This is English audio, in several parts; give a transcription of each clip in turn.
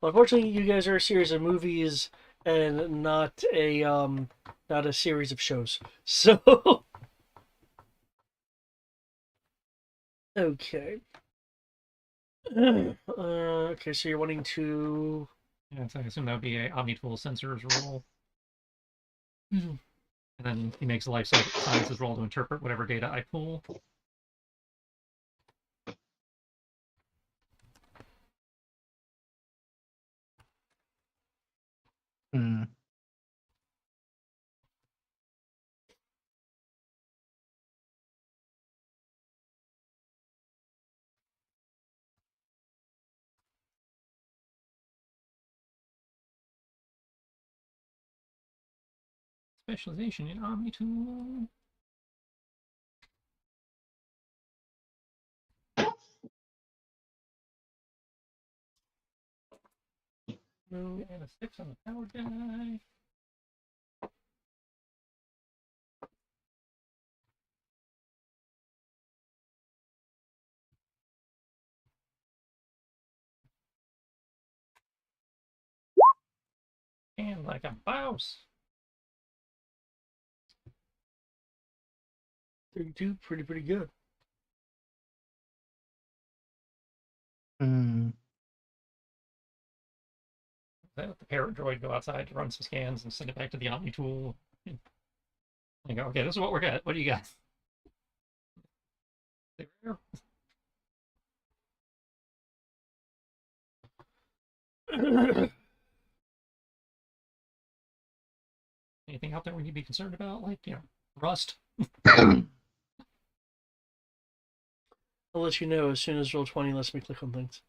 Well, unfortunately, you guys are a series of movies and not a series of shows. So okay. Okay, so you're wanting to. Yeah, so I assume that would be a Omnitool Sensors roll. Mhm. And then he makes a life sciences roll to interpret whatever data I pull. Hmm. Specialization in Omnitool. No. And a 6 on the power die. And like a mouse. 32, pretty good. Hmm. Let the parrot droid go outside to run some scans and send it back to the Omnitool. And go, okay, this is what we're getting. What do you got? Anything out there we need to be concerned about? Like, rust? I'll let you know as soon as Roll20 lets me click on things.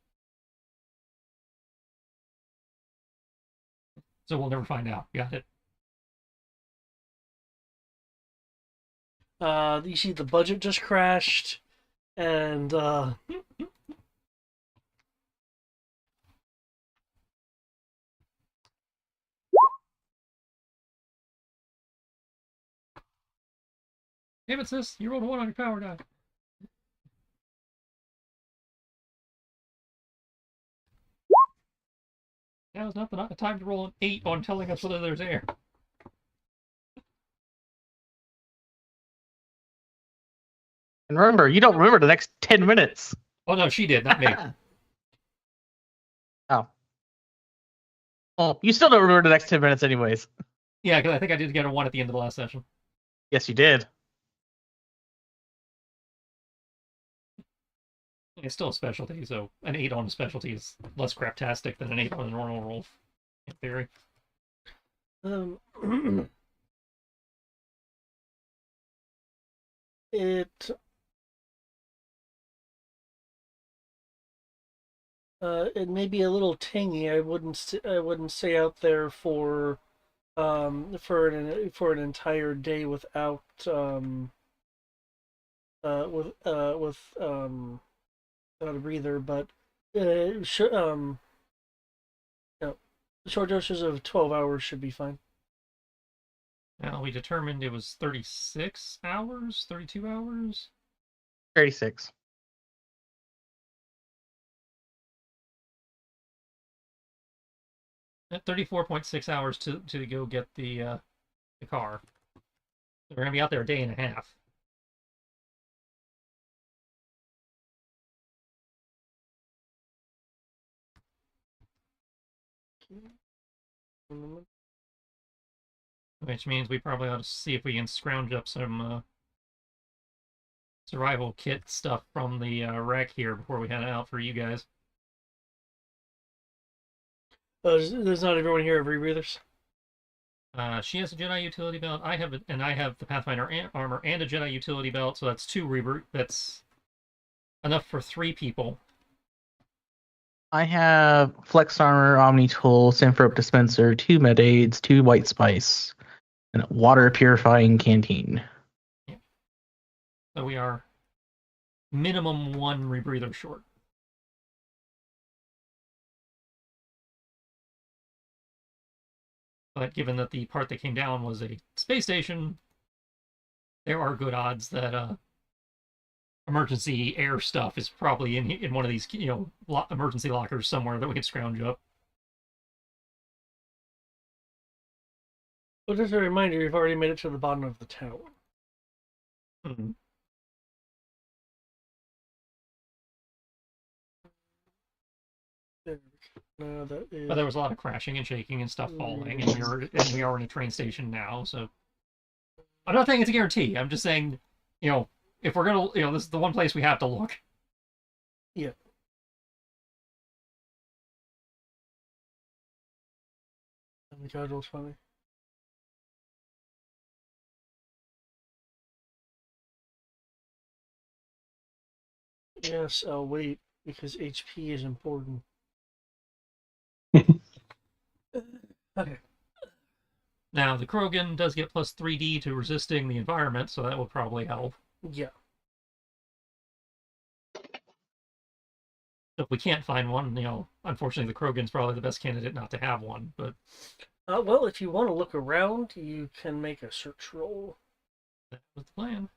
So we'll never find out. Got it. You see the budget just crashed, and Damn it, sis. You rolled a 1 on your power die. Now is not the time to roll an 8 on telling us whether there's air. And remember, you don't remember the next 10 minutes. Oh, no, she did, not me. Oh. Well, you still don't remember the next 10 minutes anyways. Yeah, because I think I did get a 1 at the end of the last session. Yes, you did. It's still a specialty, so an 8 on a specialty is less craptastic than an 8 on a normal roll, in theory. um, it it may be a little tangy. I wouldn't stay out there for an entire day without a breather, but uh, sh- um no, short doses of 12 hours should be fine. Now, we determined it was 36 hours, 32 hours. 36. At 34.6 hours to go get the car. So we're going to be out there a day and a half. Which means we probably ought to see if we can scrounge up some survival kit stuff from the wreck here before we head out for you guys. There's not everyone here have rebreathers. She has a Jedi utility belt. I have the Pathfinder armor and a Jedi utility belt, so that's that's enough for 3 people. I have Flex Armor, Omni Tool, Synthrope Dispenser, 2 Med Aids, 2 White Spice, and a Water Purifying Canteen. Yeah. So we are minimum 1 rebreather short. But given that the part that came down was a space station, there are good odds that emergency air stuff is probably in one of these emergency lockers somewhere that we could scrounge up. Well, just a reminder, you've already made it to the bottom of the tower. Mhm. There. No, that is. But there was a lot of crashing and shaking and stuff falling, and we are in a train station now. So I'm not saying it's a guarantee. I'm just saying, if we're gonna, this is the one place we have to look. Yeah. And the guide rolls funny. Yes, I'll wait because HP is important. Okay. Now the Krogan does get plus 3D to resisting the environment, so that will probably help. Yeah. If we can't find one, unfortunately the Krogan's probably the best candidate not to have one. But Well, if you want to look around, you can make a search roll. that was the plan.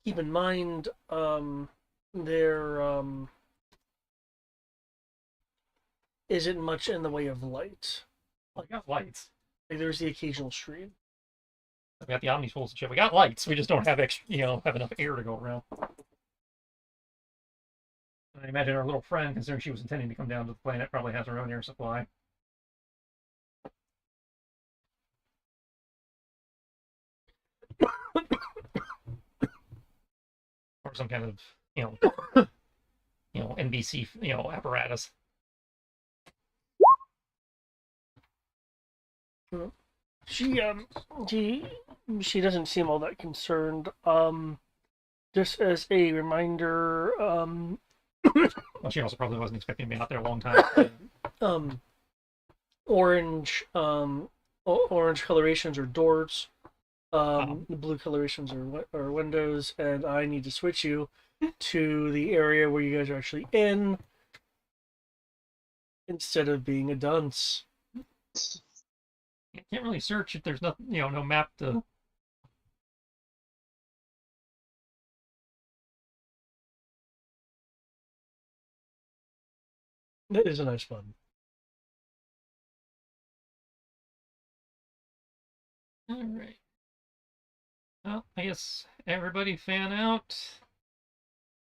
Keep in mind, there isn't much in the way of light. Well, we got lights. Like, there's the occasional stream. We got the Omni tools and shit. We got lights. We just don't have have enough air to go around. I imagine our little friend, considering she was intending to come down to the planet, probably has her own air supply. Or some kind of, NBC, apparatus. She she doesn't seem all that concerned. Just as a reminder, Well, she also probably wasn't expecting me out there a long time. orange orange colorations are doors. The blue colorations are windows, and I need to switch you to the area where you guys are actually in, instead of being a dunce. You can't really search if there's nothing, no map to. That is a nice button. All right. Well, I guess everybody fan out.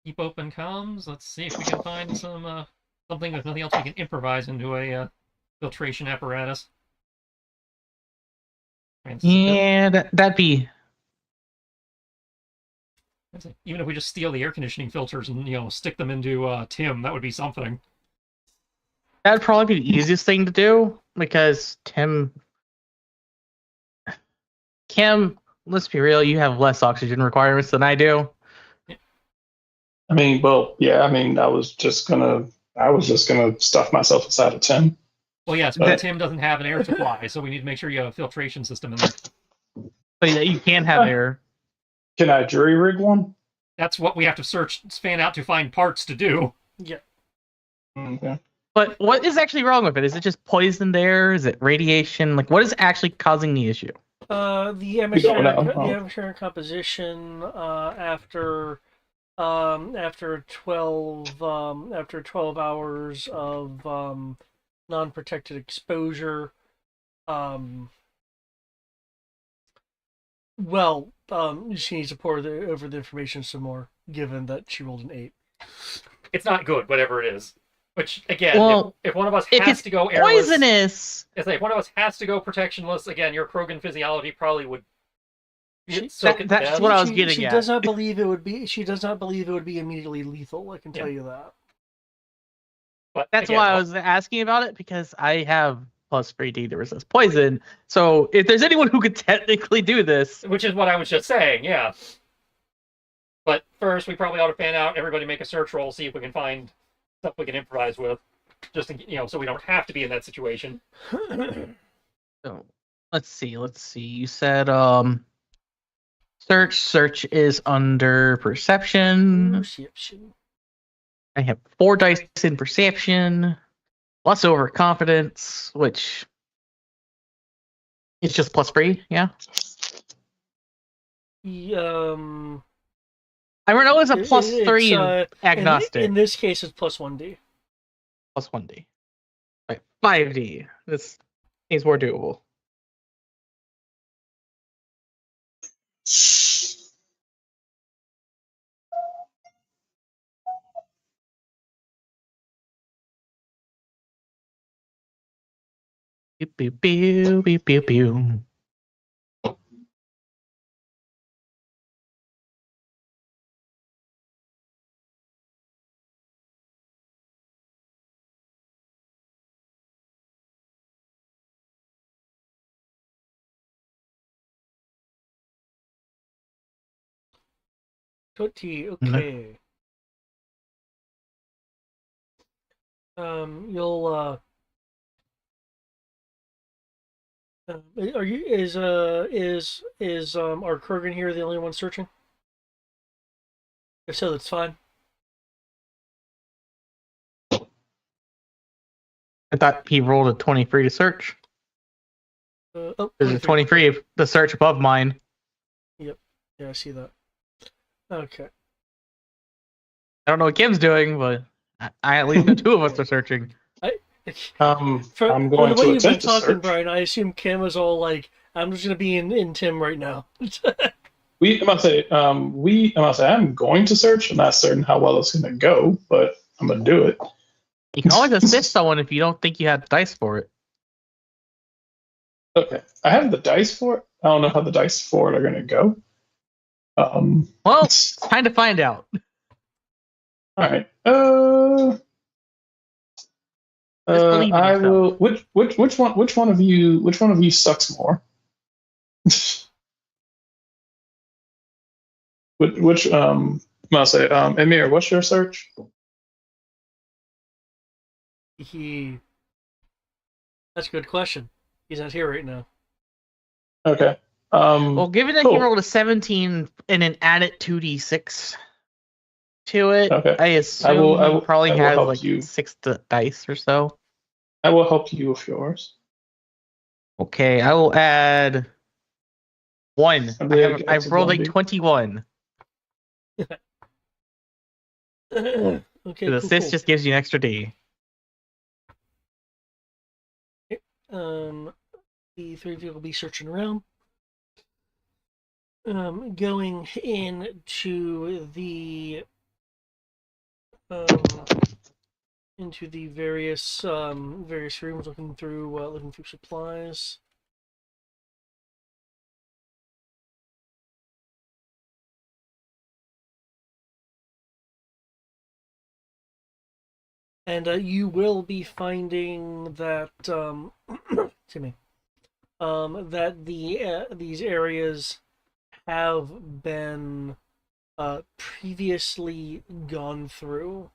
Keep open comms. Let's see if we can find some something, if nothing else, we can improvise into a filtration apparatus. Yeah, that'd be. Even if we just steal the air conditioning filters and stick them into Tim, that would be something. That'd probably be the easiest thing to do because Kim, let's be real, you have less oxygen requirements than I do. I mean, well, yeah. I mean, I was just gonna stuff myself inside of Tim. Well, yes, but Tim doesn't have an air supply, so we need to make sure you have a filtration system in there. But you can have air. Can I jury rig one? That's what we have to fan out to find parts to do. Yeah. Okay. But what is actually wrong with it? Is it just poisoned air? Is it radiation? Like, what is actually causing the issue? The atmospheric composition after 12 hours of non-protected exposure. She needs to pour over the information some more, given that she rolled an 8. It's not good, whatever it is. Which, again, Well, if one of us if has it's to go airless, poisonous. if one of us has to go protectionless, again, your Krogan physiology probably would. That's what I was getting she at. does not believe it would be. She does not believe it would be immediately lethal. I can tell you that. But That's again, why I was asking about it, because I have plus 3D to resist poison. So if there's anyone who could technically do this, which is what I was just saying, yeah. But first, we probably ought to fan out. Everybody make a search roll, see if we can find stuff we can improvise with, just so we don't have to be in that situation. so let's see. You said search is under perception. I have 4 dice in perception, plus overconfidence, which it's just plus 3, yeah. I know it's a plus 3 in agnostic. In this case, it's plus 1d. Plus 1d. Right, 5d. This seems more doable. Pew pew pew pew pew pew. Toti, okay. You'll are you is our Kurgan here the only one searching? If so, that's fine. I thought he rolled a 23 to search. Oh, There's a 23. 23 the search above mine. Yep. Yeah, I see that. Okay. I don't know what Kim's doing, but I at least know two of us are searching. I'm From going the way to you've been attempt to talking, search. Brian, I assume Kim is all like, I'm just gonna be in Tim right now. I'm about to say I'm going to search. I'm not certain how well it's going to go, but I'm going to do it. You can always assist someone if you don't think you have dice for it. Okay, I have the dice for it. I don't know how the dice for it are going to go. Well, it's time to find out. All right. believe in I yourself. will. Which one of you sucks more? I'll say, Emir, what's your search? That's a good question. He's not here right now. Okay. Well, given that he cool. rolled a 17 and then added 2d6 to it, Okay. I assume he probably has help like you. 6 dice or so. I will help you with yours. Okay, I will add 1. I've rolled a 21. Okay, The assist just gives you an extra D. The three of you will be searching around. Going into the various rooms, looking through supplies. And you will be finding that excuse me, that these areas have been previously gone through.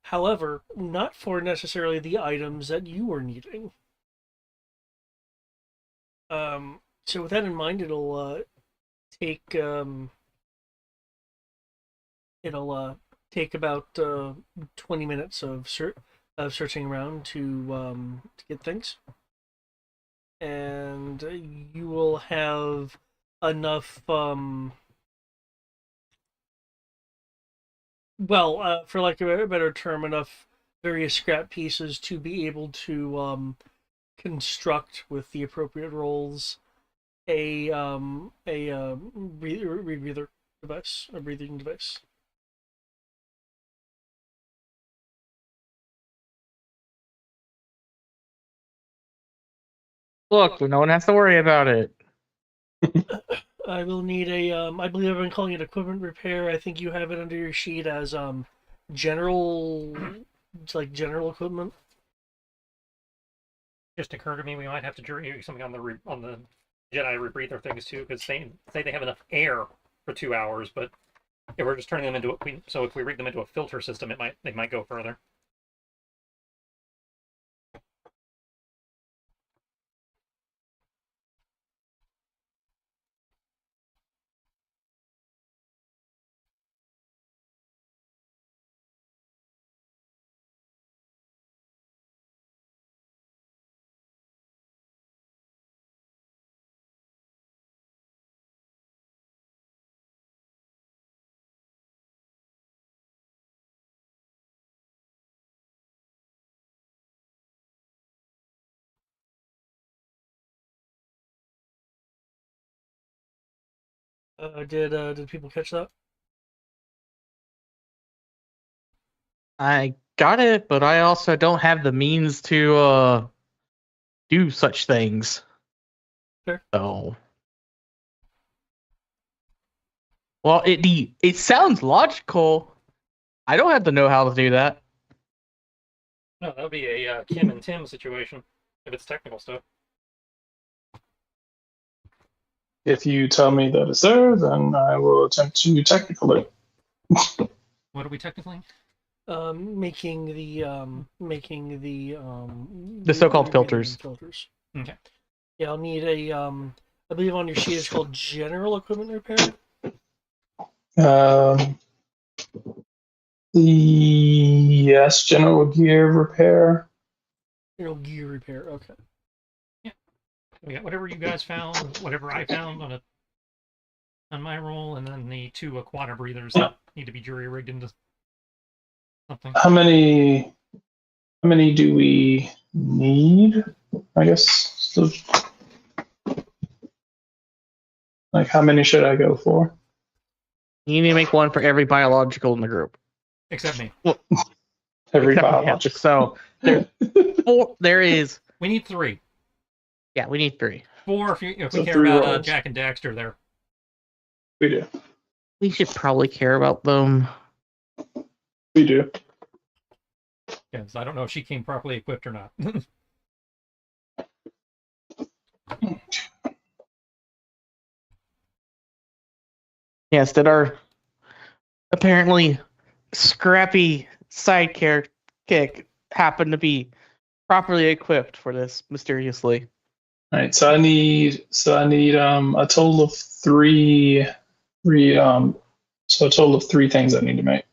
However, not for necessarily the items that you were needing. So with that in mind, take take about 20 minutes of searching around to get things, and you will have enough. For lack of a better term, enough various scrap pieces to be able to construct with the appropriate rolls a rebreather device, a breathing device. Look, no one has to worry about it. I will need I believe I've been calling it equipment repair. I think you have it under your sheet as general, general equipment. Just occurred to me we might have to do something on the Jedi rebreather things too, because say they have enough air for 2 hours, but if we're just turning them into if we rig them into a filter system, they might go further. Did people catch that? I got it, but I also don't have the means to do such things. Sure. So, well, it sounds logical. I don't have to know how to do that. No, that would be a Kim and Tim situation if it's technical stuff. If you tell me that it's there, then I will attempt to technical it. What are we technically? Making the The so-called filters. Filters. Okay. Yeah, I'll need a I believe on your sheet it's called general equipment repair. Yes, general gear repair. General gear repair. Okay. We got whatever you guys found, whatever I found on my roll, and then the 2 aquana breathers that need to be jury rigged into something. How many do we need? I guess. So, like, how many should I go for? You need to make one for every biological in the group. Except me. Every Except for him. biological. So there is. We need 3. Yeah, we need 3. 4 if So we care 3 about rolls. Jack and Daxter there. We do. We should probably care about them. We do. Yes, I don't know if she came properly equipped or not. Yes, that our apparently scrappy sidekick happened to be properly equipped for this mysteriously. All right. So I need a total of three so a total of 3 things I need to make.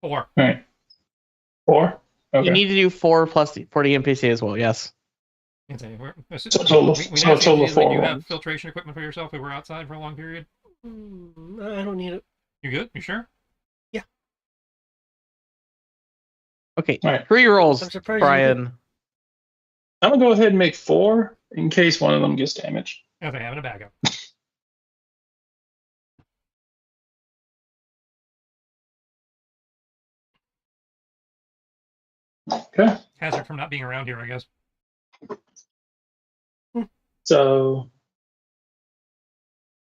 4. All right. 4? Okay. You need to do 4 plus for the NPC as well. Yes. So a total of- so a total of 4 You have ones. filtration equipment for yourself if we're outside for a long period? I don't need it. You good? You sure? Okay. All right. 3 rolls, I'm surprised you Brian. I'm gonna go ahead and make 4 in case one of them gets damaged. Okay, having a backup. Okay. Hazard from not being around here, I guess. So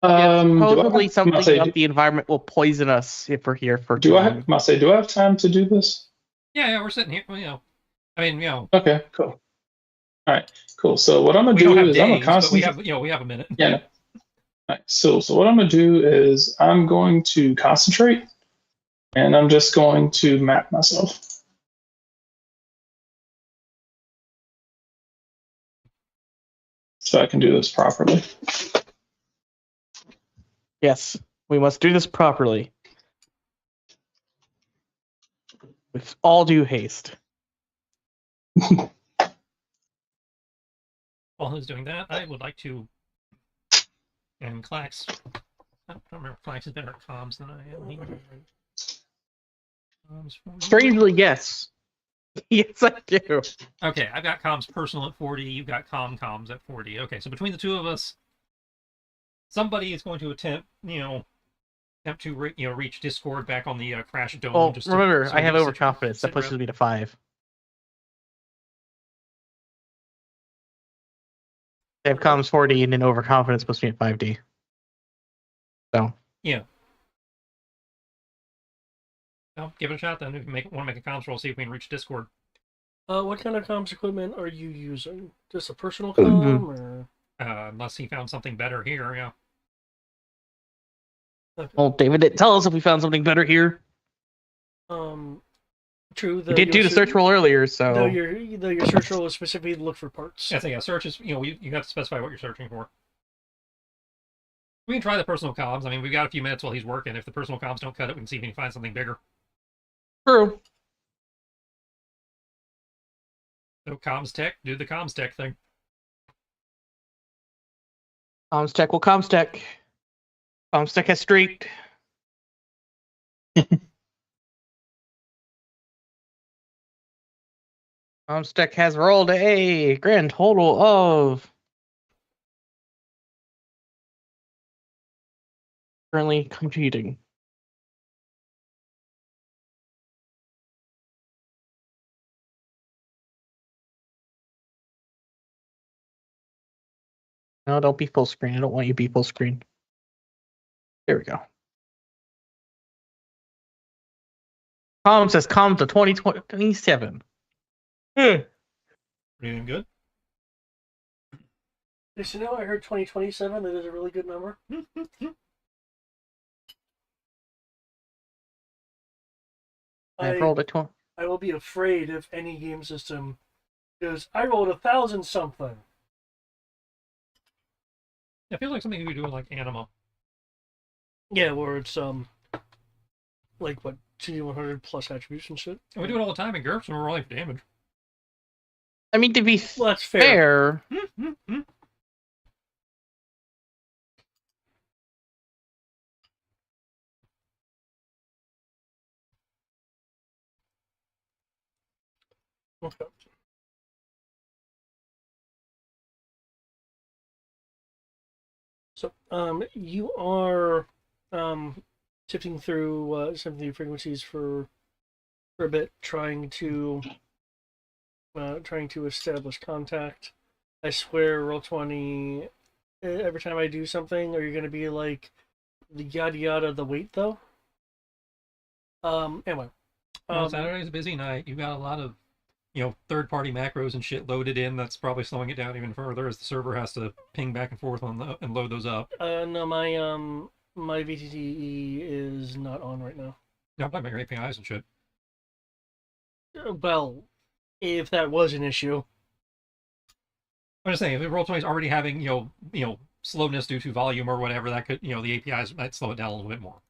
Yeah, do I supposedly have- something must say, about the environment will poison us if we're here for do too I long. have, must say, do I have time to do this? Yeah, we're sitting here. Well, I mean, Okay, cool. All right, cool. So what I'm gonna we don't do have is I'm days, gonna but concentrate. we have a minute. Yeah. No. All right, so what I'm gonna do is I'm going to concentrate, and I'm just going to map myself. So I can do this properly. Yes, we must do this properly. With all due haste. While who's doing that, I would like to. And Clax. I don't remember if Clax is better at comms than I am. Comms 40. Strangely, yes. Yes, I do. Okay, I've got comms personal at 40. You've got comms at 40. Okay, so between the 2 of us, somebody is going to attempt to reach Discord back on the Crash Dome. Well, just to- remember, so I we have can overconfidence. That sit pushes rep. me to 5. I have comms 40 and then overconfidence puts me at 5D. So, Yeah. Well, give it a shot then. If you want to make a comms roll, see if we can reach Discord. What kind of comms equipment are you using? Just a personal Mhm. comm, or Unless he found something better here, yeah. okay. well, David didn't tell us if we found something better here. True. We did do the search roll earlier, so Though your search roll is specifically to look for parts. Yeah, so yeah, search is, you have to specify what you're searching for. We can try the personal comms. I mean, we've got a few minutes while he's working. If the personal comms don't cut it, we can see if we can find something bigger. true. So comms tech, do the comms tech thing. Comms tech will comms tech. Comms tech has streaked. Comms tech has rolled a grand total of currently computing. No, don't be full screen. I don't want you to be full screen. There we go. Column says column to 2027. Pretty damn good. Yes, you know, I heard 2027. That is a really good number. I rolled a 20. I will be afraid if any game system goes, I rolled 1,000 something. It feels like something you could do in like Anima. Yeah, where it's like what, G100 plus attributes and shit. And we do it all the time in GURPS when we're rolling for damage. I mean, to be Well, that's fair. Okay. So, you are sifting through frequencies for a bit, trying to establish contact. I swear, roll 20. Every time I do something, are you going to be like the yada yada the wait though? Anyway. Well, Saturday's a busy night. You got a lot of, third-party macros and shit loaded in. That's probably slowing it down even further as the server has to ping back and forth on and load those up. No, my VTTE is not on right now. Yeah, I'm talking about your APIs and shit. Well, if that was an issue. I'm just saying, if Roll20 is already having, slowness due to volume or whatever, that could, the APIs might slow it down a little bit more.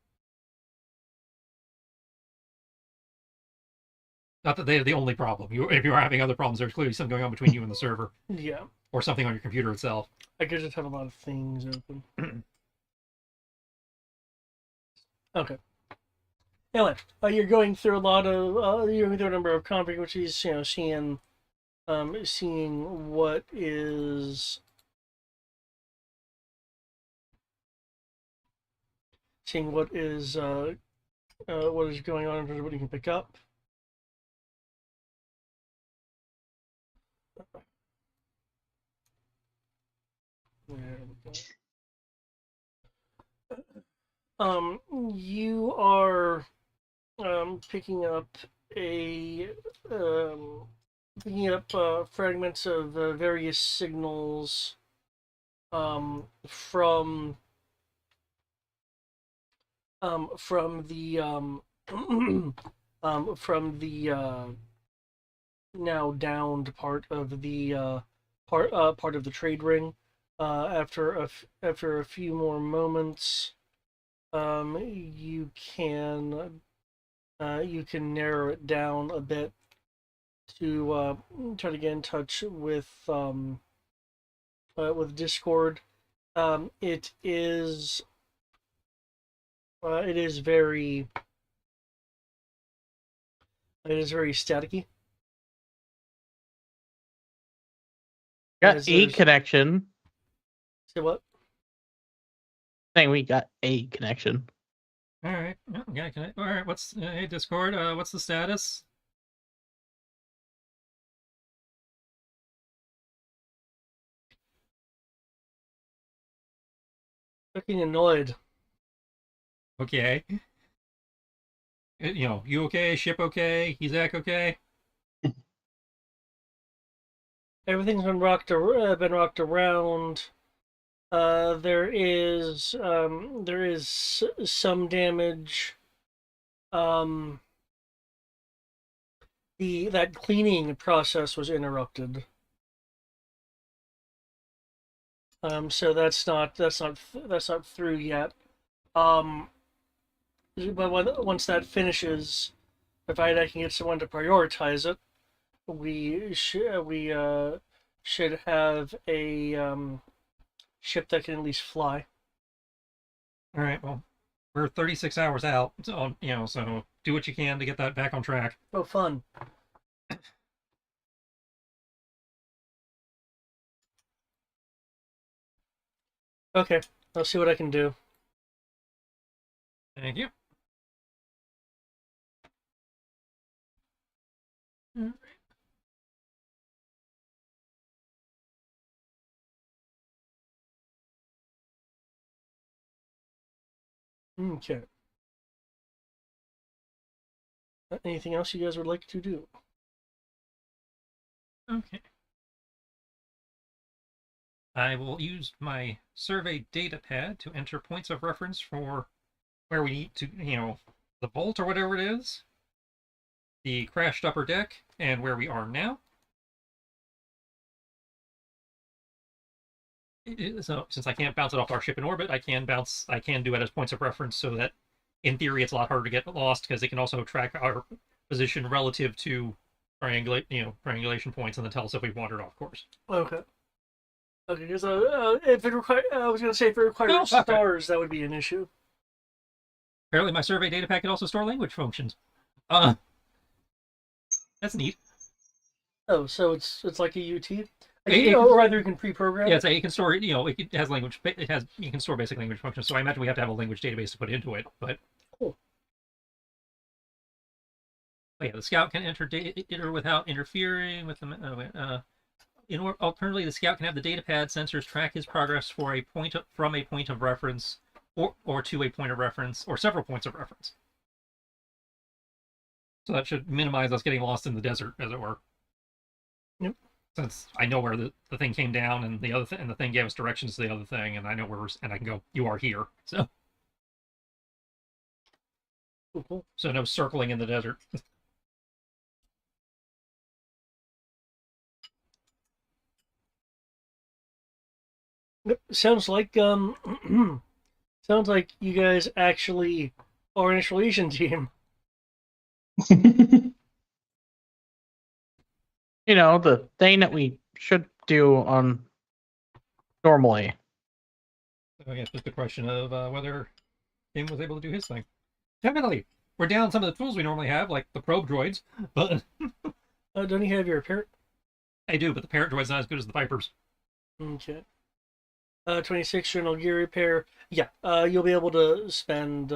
Not that they're the only problem. If you are having other problems, there's clearly something going on between you and the server. Yeah. Or something on your computer itself. I could just have a lot of things open. Okay. Anyway, you're going through a lot of you're going through a number of con frequencies, seeing what is going on in terms of what you can pick up. There we go. You are picking up fragments of various signals from the from the now downed part of the part of the trade ring. After a few more moments, you can narrow it down a bit to try to get in touch with Discord. It is very staticky. Got As a there's- connection. Say what? Saying we got a connection. All right. Yeah, all right. Hey, Discord, what's the status? Looking annoyed. Okay. You okay? Ship okay? Izak okay? Everything's been rocked around. There is some damage. That cleaning process was interrupted. So that's not through yet. But once that finishes, provided I can get someone to prioritize it, we should have a ship that can at least fly. All right. Well, we're 36 hours out, so so do what you can to get that back on track. Oh, fun. Okay, I'll see what I can do. Thank you. Okay. Anything else you guys would like to do? Okay. I will use my survey data pad to enter points of reference for where we need to, the vault or whatever it is, the crashed upper deck, and where we are now. So since I can't bounce it off our ship in orbit, I can do it as points of reference so that in theory it's a lot harder to get lost because it can also track our position relative to triangulation points and then tell us if we've wandered off course. Okay. Okay, because if it requires, I was going to say if it requires stars, that would be an issue. Apparently, my survey data pack can also store language functions. That's neat. Oh, so it's like a UT, It- or rather, you can pre-program. Yeah, it can store. It has language. You can store basic language functions. So I imagine we have to have a language database to put into it. But cool. Oh, yeah, the scout can enter data without interfering with the. Alternatively, the scout can have the data pad sensors track his progress from a point of reference, or to a point of reference, or several points of reference. So that should minimize us getting lost in the desert, as it were. Yep. Since I know where the thing came down, and the thing gave us directions to the other thing, and I know and I can go, you are here. So. Cool. So no circling in the desert. Sounds like sounds like you guys actually are an installation team. The thing that we should do on normally. So I guess just a question of whether Tim was able to do his thing. Definitely, we're down some of the tools we normally have, like the probe droids, but Don't you have your parrot? I do, but the parrot droid's not as good as the Vipers. Okay. 26 general gear repair. Yeah, you'll be able to spend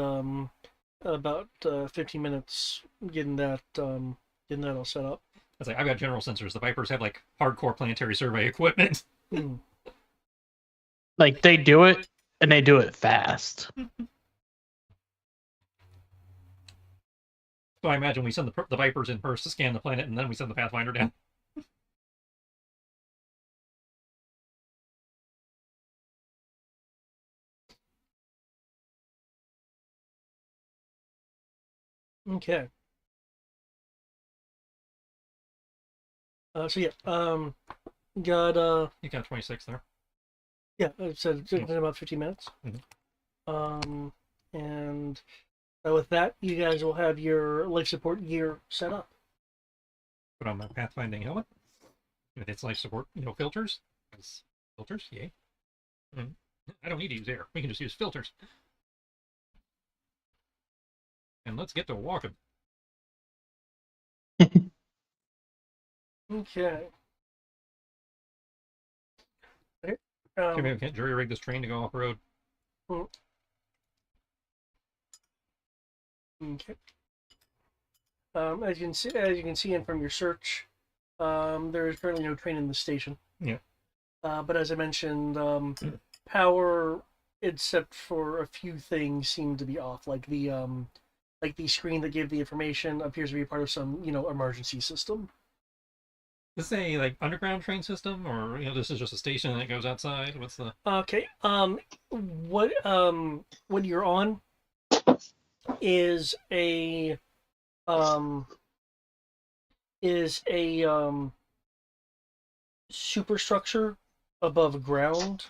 about 15 minutes getting that all set up. That's like I've got general sensors. The Vipers have like hardcore planetary survey equipment. Like they do it, and they do it fast. So I imagine we send the Vipers in first to scan the planet, and then we send the Pathfinder down. Okay. So yeah, got You got 26 there. yeah, I said it's in about 15 minutes. Mhm. And with that, you guys will have your life support gear set up. Put on my pathfinding helmet with its life support, filters. Filters, yay. I don't need to use air. We can just use filters. And let's get to walking. Okay. Maybe we can't jury rig this train to go off road. Okay. As you can see, and from your search, there is currently no train in the station. Yeah. But as I mentioned, power, except for a few things, seem to be off. Like the screen that gave the information appears to be part of some emergency system. Is this a like underground train system, or this is just a station that goes outside? What's the? Okay. What you're on is a superstructure above ground.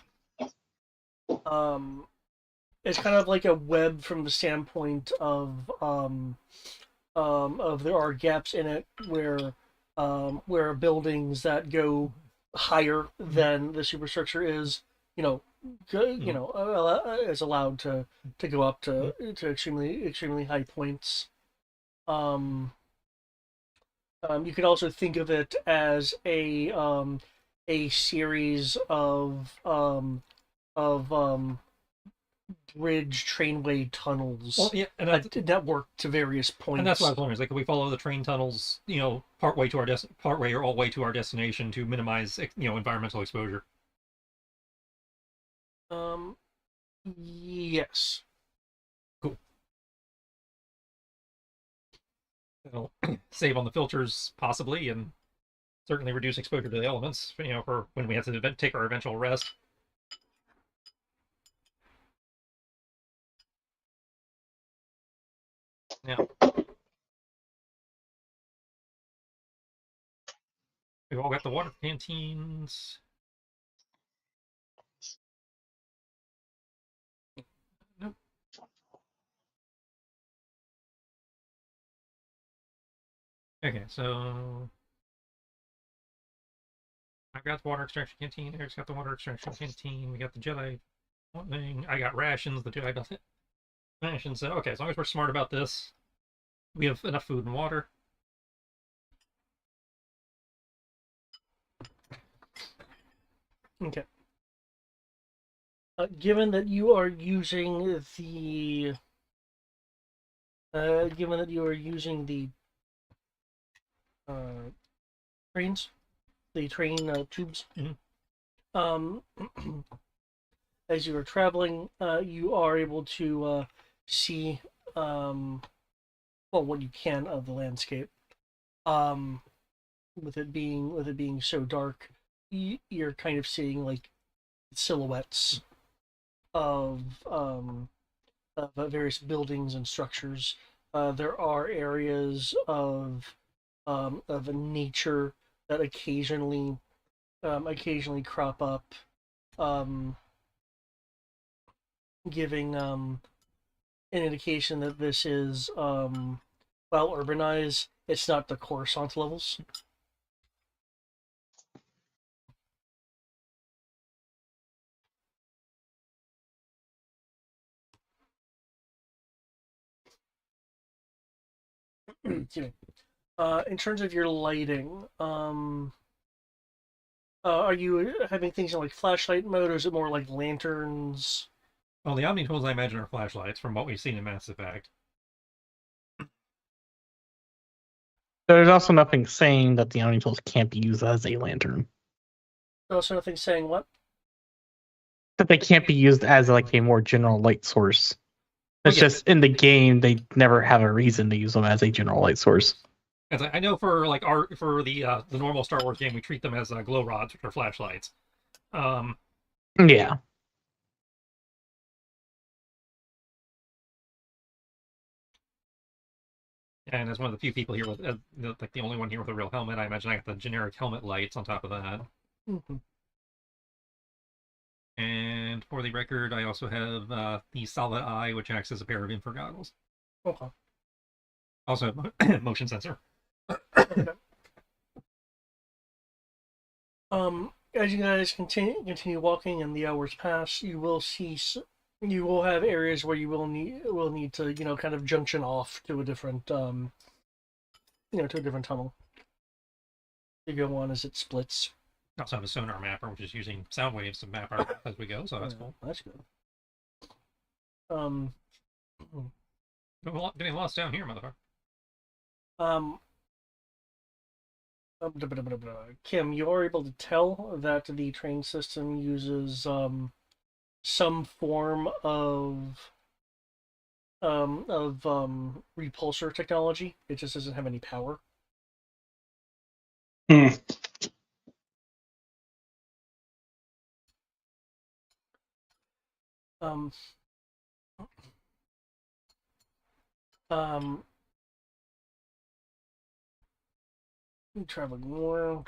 It's kind of like a web from the standpoint of there are gaps in it where buildings that go higher than the superstructure is, is allowed to go up to extremely high points. You could also think of it as a series of bridge trainway tunnels. Well, yeah, and that work to various points. And that's what I was wondering. Is like, can we follow the train tunnels, part way or all way to our destination to minimize, environmental exposure? Yes. Cool. It'll save on the filters possibly, and certainly reduce exposure to the elements. For when we have to take our eventual rest. Now, we've all got the water canteens. Nope. Okay, so I've got the water extraction canteen. Eric's got the water extraction canteen. We got the Jedi thing. I got rations. The two I got rations. So okay, as long as we're smart about this, we have enough food and water. Okay. Given that you are using the trains, the train tubes, Mhm. as you are traveling, you are able to see well what you can of the landscape. With it being so dark, you're kind of seeing like silhouettes of various buildings and structures. There are areas of nature that occasionally crop up, um, giving an indication that this is well urbanized. It's not the Coruscant levels. Excuse me. In terms of your lighting, are you having things in like flashlight mode, or is it more like lanterns? Well, the Omni tools I imagine are flashlights from what we've seen in Mass Effect. There's also nothing saying that the Omni tools can't be used as a lantern. Also, nothing saying what? That they can't be used as like a more general light source. It's yeah. just in the game they never have a reason to use them as a general light source. As I know for like for the normal Star Wars game, we treat them as glow rods, which are flashlights. Yeah. And as one of the few people here with, like the only one here with a real helmet, I imagine I got the generic helmet lights on top of that. Mm-hmm. And for the record, I also have the solid eye, which acts as a pair of infra goggles. Okay. Also, motion sensor. Okay. As you guys continue walking and the hours pass, you will have areas where you will need to kind of junction off to a different to a different tunnel. You go on as it splits. I also have a sonar mapper, which is using sound waves to map our path as we go, so that's cool. That's good. Getting lost down here, motherfucker. Kim, you are able to tell that the train system uses some form of repulsor technology. It just doesn't have any power. Hmm. Um, um, traveling more.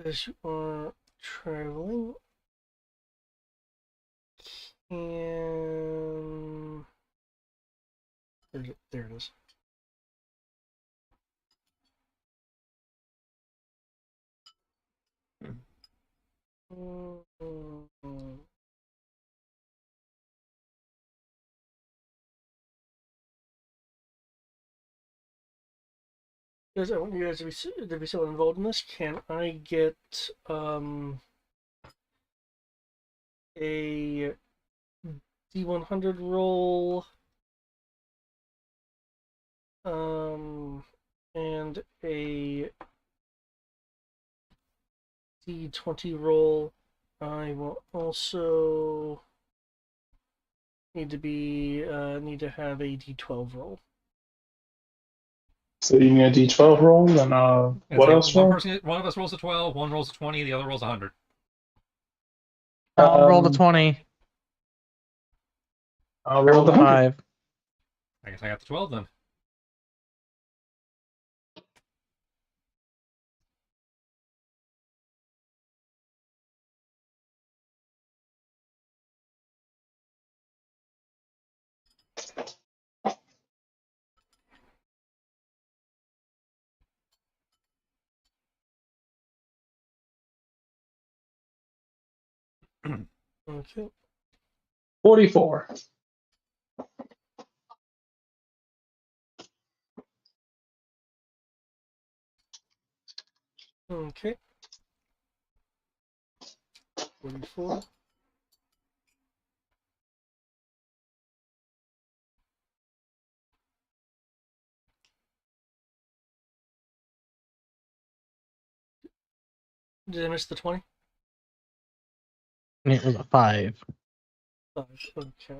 As you are traveling, and there it is. Because I want you guys to be so involved in this. Can I get a D100 roll and a D20 roll? I will also need to have a D12 roll. So you need a D12 roll, and It's what like else roll? one of us rolls a 12, one rolls a 20, the other rolls 100. I'll roll the Um, 20. I'll I roll rolled the a 100. 5. I guess I got the 12 then. Okay. 44. Okay. 44. Did I miss the 20? And it was a 5. 5. Okay.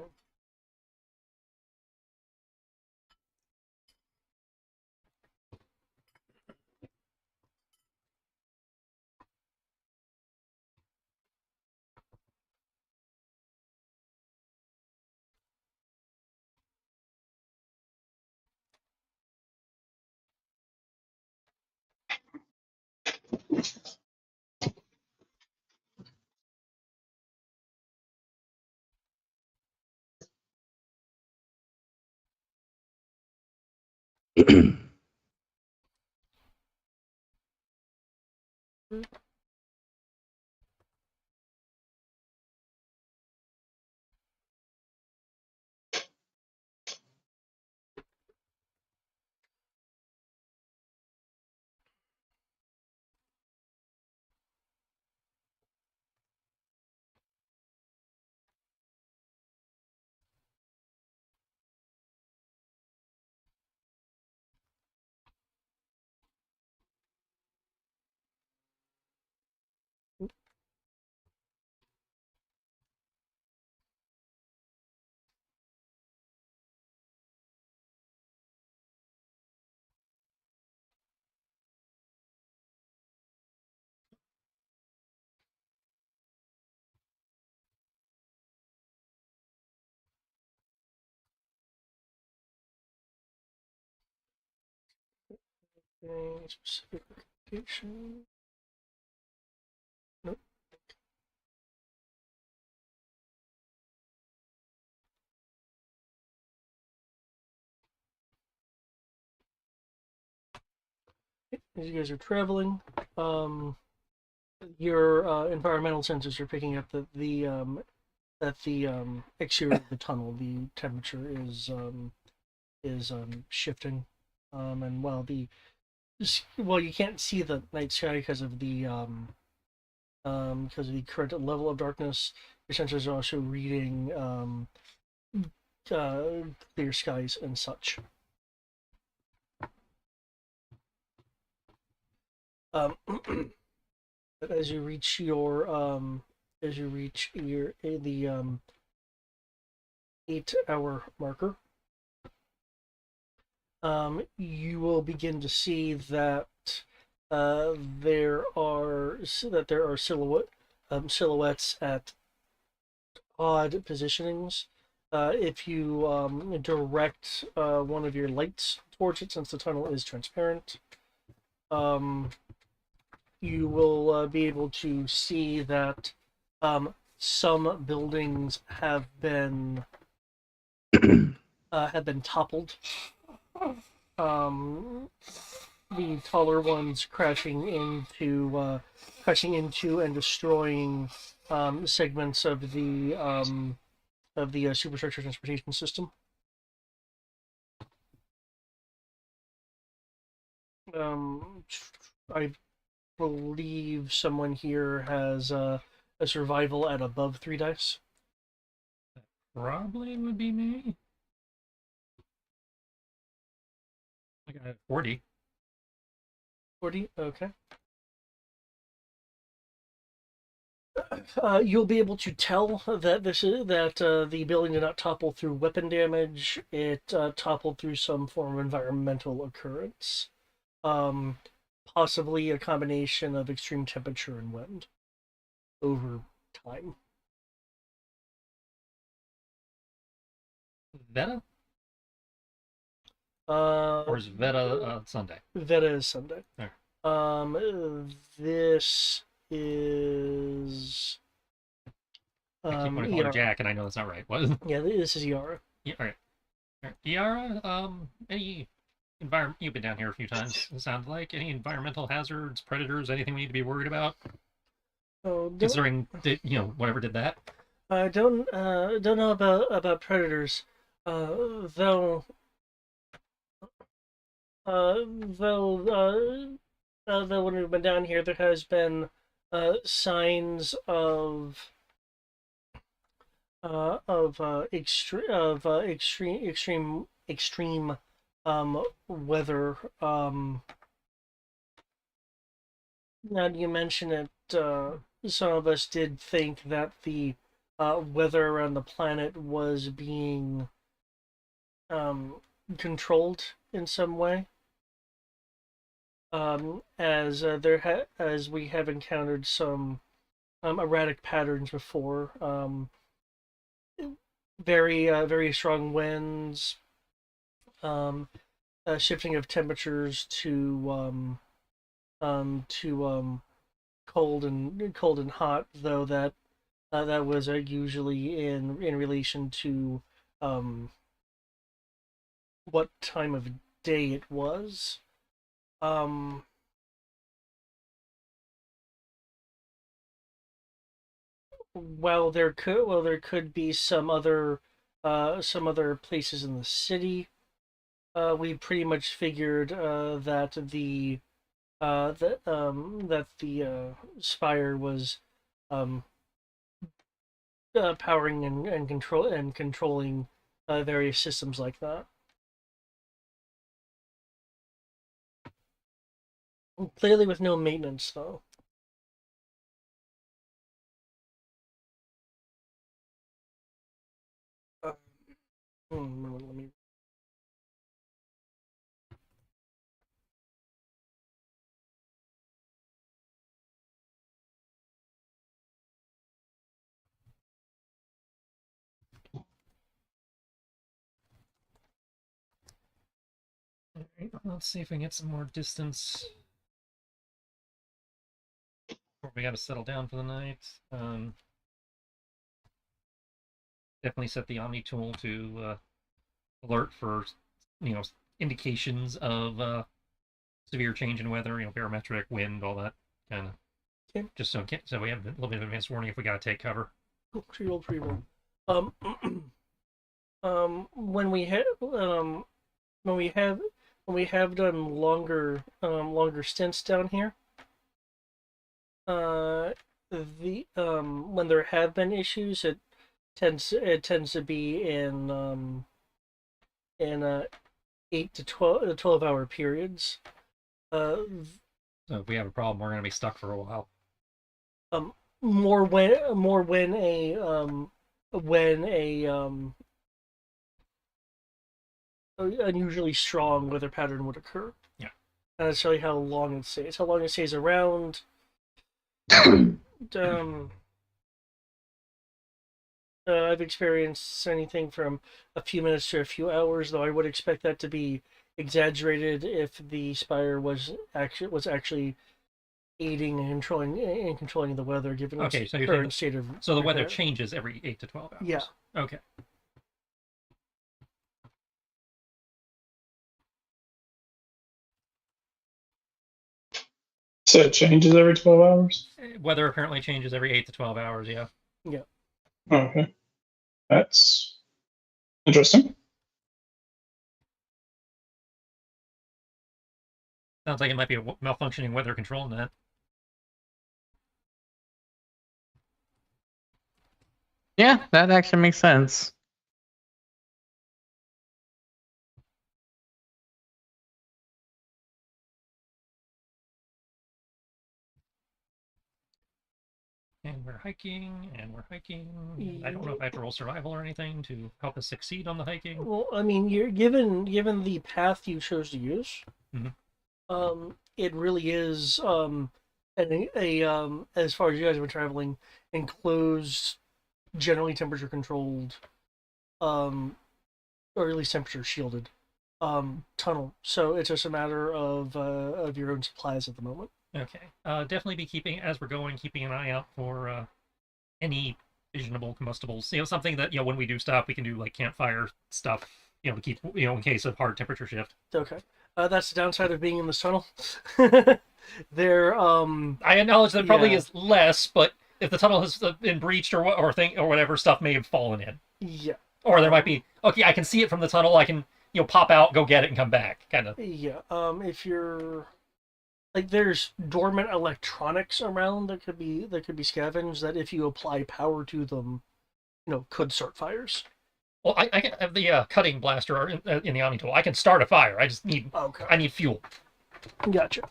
Okay. Specific location. Nope. As you guys are traveling, your environmental sensors are picking up that the exterior of the tunnel, the temperature is shifting, and while you can't see the night sky because of the current level of darkness, your sensors are also reading uh, clear skies and such. But as you reach the 8-hour marker, you will begin to see that there are silhouettes at odd positionings. If you direct one of your lights towards it, since the tunnel is transparent, um, you will be able to see that some buildings have been toppled. The taller ones crashing into and destroying segments of the superstructure transportation system. I believe someone here has a survival at above 3 dice. Probably would be me. I got 40. 40. Okay. You'll be able to tell that the building did not topple through weapon damage. It toppled through some form of environmental occurrence, um, possibly a combination of extreme temperature and wind over time. Veta? Uh, Or is Veta Sunday? Veta is Sunday. Alright. This is I keep wanting to call her Iara. Jack, and I know that's not right. What? Yeah, this is Iara. Yeah, all right. All right. Yara, any environment? You've been down here a few times. It sounds like any environmental hazards, predators, anything we need to be worried about? Oh, Considering that whatever did that. I don't know about predators, though. Though when we've been down here, there has been signs of extreme weather. Now you mention it, some of us did think that the weather around the planet was being controlled in some way. As we have encountered some erratic patterns before, very strong winds, shifting of temperatures to cold and hot, though that was usually in relation to what time of day it was. There could be some other places in the city. We pretty much figured that the Spire was powering and controlling various systems like that. Clearly, with no maintenance, though. Let me. All right, let's see if we can get some more distance before we got to settle down for the night. Definitely set the Omni tool to alert for indications of severe change in weather, barometric, wind, all that kind of. Okay. Just so we have a little bit of advance warning if we got to take cover. Pre-roll. When we have done longer stints down here, when there have been issues, it tends to be in 8 to 12 hour periods. So if we have a problem, we're going to be stuck for a while. More when a unusually strong weather pattern would occur. Yeah. Not necessarily how long it stays. How long it stays around. I've experienced anything from a few minutes to a few hours, though I would expect that to be exaggerated if the Spire was actually aiding and controlling the weather, given its Okay, so you're current saying state of. so the weather changes every 8 to 12 hours. Yeah. Okay. So it changes every 12 hours? Weather apparently changes every 8 to 12 hours, yeah. Yeah. Okay. That's interesting. Sounds like it might be a malfunctioning weather control net. Yeah, that actually makes sense. And we're hiking, and we're hiking. I don't know if I have to roll survival or anything to help us succeed on the hiking. Well, I mean, you're given the path you chose to use. Mhm. It really is as far as you guys have been traveling, enclosed, generally temperature controlled, or at least temperature shielded, tunnel. So it's just a matter of your own supplies at the moment. Okay. Definitely be keeping, as we're going, keeping an eye out for any fissionable combustibles. Something that, when we do stop, we can do like campfire stuff, to keep, in case of hard temperature shift. Okay. That's the downside of being in this tunnel. There, I acknowledge that probably yeah. is less, but if the tunnel has been breached or whatever, stuff may have fallen in. Yeah. Or there might be, okay, I can see it from the tunnel, I can, pop out, go get it, and come back, kind of. Yeah. If you're like, there's dormant electronics around that could be scavenged that if you apply power to them, could start fires. Well, I can have the cutting blaster in the Omni tool. I can start a fire. I just need I need fuel. Gotcha.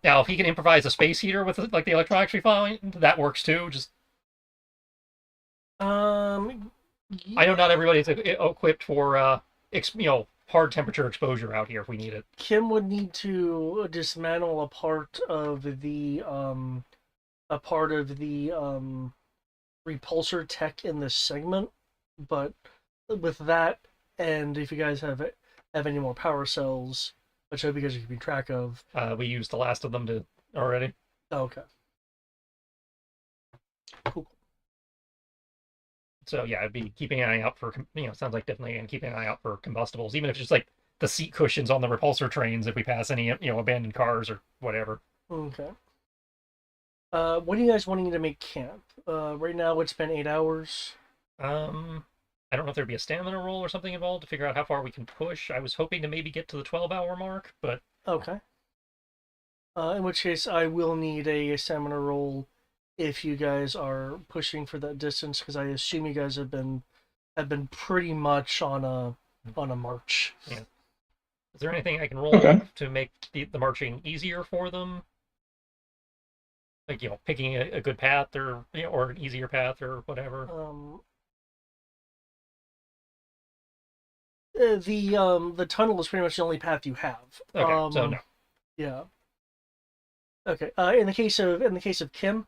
Now, if he can improvise a space heater with like the electronics we find, that works too. Just I know not everybody's equipped for hard temperature exposure out here if we need it. Kim would need to dismantle a part of the repulsor tech in this segment, but with that, and if you guys have any more power cells, which I hope you guys are keeping track of. We used the last of them already. Okay. Cool. So yeah, I'd be keeping an eye out for sounds like definitely and keeping an eye out for combustibles, even if it's just like the seat cushions on the repulsor trains if we pass any abandoned cars or whatever. Okay. When are you guys wanting to make camp? Right now it's been 8 hours. I don't know if there'd be a stamina roll or something involved to figure out how far we can push. I was hoping to maybe get to the 12-hour mark, but okay. In which case, I will need a stamina roll if you guys are pushing for that distance, because I assume you guys have been pretty much on a march. Yeah. Is there anything I can roll to make the marching easier for them? Like picking a good path or an easier path or whatever. The tunnel is pretty much the only path you have. Okay, so no. Yeah. Okay. In the case of Kim,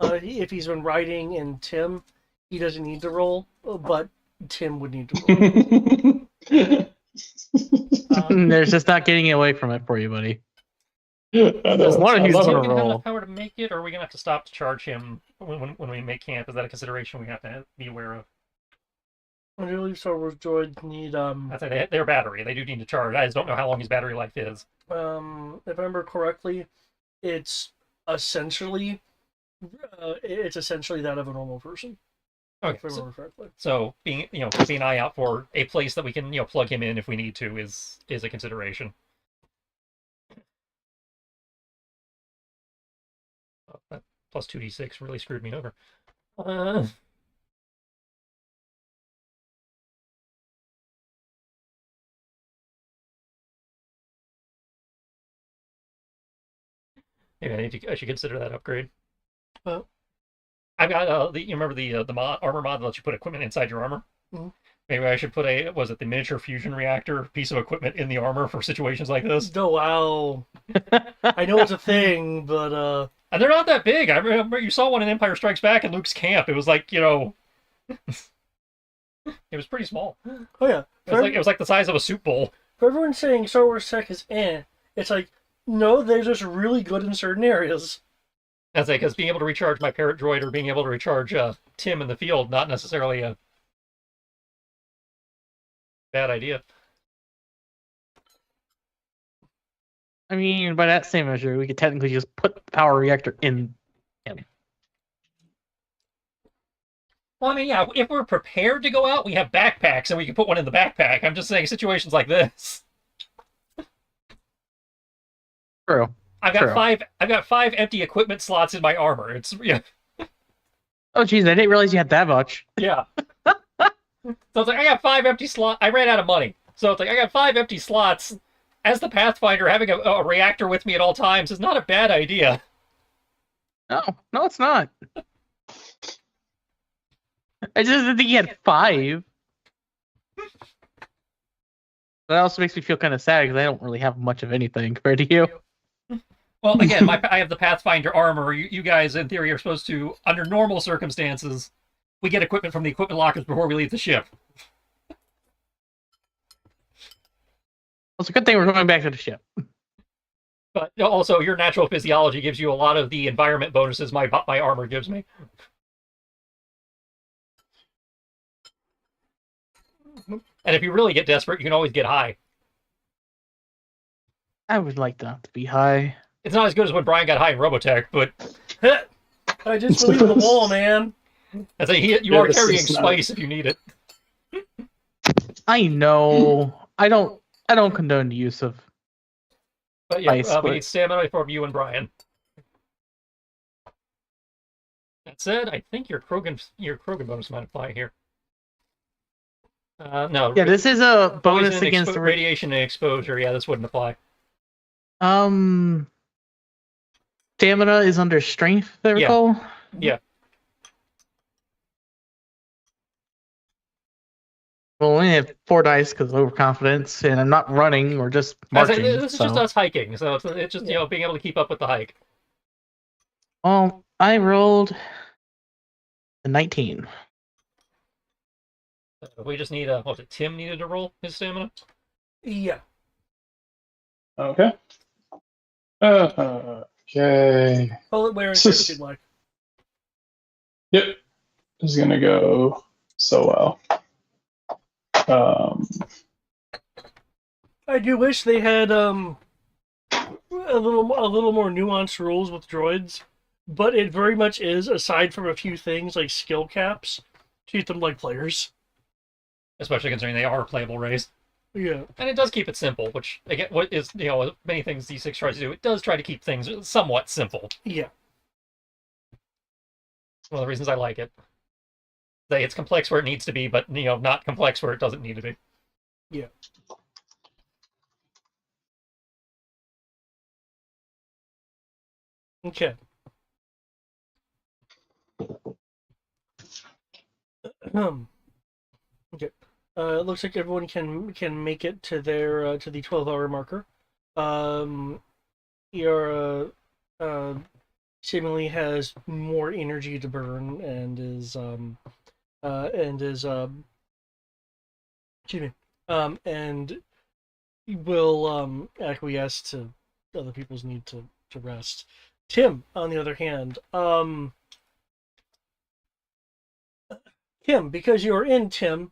if he's been riding in Tim, he doesn't need to roll, but Tim would need to roll. There's just not getting away from it for you, buddy. Does one of you's gonna Have roll. enough power to make it, or are we gonna have to stop to charge him when we make camp? Is that a consideration we have to be aware of? I believe Star Wars droids need I'd say their battery. They do need to charge. I just don't know how long his battery life is. if I remember correctly, it's essentially that of a normal person. Okay. If I remember correctly. So being keeping an eye out for a place that we can plug him in if we need to is a consideration. Oh, that plus 2d6 really screwed me over. Maybe I should consider that upgrade. I've got you remember the armor mod that lets you put equipment inside your armor? Mm-hmm. Maybe I should put the miniature fusion reactor piece of equipment in the armor for situations like this. Oh wow! I know it's a thing, but and they're not that big. I remember you saw one in Empire Strikes Back in Luke's camp. It was like it was pretty small. Oh yeah, it was like the size of a soup bowl. For everyone saying Star Wars tech is it's like, no, they're just really good in certain areas. That's like, because being able to recharge my parrot droid or being able to recharge Tim in the field, not necessarily a bad idea. I mean, by that same measure, we could technically just put the power reactor in him. Well, I mean, yeah, if we're prepared to go out, we have backpacks and we can put one in the backpack. I'm just saying situations like this. True. I've got five empty equipment slots in my armor. It's Oh geez, I didn't realize you had that much. Yeah. So it's like I got 5 empty slots. I ran out of money. So it's like I got 5 empty slots. As the Pathfinder, having a reactor with me at all times is not a bad idea. No, it's not. I just didn't think he had 5. That also makes me feel kind of sad because I don't really have much of anything compared to you. Well, again, I have the Pathfinder armor. You guys, in theory, are supposed to, under normal circumstances, we get equipment from the equipment lockers before we leave the ship. Well, it's a good thing we're going back to the ship. But also, your natural physiology gives you a lot of the environment bonuses my armor gives me. And if you really get desperate, you can always get high. I would like that to be high. It's not as good as when Brian got high in Robotech, but I just believe in the wall, man. as you are carrying spice if you need it. I know. I don't condone the use of. But yeah, Spice, we but- need stamina from you and Brian. That said, I think your Krogan bonus might apply here. No. Yeah, this is a bonus poison, against radiation and exposure. Yeah, this wouldn't apply. Stamina is under strength, if I recall. Yeah. Well, we only have 4 dice because of overconfidence, and I'm not running or just marching. This is just us hiking, so it's just being able to keep up with the hike. Well, I rolled a 19. We just need what was it? Tim needed to roll his stamina. Yeah. Okay. Okay. Call it wear and tear if you'd like. Yep. This is gonna go so well. I do wish they had a little more nuanced rules with droids, but it very much is, aside from a few things like skill caps, treat them like players. Especially considering they are playable race. Yeah. And it does keep it simple, which again, what is many things D6 tries to do. It does try to keep things somewhat simple. Yeah. One of the reasons I like it. It's complex where it needs to be, but not complex where it doesn't need to be. Yeah. Okay. Okay. It looks like everyone can make it to their to the 12-hour marker. Your seemingly has more energy to burn and is excuse me, and will acquiesce to other people's need to rest. Tim, on the other hand, Tim, because you're in Tim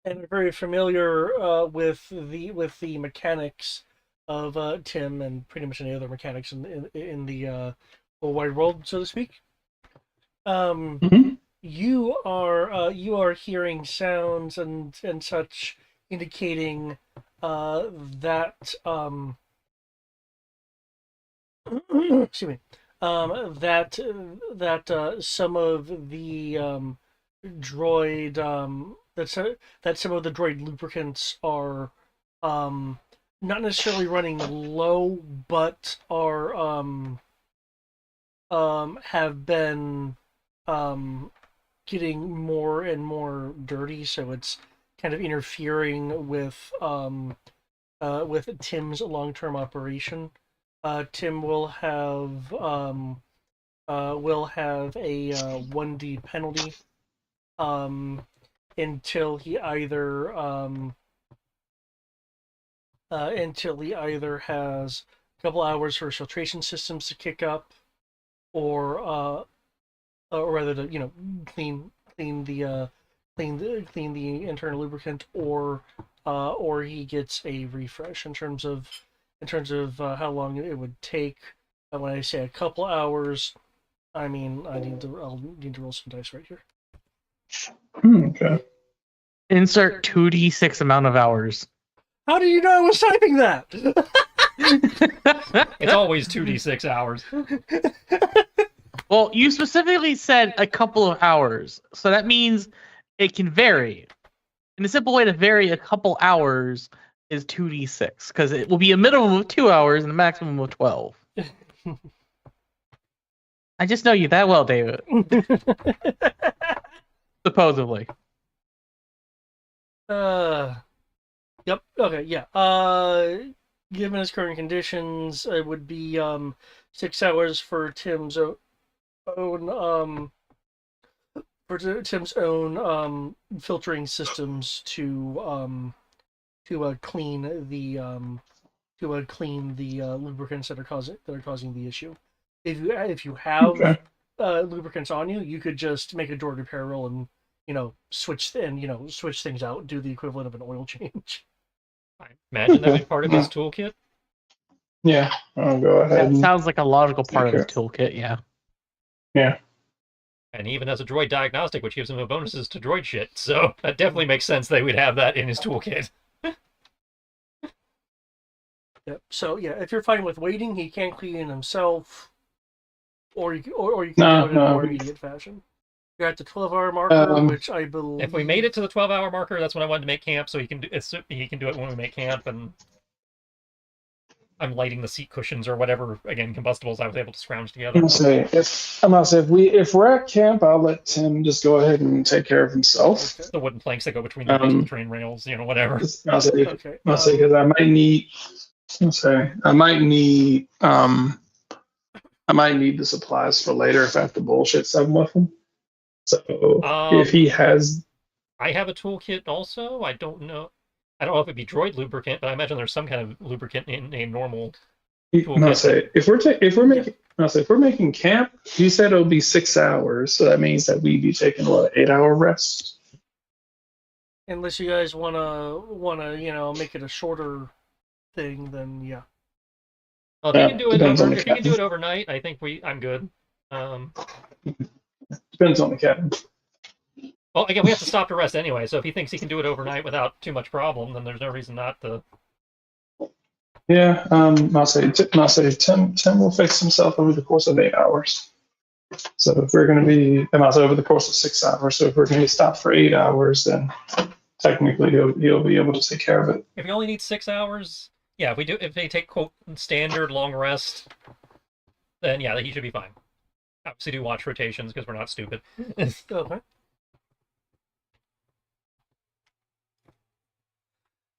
and are very familiar with the mechanics of Tim and pretty much any other mechanics in the whole wide world, so to speak. You are hearing sounds and such indicating that excuse me, that some of the droid that some of the droid lubricants are not necessarily running low, but are have been getting more and more dirty, so it's kind of interfering with Tim's long-term operation. Tim will have a 1D penalty until he either has a couple hours for his filtration systems to kick up, or rather to clean the internal lubricant, or he gets a refresh in terms of how long it would take. When I say a couple hours, I mean I'll need to roll some dice right here. Okay. Insert 2d6 amount of hours. How do you know I was typing that? It's always 2d6 hours. Well, you specifically said a couple of hours, so that means it can vary. And a simple way to vary a couple hours is 2d6, because it will be a minimum of 2 hours and a maximum of 12. I just know you that well, David. Supposedly. Yep. Okay. Yeah. Given his current conditions, it would be 6 hours for Tim's own Tim's own filtering systems to clean the lubricants that are causing the issue. If you have Okay. lubricants on you, you could just make a door repair roll and switch things out, do the equivalent of an oil change. I imagine that would Okay. be part of his toolkit. Yeah, I'll go ahead That and sounds like a logical part of his Okay. toolkit, yeah. yeah. And he even has a droid diagnostic, which gives him bonuses to droid shit. So that definitely makes sense they would have that in his toolkit. Yep. So yeah, if you're fine with waiting, he can clean it himself, or you can No, do it in a no. more immediate fashion. You're at the 12-hour marker, Um, which I believe. If we made it to the 12-hour marker, that's when I wanted to make camp, so he can do it when we make camp, and I'm lighting the seat cushions or whatever, again, combustibles I was able to scrounge together. I'm gonna say if we're at camp, I'll let Tim just go ahead and take care of himself. Okay. The wooden planks that go between the train rails, whatever. I'll say Okay. because I might need. I'll say I might need the supplies for later if I have to bullshit something with him. So if he has, I have a toolkit also. I don't know if it'd be droid lubricant, but I imagine there's some kind of lubricant in a normal toolkit. I'll say if we're making camp, you said it'll be 6 hours, so that means that we'd be taking what 8 hour rest. Unless you guys wanna make it a shorter thing, then yeah. Well, if you can do it Depends on the if you can do captain. it overnight, I think I'm good. Depends on the captain. Well, again, we have to stop to rest anyway, so if he thinks he can do it overnight without too much problem, then there's no reason not to. Yeah, I'll say Tim will fix himself over the course of 8 hours. So if we're going to be, and also over the course of 6 hours, so if we're going to stop for 8 hours, then technically he'll be able to take care of it. If he only needs 6 hours, yeah, if they take quote standard long rest, then yeah, he should be fine. Obviously, do watch rotations because we're not stupid. Okay.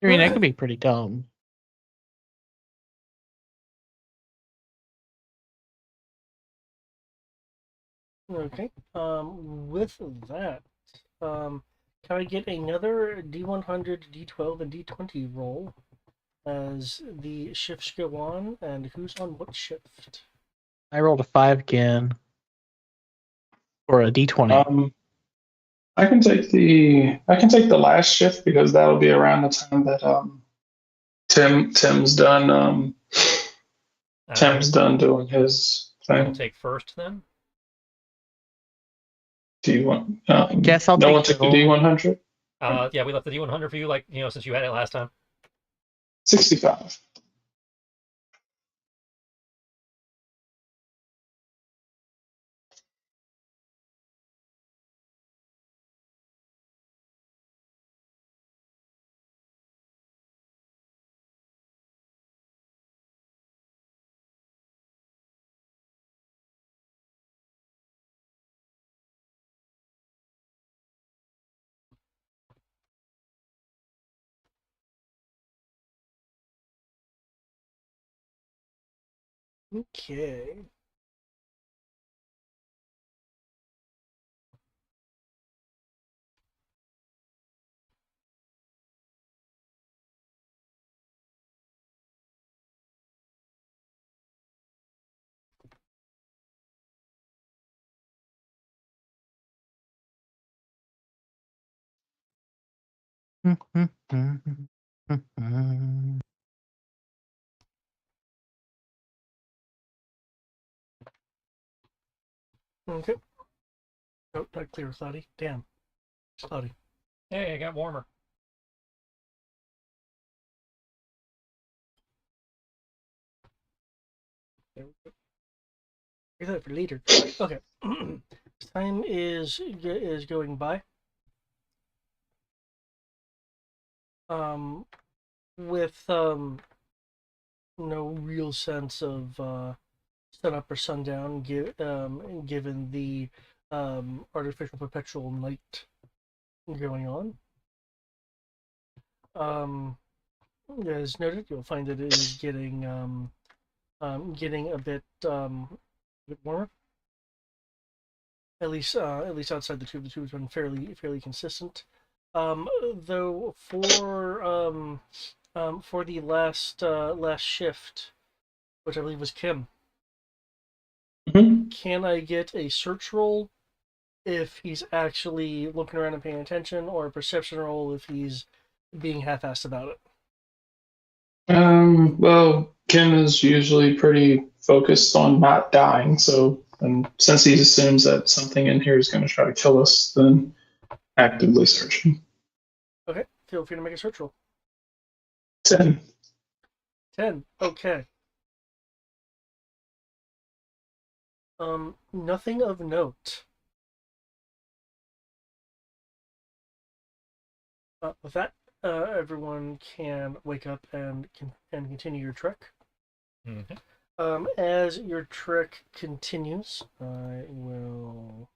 I mean, that could be pretty dumb. Okay. With that, can I get another D100, D12, and D20 roll as the shifts go on, and who's on what shift? I rolled a 5 again. Or a D20. I can take the last shift because that'll be around the time that Tim's done Tim's done doing his I'll thing. take first then. Do you want? I guess I'll no take one took the middle. D100. Yeah, we left the D100 for you, since you had it last time. 65. Okay. Okay. Oh, not clear, cloudy. Damn. It's cloudy. Hey, it got warmer. There we go. Leave that for later. Okay. Time is going by. With no real sense of sunup or sundown, given the artificial perpetual night going on. As noted, you'll find that it is getting a bit warmer. At least outside the tube. The tube's been fairly consistent. Though for the last shift, which I believe was Kim, Mhm. can I get a search roll if he's actually looking around and paying attention, or a perception roll if he's being half-assed about it? Well, Kim is usually pretty focused on not dying, so and since he assumes that something in here is going to try to kill us, then actively searching. Okay, feel free to make a search roll. 10. 10. Okay. Nothing of note. With that, everyone can wake up and continue your trek. Okay. As your trek continues, I will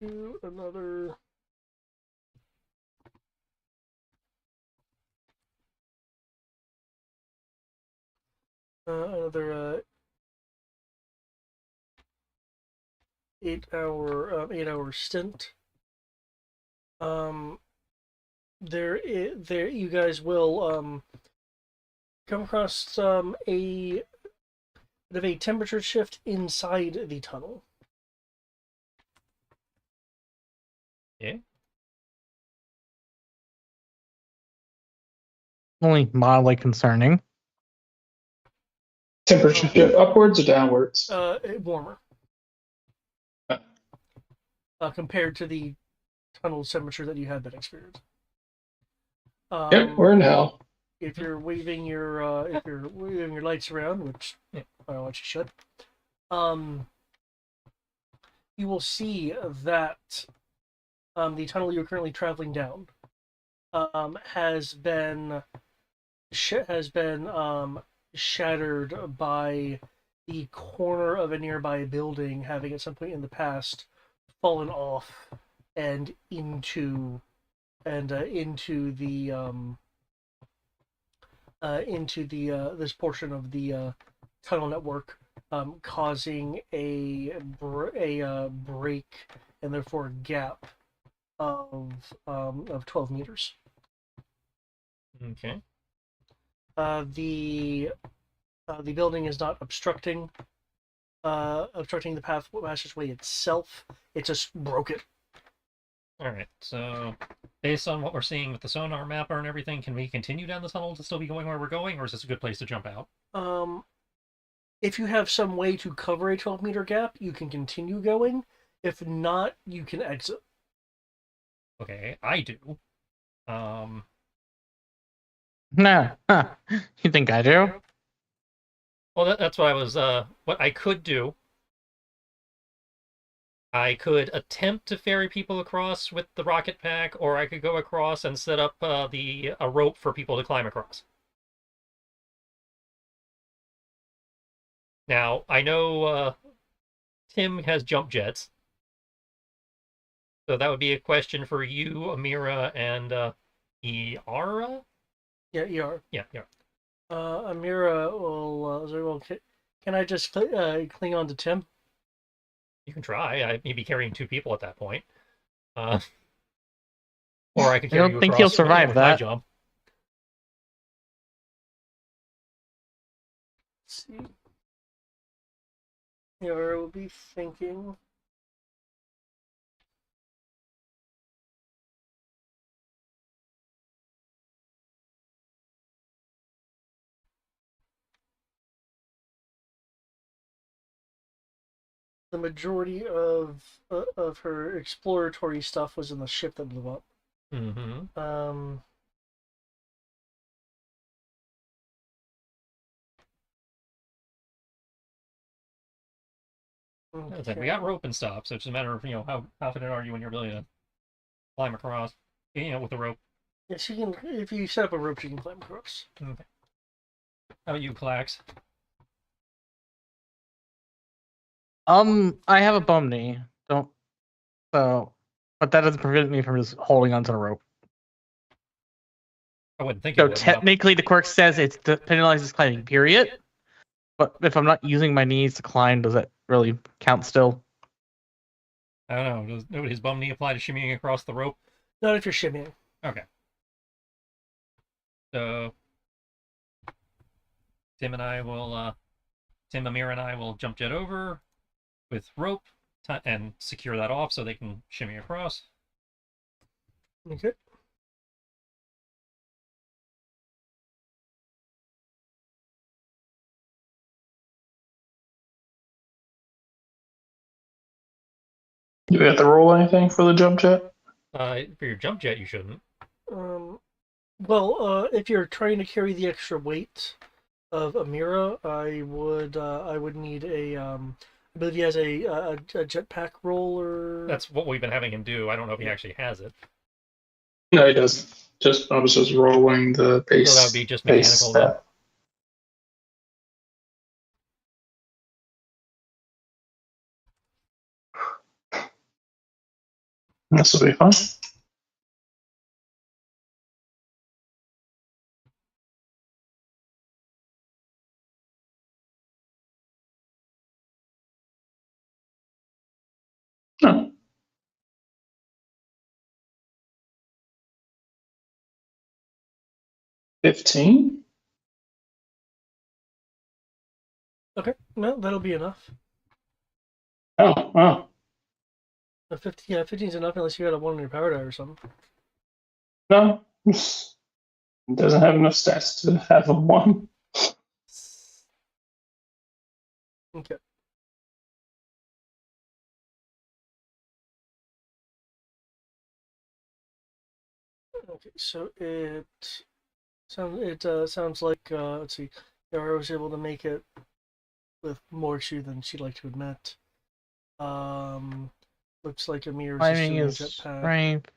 do another 8-hour stint. There you guys will come across a bit of a temperature shift inside the tunnel. Yeah. Only mildly concerning. Temperature shift upwards or downwards? Warmer. Compared to the tunnel's temperature that you had been experiencing. Yep, we're in hell. If you're waving your lights around, which I don't know what you should, you will see that the tunnel you're currently traveling down has been shattered by the corner of a nearby building having at some point in the past fallen off and into this portion of the tunnel network, causing a break and therefore a gap of 12 meters. Okay. The building is not obstructing the passageway itself. It just broke it. All right. So, based on what we're seeing with the sonar mapper and everything, can we continue down the tunnel to still be going where we're going, or is this a good place to jump out? If you have some way to cover a 12-meter gap, you can continue going. If not, you can exit. Okay, I do. No. Huh. You think I do? Well, that's what I was. What I could do. I could attempt to ferry people across with the rocket pack, or I could go across and set up a rope for people to climb across. Now, I know Tim has jump jets, so that would be a question for you, Amira, and Iara? Yeah, you are. Yeah, yeah. Amira will say, well, can I just cling on to Tim? You can try. I may be carrying 2 people at that point. Or I could I carry don't you think across, he'll survive with my that. jump. Let's see. Amira will be thinking. The majority of her exploratory stuff was in the ship that blew up. Mm-hmm. Okay. We got rope and stuff, so it's just a matter of, how confident are you in your ability to climb across, with the rope. Yeah, she can. If you set up a rope, she can climb across. Okay. How about you, Clax? I have a bum knee. Don't so, but that doesn't prevent me from just holding onto the rope. I wouldn't think it So would. No. technically, the quirk says it's penalizes climbing. Period. But if I'm not using my knees to climb, does that really count still? I don't know. Does his bum knee apply to shimmying across the rope? Not if you're shimmying. Okay. So Tim, Amir and I will jump jet over with rope and secure that off so they can shimmy across. Okay. Do we have to roll anything for the jump jet? For your jump jet, you shouldn't. Well, if you're trying to carry the extra weight of Amira, I would need a I believe he has a jetpack roll or That's what we've been having him do. I don't know if he actually has it. No, he doesn't. I was just rolling the base. So that would be just base mechanical then. stat. This will be fun. Oh. 15? Okay, no, that'll be enough. Oh. 15, yeah, 15 is enough unless you got a 1 on your power die or something. No. It doesn't have enough stats to have a 1. Okay. Okay, so sounds like let's see, Yara was able to make it with more issue than she'd like to admit. Looks like Amir's Climbing using a is jetpack. strength.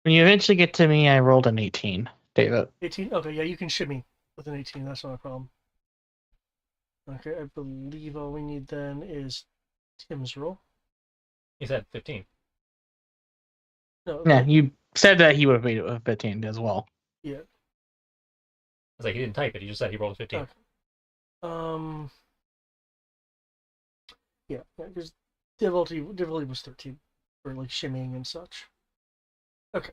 When you eventually get to me, I rolled an 18, David. 18? Okay, yeah, you can shimmy with an 18. That's not a problem. Okay, I believe all we need then is Tim's roll. He said 15. No. Yeah, you said that he would have made it with 15 as well. Yeah. It's like he didn't type it. He just said he rolled a 15. Okay. Yeah, because difficulty was 13 for like shimmying and such. Okay.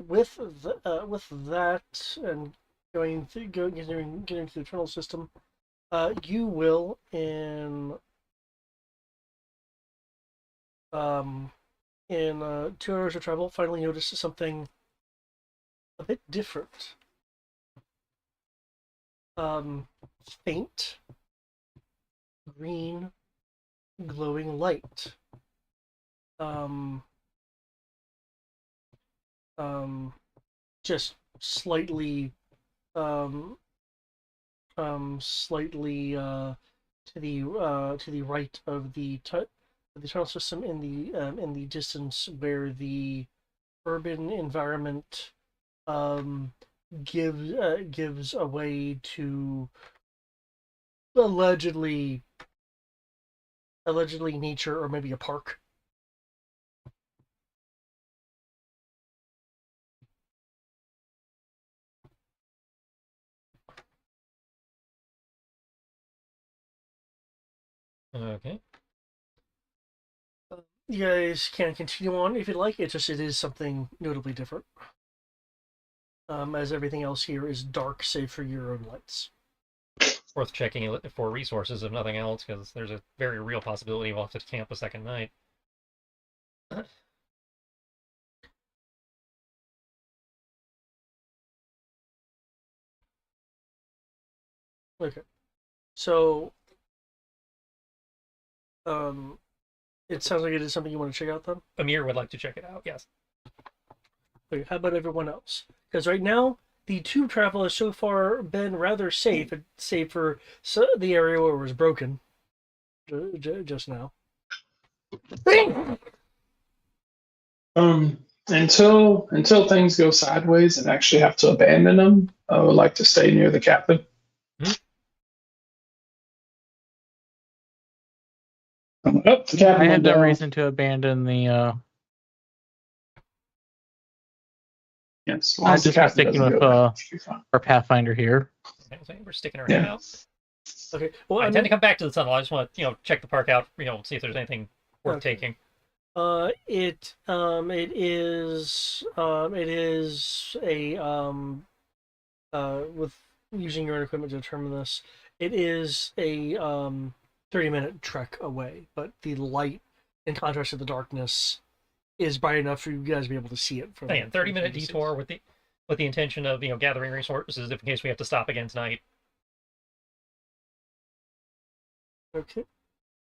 With that and getting to the eternal system, you will in 2 hours of travel finally notice something a bit different. Faint green glowing light. Just slightly slightly to the right of the tunnel system in the distance where the urban environment gives a way to allegedly nature or maybe a park. Okay. You guys can continue on if you'd like. It is something notably different. As everything else here is dark, save for your own lights. Worth checking for resources, if nothing else, because there's a very real possibility we'll have to camp a second night. Okay. So, it sounds like it is something you want to check out then? Amir would like to check it out, yes. Okay, how about everyone else? Because right now, the tube travel has so far been rather safe, save for the area where it was broken just now. until things go sideways and actually have to abandon them, I would like to stay near the captain. The captain I went had no down. reason to abandon the. Yes, as long I'd as the just be captain sticking doesn't with go down, it should be fine. our Pathfinder here. Okay, so we're sticking our head Yeah. out. Okay. Well, I I tend to mean, come back to the tunnel. I just want to, check the park out, see if there's anything worth Okay. taking. it is a with using your own equipment to determine this, it is a 30-minute trek away, but the light, in contrast to the darkness, is bright enough for you guys to be able to see it. From Again, 30-minute detour with the intention of gathering resources if in case we have to stop again tonight. Okay.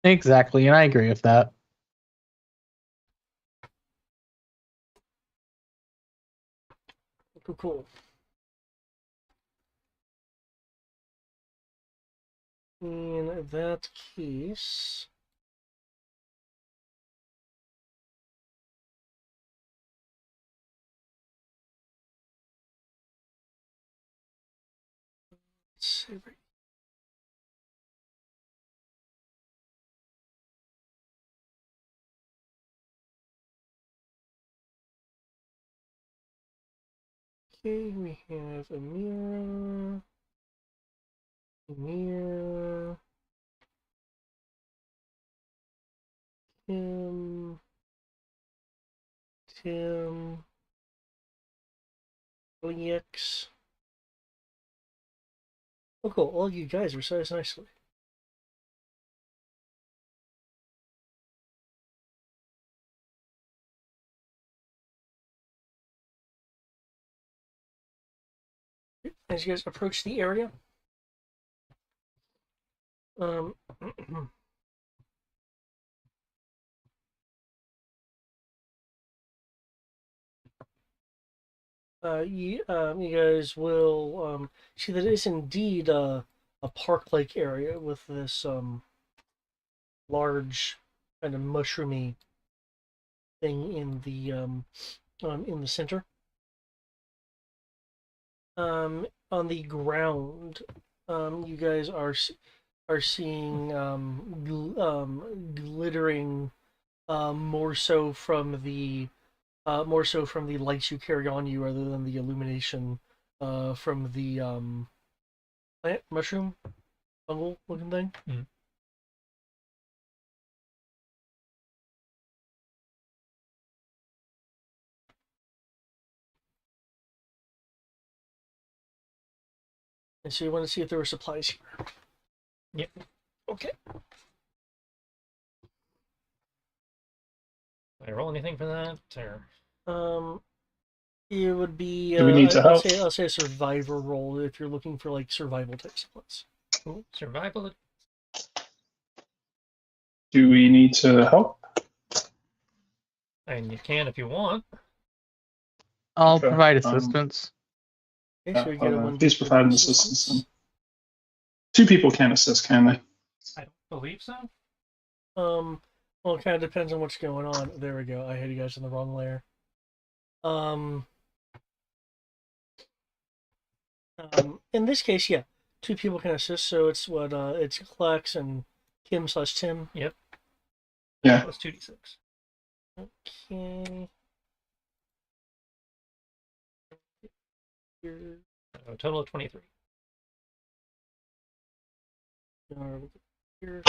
Exactly, and I agree with that. Cool. In that case, let's see. Okay, we have Amira, Tim, Lex. Oh, cool. All you guys are sized nicely. As you guys approach the area, you guys will see that it is indeed a park-like area with this large kind of mushroomy thing in the center. On the ground, you guys are seeing glittering, more so from the lights you carry on you rather than the illumination from the plant mushroom fungal looking thing. Mm. And so you want to see if there were supplies here. Yep. Okay. Did I roll anything for that? Or... It would be. Do we need to help? I'll say a survivor roll if you're looking for like survival type supplies. Cool. Survival. Do we need to help? And you can if you want. I'll Okay, provide assistance. Okay, so you get a one. Please provide an assistance. Two people can assist, can they? I don't believe so. Well, it kind of depends on what's going on. There we go. I had you guys in the wrong layer. In this case, yeah, two people can assist. So it's it's Klex and Kim/Tim. Yep. Yeah. Plus 2d6. Okay. Here. A total of 23. Here,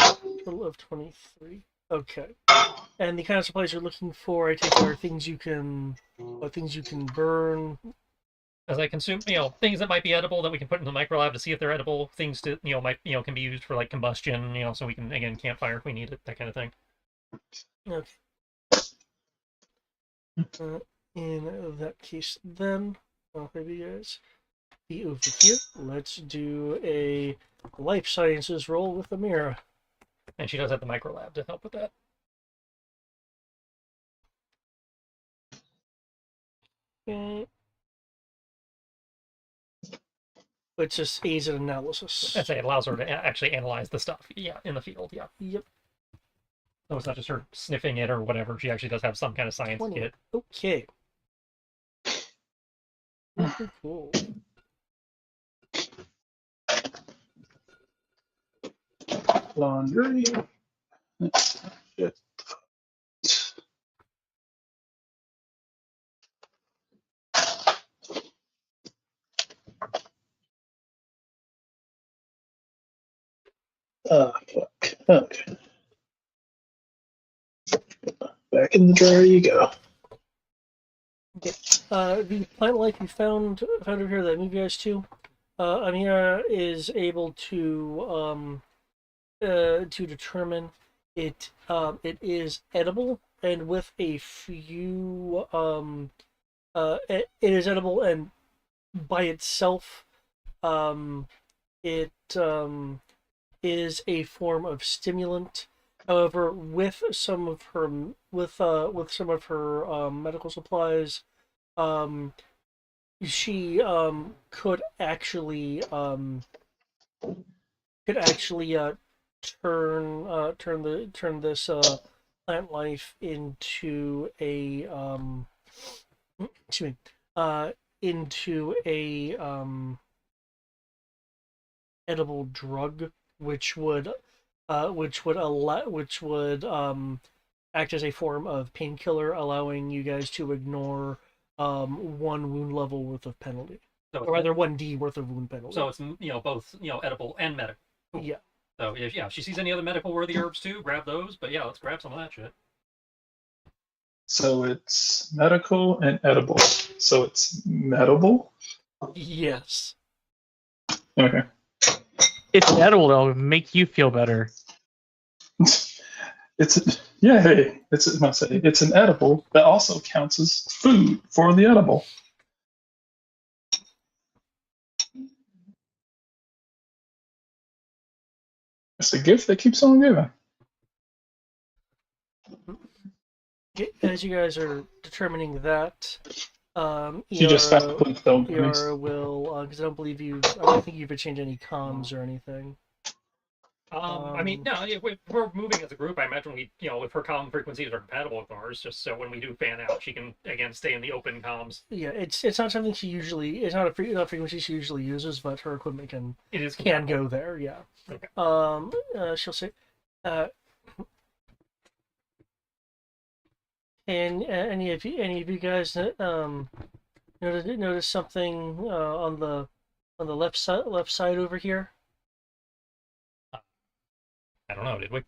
total of 23. Okay. And the kind of supplies you're looking for, I take it, are things you can burn. As I consume, things that might be edible that we can put in the microlab to see if they're edible. Things that might can be used for like combustion. So we can again campfire if we need it. That kind of thing. Okay. In that case, then, maybe guys be over here. Let's do a life sciences roll with Amira. And she does have the microlab to help with that. Okay. It just aids in analysis. That's it allows her to actually analyze the stuff. Yeah, in the field. Yeah. Yep. So it's not just her sniffing it or whatever. She actually does have some kind of science 20. kit. Okay. Cool. Laundry. Shit. Fuck. Okay. Back in the dryer you go. The plant life you found over here that I moved you guys to, Amira is able to determine it is edible and with a few it is edible and by itself it is a form of stimulant. However, with some of her medical supplies, um, she could actually turn this plant life into a excuse me into a edible drug, which would act as a form of painkiller, allowing you guys to ignore one wound level worth of penalty, So or rather 1D worth of wound penalty. So it's both edible and medical. Cool. Yeah. So if she sees any other medical worthy herbs too, grab those. But yeah, let's grab some of that shit. So it's medical and edible. So it's medible? Yes. Okay. It's edible though, make you feel better. It's yeah, hey, it's I must say it's an edible that also counts as food for the edible. It's a gift that keeps on giving. As you guys are determining that, You just stop putting film Yara will, because I don't think you've changed any comms or anything. I mean, no, if we're moving as a group, I imagine if her comm frequencies are compatible with ours, just so when we do fan out, she can again stay in the open comms. Yeah, it's not something it's not a frequency she usually uses, but her equipment can go there. Yeah. Okay. She'll say, and any of you guys notice something on the left side over here? I don't know, did we?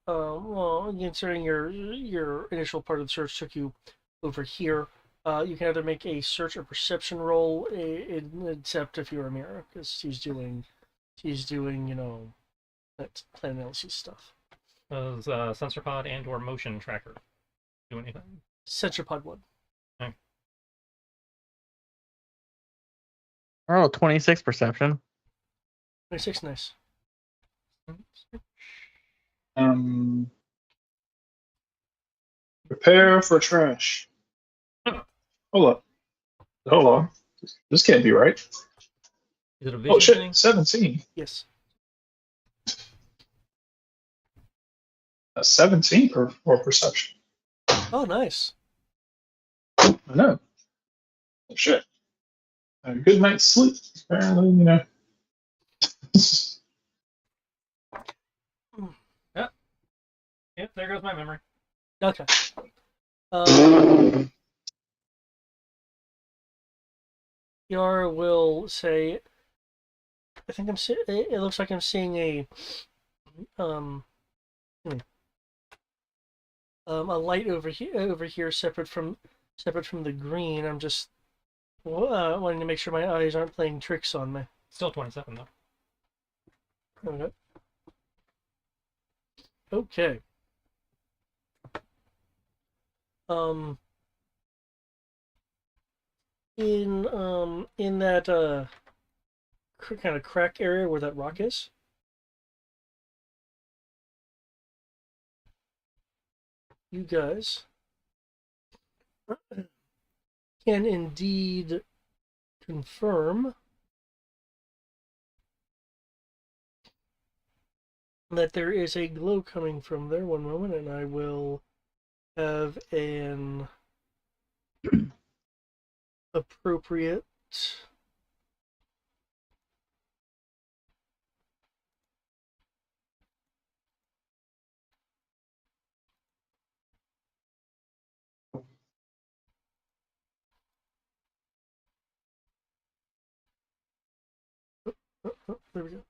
Well, considering your initial part of the search took you over here, you can either make a search or perception roll, except if you're Amira, because she's doing that plan analysis stuff. Does sensor pod and/or motion tracker do anything? Sensor pod one. Okay. Oh, 26 perception. 26, nice. Prepare for trash. Hold on. This can't be right. Is it a vision Oh shit, thing? 17. Yes. A 17 or perception. Oh, nice. I know. Oh, shit. A good night's sleep. Apparently, Yep, there goes my memory. Okay. Yara will say, I think it looks like I'm seeing a light over here separate from the green. I'm just wanting to make sure my eyes aren't playing tricks on me. Still 27 though. Okay. Okay. In that kind of crack area where that rock is, you guys can indeed confirm that there is a glow coming from there. One moment, and I will have an appropriate. Oh, there we go.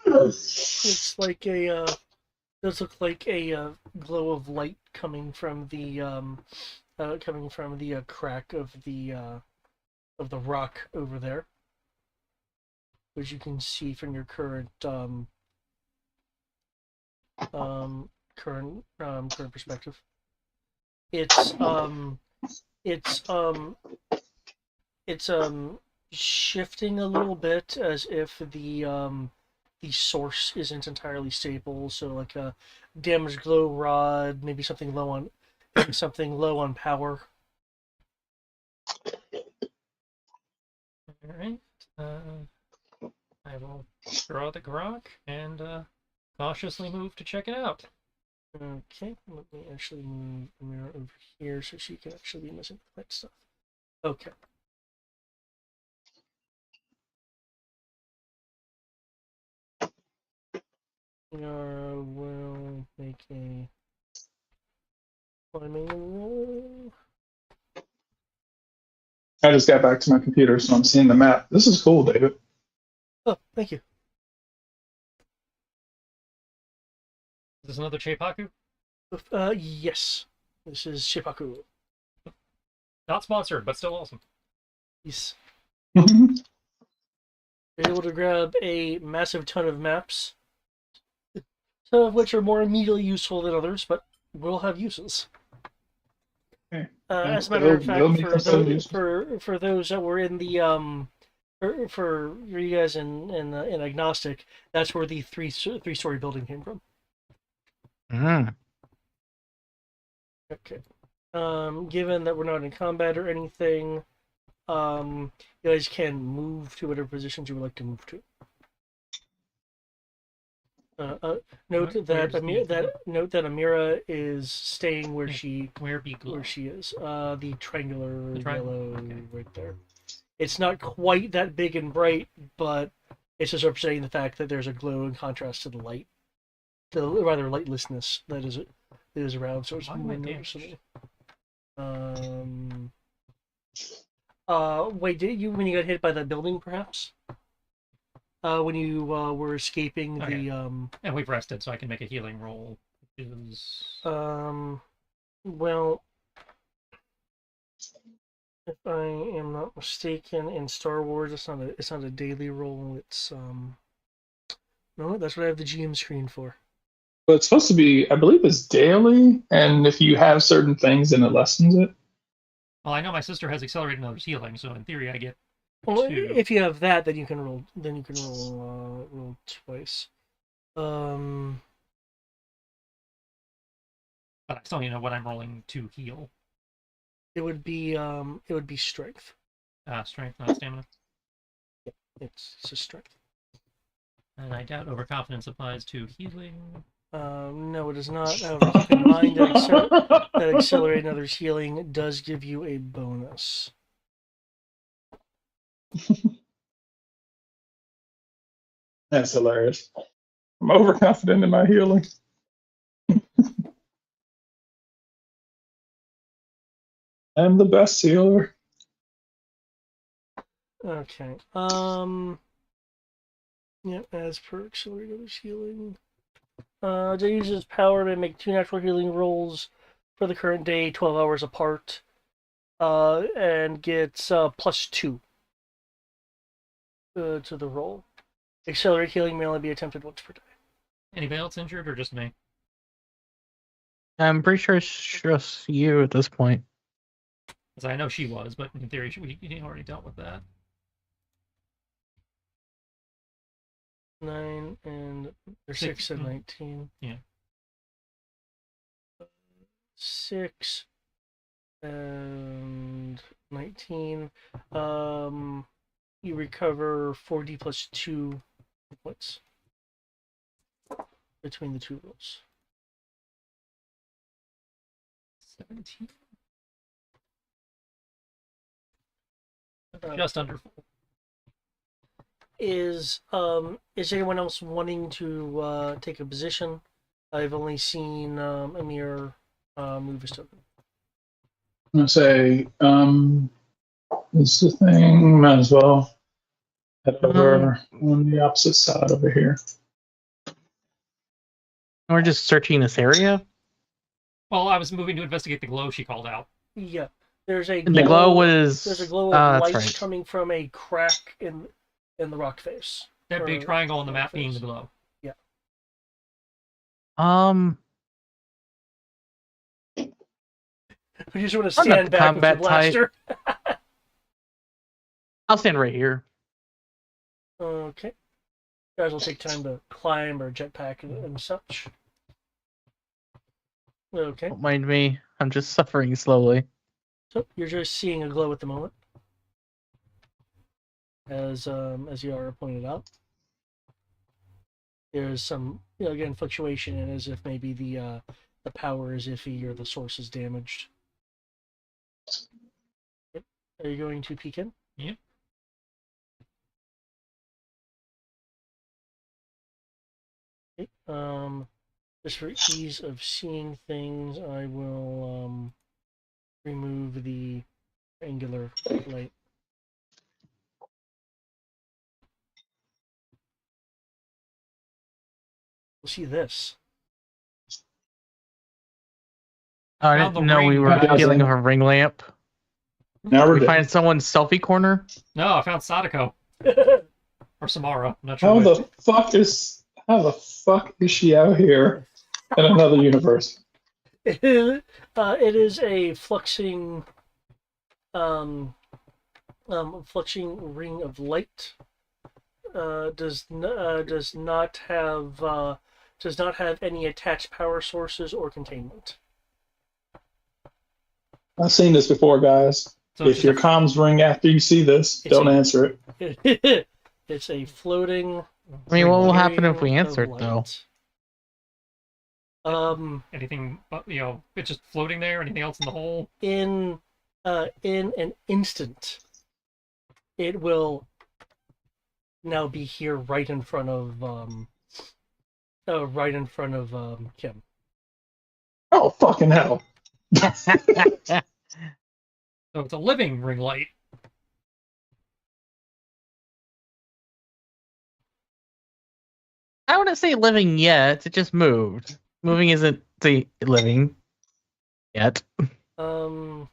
Looks like a does look like a glow of light coming from the crack of the rock over there, which you can see from your current perspective. It's it's um it's shifting a little bit as if the source isn't entirely stable. So like a damaged glow rod, maybe something low on power. All right. I will draw the grok and cautiously move to check it out. Okay, let me actually move the mirror over here so she can actually be missing that stuff. Okay. Yara will make a climbing roll. I just got back to my computer, so I'm seeing the map. This is cool, David. Oh, thank you. Is this another Cheipaku? Yes. This is Shipaku. Not sponsored, but still awesome. He's able to grab a massive ton of maps, some of which are more immediately useful than others, but will have uses. Okay. As a matter of They'll fact, make them so useful. for those that were in the for you guys in agnostic, that's where the three-story building came from. Mm. Okay. Given that we're not in combat or anything, you guys can move to whatever positions you would like to move to. Note that Amira is staying where Where be glow? where she is. The triangular The triangle, yellow okay. right there. It's not quite that big and bright, but it's just representing the fact that there's a glow in contrast to the light, to the rather lightlessness that is around. So it's Why am more I damaged? noticeable. Wait, did you when you got hit by that building, perhaps? When you were escaping Okay. the And we've rested, so I can make a healing roll. Which is well, if I am not mistaken, in Star Wars, it's not a daily roll. It's no, that's what I have the GM screen for. But it's supposed to be, I believe it's daily, and if you have certain things, then it lessens it. well, I know my sister has accelerated another's healing, so in theory I get Well, 2. if you have that, then you can roll. Roll twice. But I still need to know what I'm rolling to heal. It would be strength. Strength, not stamina. It's just strength. And I doubt overconfidence applies to healing. No, it does not. However, keep in mind that accelerating others' healing does give you a bonus. That's hilarious. I'm overconfident in my healing. I'm the best healer. Okay. Yeah, as per accelerating others' healing. Jay uses power to make 2 natural healing rolls for the current day, 12 hours apart. And gets +2 to the roll. Accelerate healing may only be attempted once per day. Anybody else injured or just me? I'm pretty sure it's just you at this point. Because I know she was, but in theory we already dealt with that. 9 and or 6 and 19. Yeah. 6 and 19. you recover 4d plus 2 points between the two rolls. 17. Just under full. Is anyone else wanting to take a position? I've only seen Amir move his token. I'm gonna say, this is the thing. Might as well head over on the opposite side over here. We're just searching this area. Well, I was moving to investigate the glow she called out. Yeah, there's a And the glow was. there's a glow of that's light right. coming from a crack in the rock face. That big Or triangle on the map face. being the glow. You just want to I'm not stand back with your combat type. blaster. I'll stand right here. Okay. You guys will take time to climb or jetpack and such. Okay. Don't mind me. I'm just suffering slowly. So you're just seeing a glow at the moment, as Yara pointed out. There's some, again, fluctuation in as if maybe the power is iffy or the source is damaged. Yep. Are you going to peek in? Yep. Okay. Just for ease of seeing things, I will remove the angular light. We'll see this. Oh, I Found the didn't know we ring, were guys. dealing with a ring lamp. Now we're We good. find someone's selfie corner. No, I found Sadako. Or Samara. I'm not sure How which. the fuck is she out here in another universe? It is a fluxing fluxing ring of light. Does not have any attached power sources or containment. I've seen this before, guys. So If your comms ring after you see this, It's don't a- answer it. It's a floating. I mean, what will happen if we ring answer of it, though? light. anything, but it's just floating there. Anything else in the hole? In an instant, it will now be here right in front of Kim. Oh, fucking hell. So it's a living ring light. I wouldn't say living yet. It just moved. Moving isn't the living yet. Kim's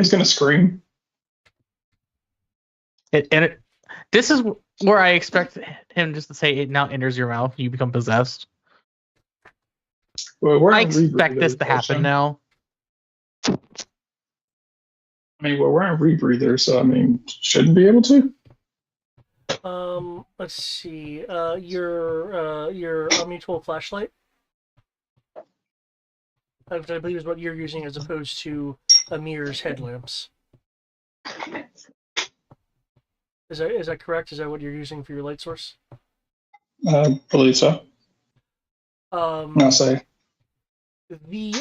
gonna scream. This is where I expect him just to say it now enters your mouth. You become possessed. Well, we're I in expect rebreather this to happen portion. now. I mean, well, we're in rebreather, so I mean, shouldn't be able to. Let's see. Your Omni-Tool flashlight, which I believe is what you're using as opposed to Amir's headlamps. Is that correct? Is that what you're using for your light source? I believe so. I'll say. The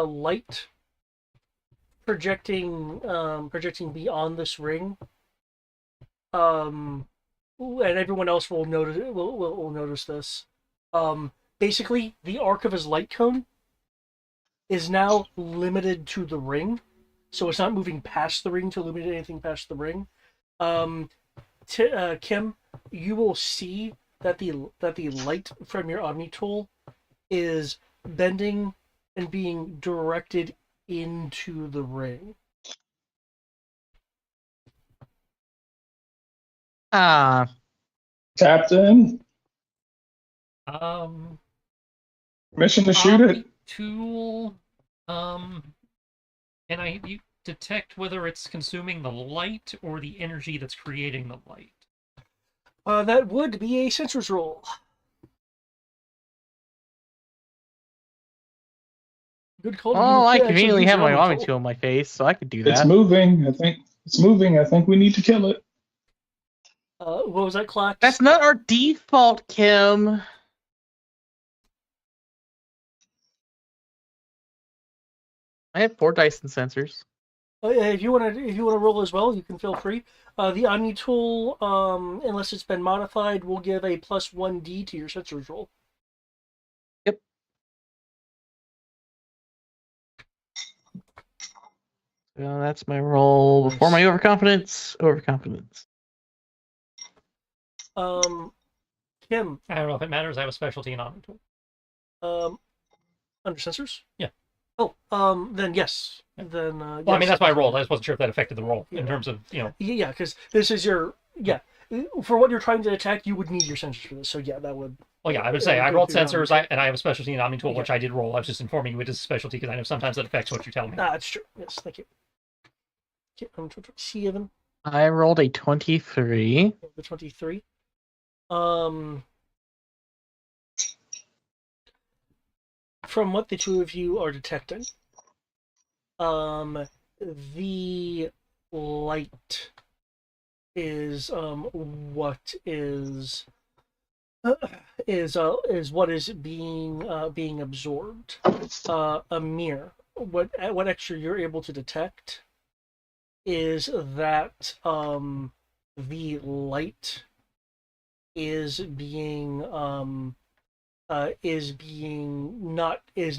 light projecting beyond this ring, and everyone else will notice will notice this. Basically, the arc of his light cone is now limited to the ring, so it's not moving past the ring to illuminate anything past the ring. Kim, you will see that the light from your Omni tool is bending and being directed into the ring. Captain, mission to shoot it. Tool. Can I detect whether it's consuming the light or the energy that's creating the light? That would be a sensors roll. Good call. Well, I You could actually conveniently use have your my Omni Omni tool. tool on my face, so I could do It's that. moving. I think It's moving. I think we need to kill it. What was that, Clax? That's not our default, Kim. I have 4 dice and sensors. If you want to roll as well, you can feel free. The Omni tool, unless it's been modified, will give a +1d to your sensors roll. Yep. So that's my roll before my overconfidence. Overconfidence. Kim, I don't know if it matters. I have a specialty in Omni tool. under sensors? Yeah. Oh, then yes. Then Well, yes. I mean, that's why I rolled. I just wasn't sure if that affected the roll Yeah. in terms of, Yeah, because this is your for what you're trying to attack, you would need your sensors for this. So yeah, that would. Well, yeah, I would It say would I go rolled through your sensors, Omni and I have a specialty in Omni tool, Yeah. which I did roll. I was just informing you it is a specialty because I know sometimes that affects what you tell me. That's true. Yes, thank you. Okay, I'm trying to see even I rolled a 23. the 23. From what the two of you are detecting, the light is what is what is being absorbed. Amir, what extra you're able to detect is that the light is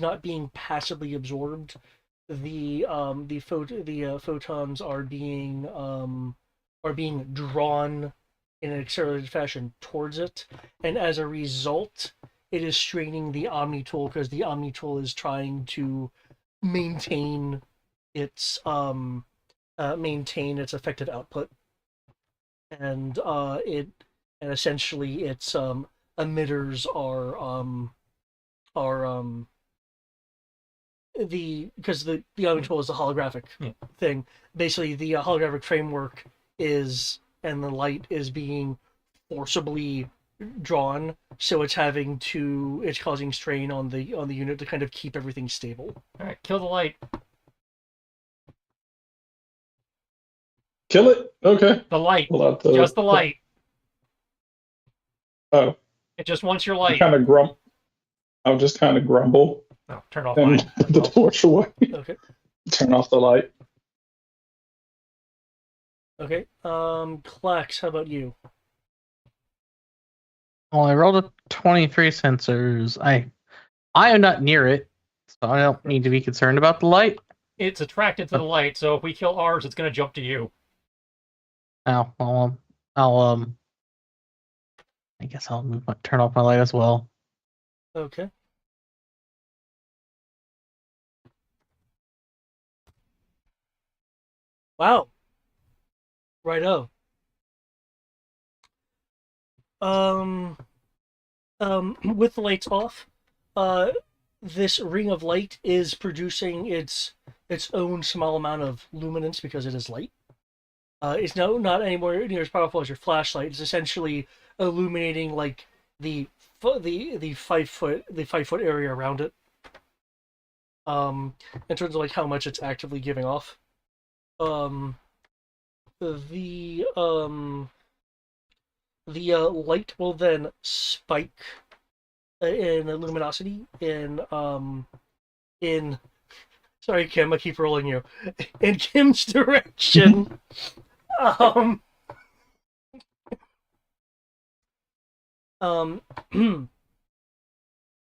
not being passively absorbed. The photons are being drawn in an accelerated fashion towards it, and as a result, it is straining the Omni tool because the Omni tool is trying to maintain its effective output, and essentially its emitters are because the Omni tool is a holographic thing. Basically, the holographic framework and the light is being forcibly drawn, so it's causing strain on the unit to kind of keep everything stable. All right, kill the light. Kill it. Okay. The light. Pull out Just the light. Oh, It just wants your light. kind of I'll just kind of grumble No, turn off and mine. put the torch away. Okay. Turn off the light. Okay. Clax, how about you? Well, I rolled a 23 sensors. I am not near it, so I don't need to be concerned about the light. It's attracted to the light, so if we kill ours, it's going to jump to you. Oh, well, I guess I'll turn off my light as well. Okay. Wow. Righto. With the lights off, this ring of light is producing its own small amount of luminance because it is light. It's not anywhere near as powerful as your flashlight. It's essentially illuminating like the 5 foot area around it. In terms of like how much it's actively giving off. The light will then spike in luminosity in sorry, Kim, I keep rolling you in Kim's direction. um um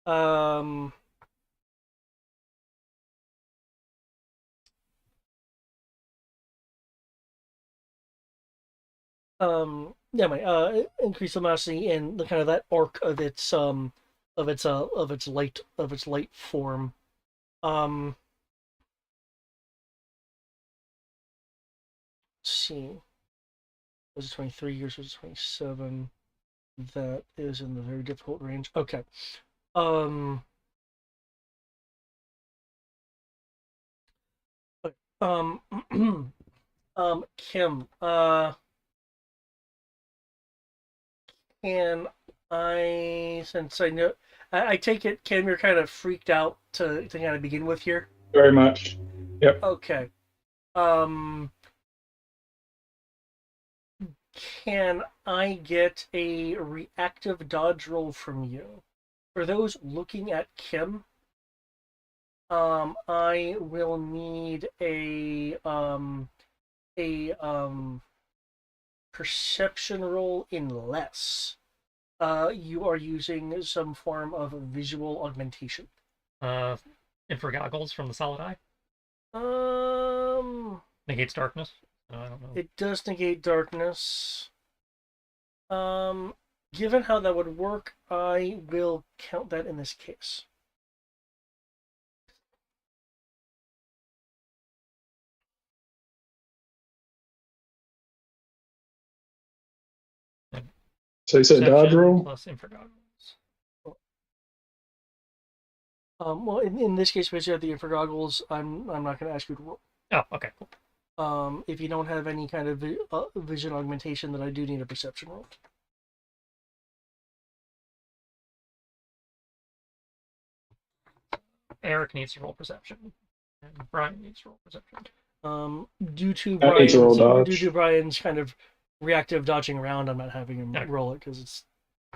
um yeah, my increase luminosity in the kind of that arc of its light form. Let's see. Was it 23 years? Was it 27? That is in the very difficult range. Okay. Um. Okay. Kim. Can since I know, I take it, Kim, you're kind of freaked out to kind of begin with here. Very much. Yep. Okay. can I get a reactive dodge roll from you? For those looking at Kim, I will need a perception roll unless you are using some form of visual augmentation. Infra goggles from the solid eye Um, negates darkness. I don't know. it does negate darkness. Given how that would work, I will count that in this case. So you said dodge Perception roll? plus infra goggles. Well, in this case, because you have the infra goggles, I'm not going to ask you to roll. Oh, okay, cool. If you don't have any kind of vision augmentation, then I do need a perception roll. Eric needs to roll perception, and Brian needs to roll perception. Due to I need to roll Brian's dodge. due to Brian's kind of reactive dodging around, I'm not having him Okay. roll it because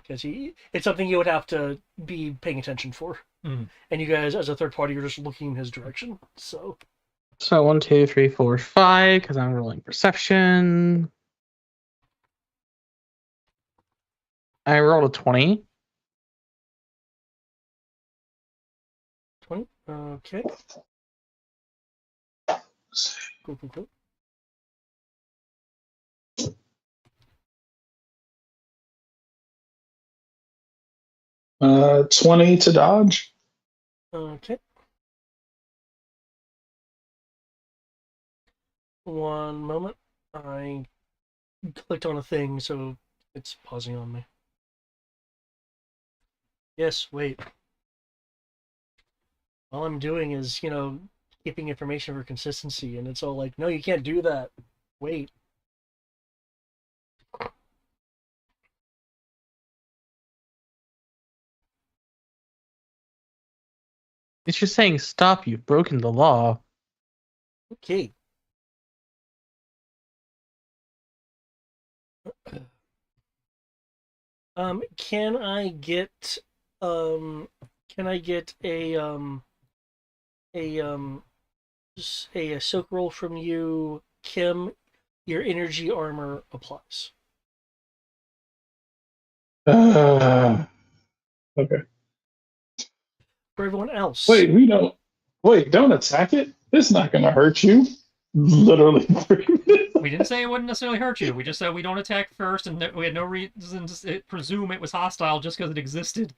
it's something you would have to be paying attention for. Mm. And you guys, as a third party, you're just looking in his direction. So So 1, 2, 3, 4, 5, because I'm rolling perception. I rolled a 20. 20. Okay. Cool. 20 to dodge. Okay. One moment. I clicked on a thing, so it's pausing on me. Yes, wait. All I'm doing is, keeping information for consistency, and it's all like, no, you can't do that. Wait. It's just saying, stop, you've broken the law. Okay. Can I get a a soak roll from you, Kim? Your energy armor applies. Okay. For everyone else, Don't attack it. It's not going to hurt you. Literally. We didn't say it wouldn't necessarily hurt you. We just said we don't attack first, and we had no reason to presume it was hostile just because it existed.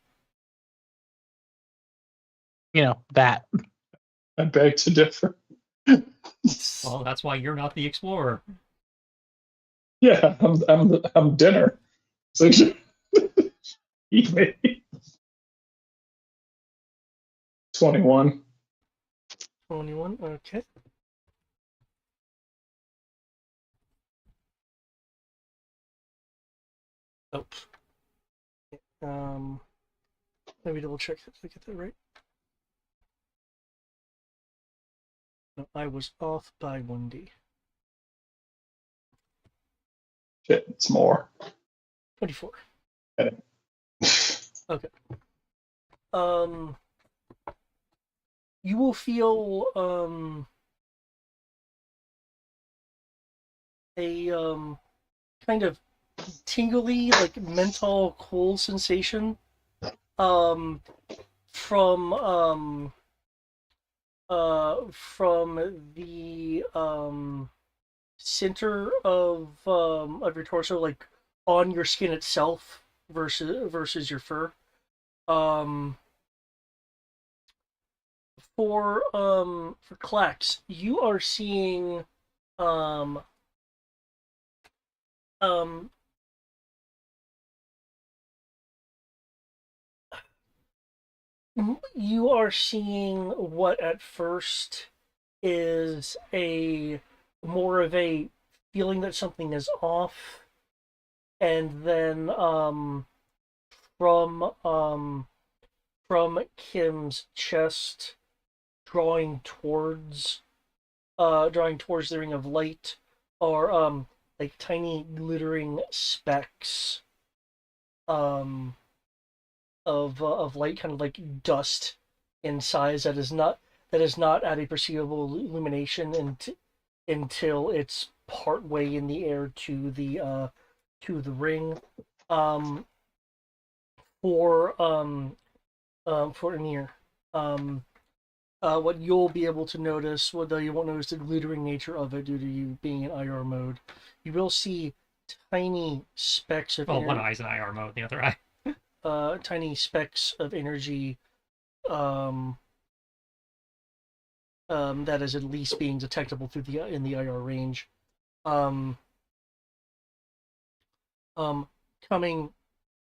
That. I beg to differ. Well, that's why you're not the explorer. Yeah, I'm dinner. So eat me. 21. 21. Okay. Oh. Let me double check. Did I get that right? No, I was off by 1D. Shit, it's more. 24. Okay. Okay. You will feel a kind of tingly, like mental cool sensation from the center of your torso, like on your skin itself versus your fur. For Klax, you are seeing um um you are seeing what at first is a more of a feeling that something is off, and then from Kim's chest drawing towards the ring of light are like tiny glittering specks of light, kind of like dust in size that is not at a perceivable illumination until it's part way in the air to the ring. Um, for near. What you'll be able to notice, though you won't notice the glittering nature of it due to you being in IR mode, you will see tiny specks of Well, one energy. eye's in IR mode, the other eye. Tiny specks of energy um, that is at least being detectable through the in the IR range. Um, Coming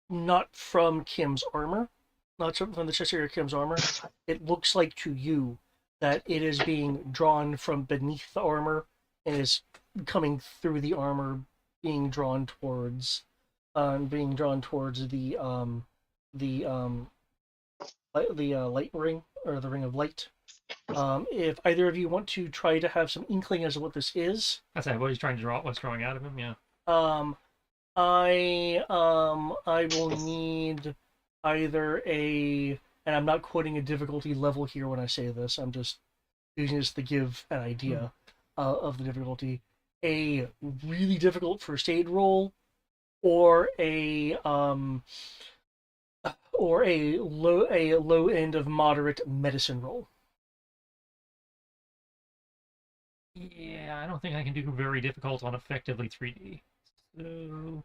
not from Kim's armor, not from the chest area of Kim's armor. It looks like to you that it is being drawn from beneath the armor and is coming through the armor, being drawn towards the light ring, or the ring of light. If either of you want to try to have some inkling as to what this is, That's what he's trying to draw. What's drawing out of him? Yeah. I will need either and I'm not quoting a difficulty level here when I say this. I'm just using this to give an idea of the difficulty. A really difficult first aid roll, or a low end of moderate medicine roll. Yeah, I don't think I can do very difficult on effectively 3D. So,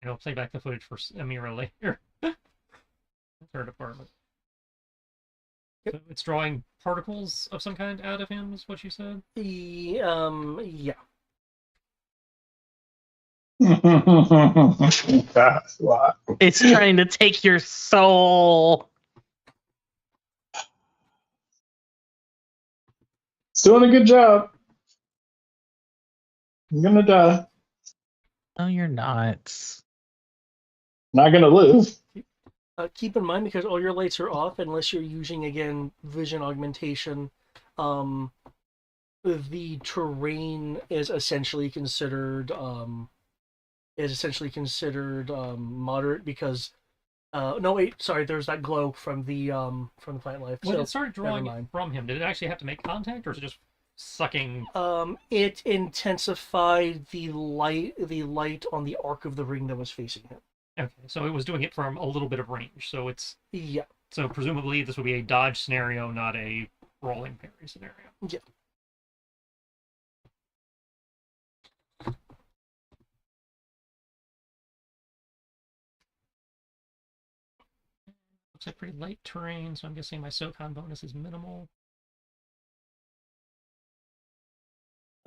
I'll play back the footage for Amira later. Her department. Yep. So it's drawing particles of some kind out of him, is what you said? Yeah. That's why. It's trying to take your soul. It's doing a good job. I'm gonna die. No, you're not. Not gonna live. Keep in mind, because all your lights are off, unless you're using, again, vision augmentation, the terrain is essentially considered moderate, because no, wait, sorry, there's that glow from the plant life. When So it started never drawing mind. from him, did it actually have to make contact, or is it just sucking? It intensified the light on the arc of the ring that was facing him. Okay, so it was doing it from a little bit of range. So it's Yeah. so presumably this would be a dodge scenario, not a rolling parry scenario. Yeah. Looks like pretty light terrain, so I'm guessing my SOCON bonus is minimal.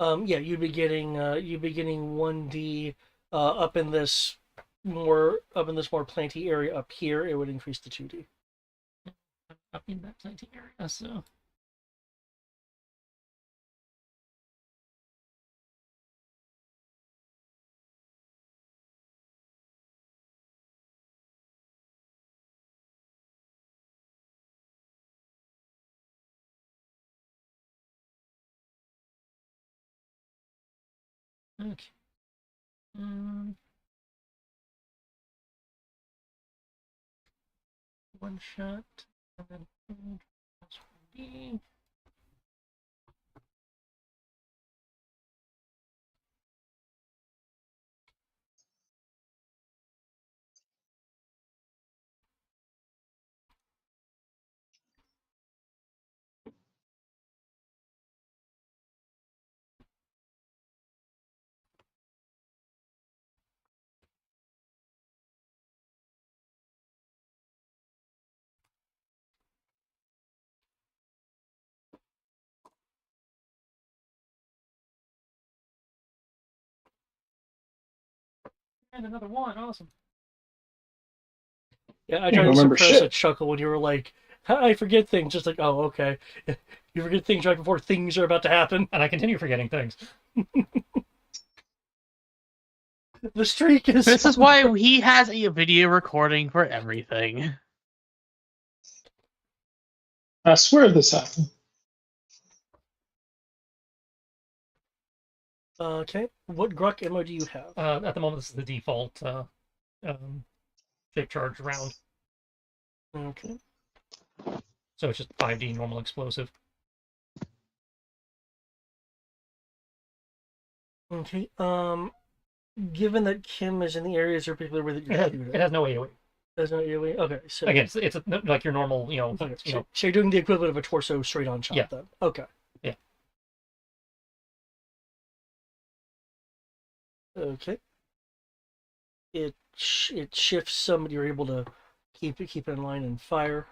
Yeah, you'd be getting 1D up in this more planty area up here. It would increase to 2D. I'm up in that planting area, so okay. One shot, and then 1D. And another one, awesome. Yeah, I Can't tried to remember suppress a shit. chuckle when you were like, "I forget things." Just like, oh, okay. You forget things right before things are about to happen. And I continue forgetting things. The streak is. This is why he has a video recording for everything. I swear this happened. Okay. What Gruck ammo do you have? At the moment, this is the default shape charge round, Okay. so it's just 5D normal explosive. Okay. Given that Kim is in the area, is there a particular way that It you're has, shooting? it has no AOE. There's no AoE? Okay, so Again, it's like your normal, okay, so you're doing the equivalent of a torso straight on shot Yeah. then. Okay. Yeah. Okay. It shifts some. You're able to keep it in line and fire.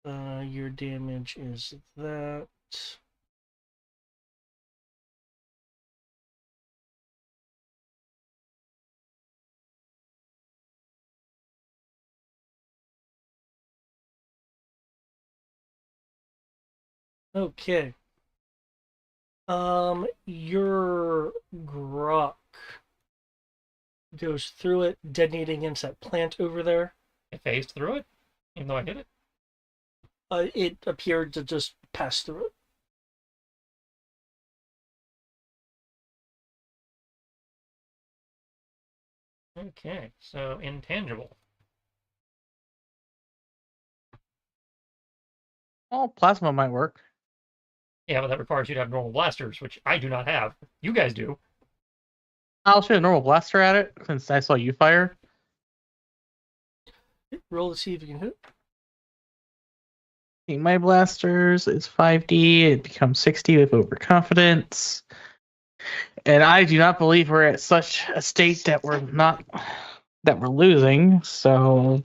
Your damage is that. Okay. Your grok goes through it, detonating against that plant over there. It phased through it, even though I hit it. It appeared to just pass through it. Okay, so intangible. Oh, plasma might work. Yeah, but that requires you to have normal blasters, which I do not have. You guys do. I'll shoot a normal blaster at it since I saw you fire. Roll to see if you can hit. My blasters is 5D. It becomes 60 with overconfidence. And I do not believe we're at such a state that we're losing. So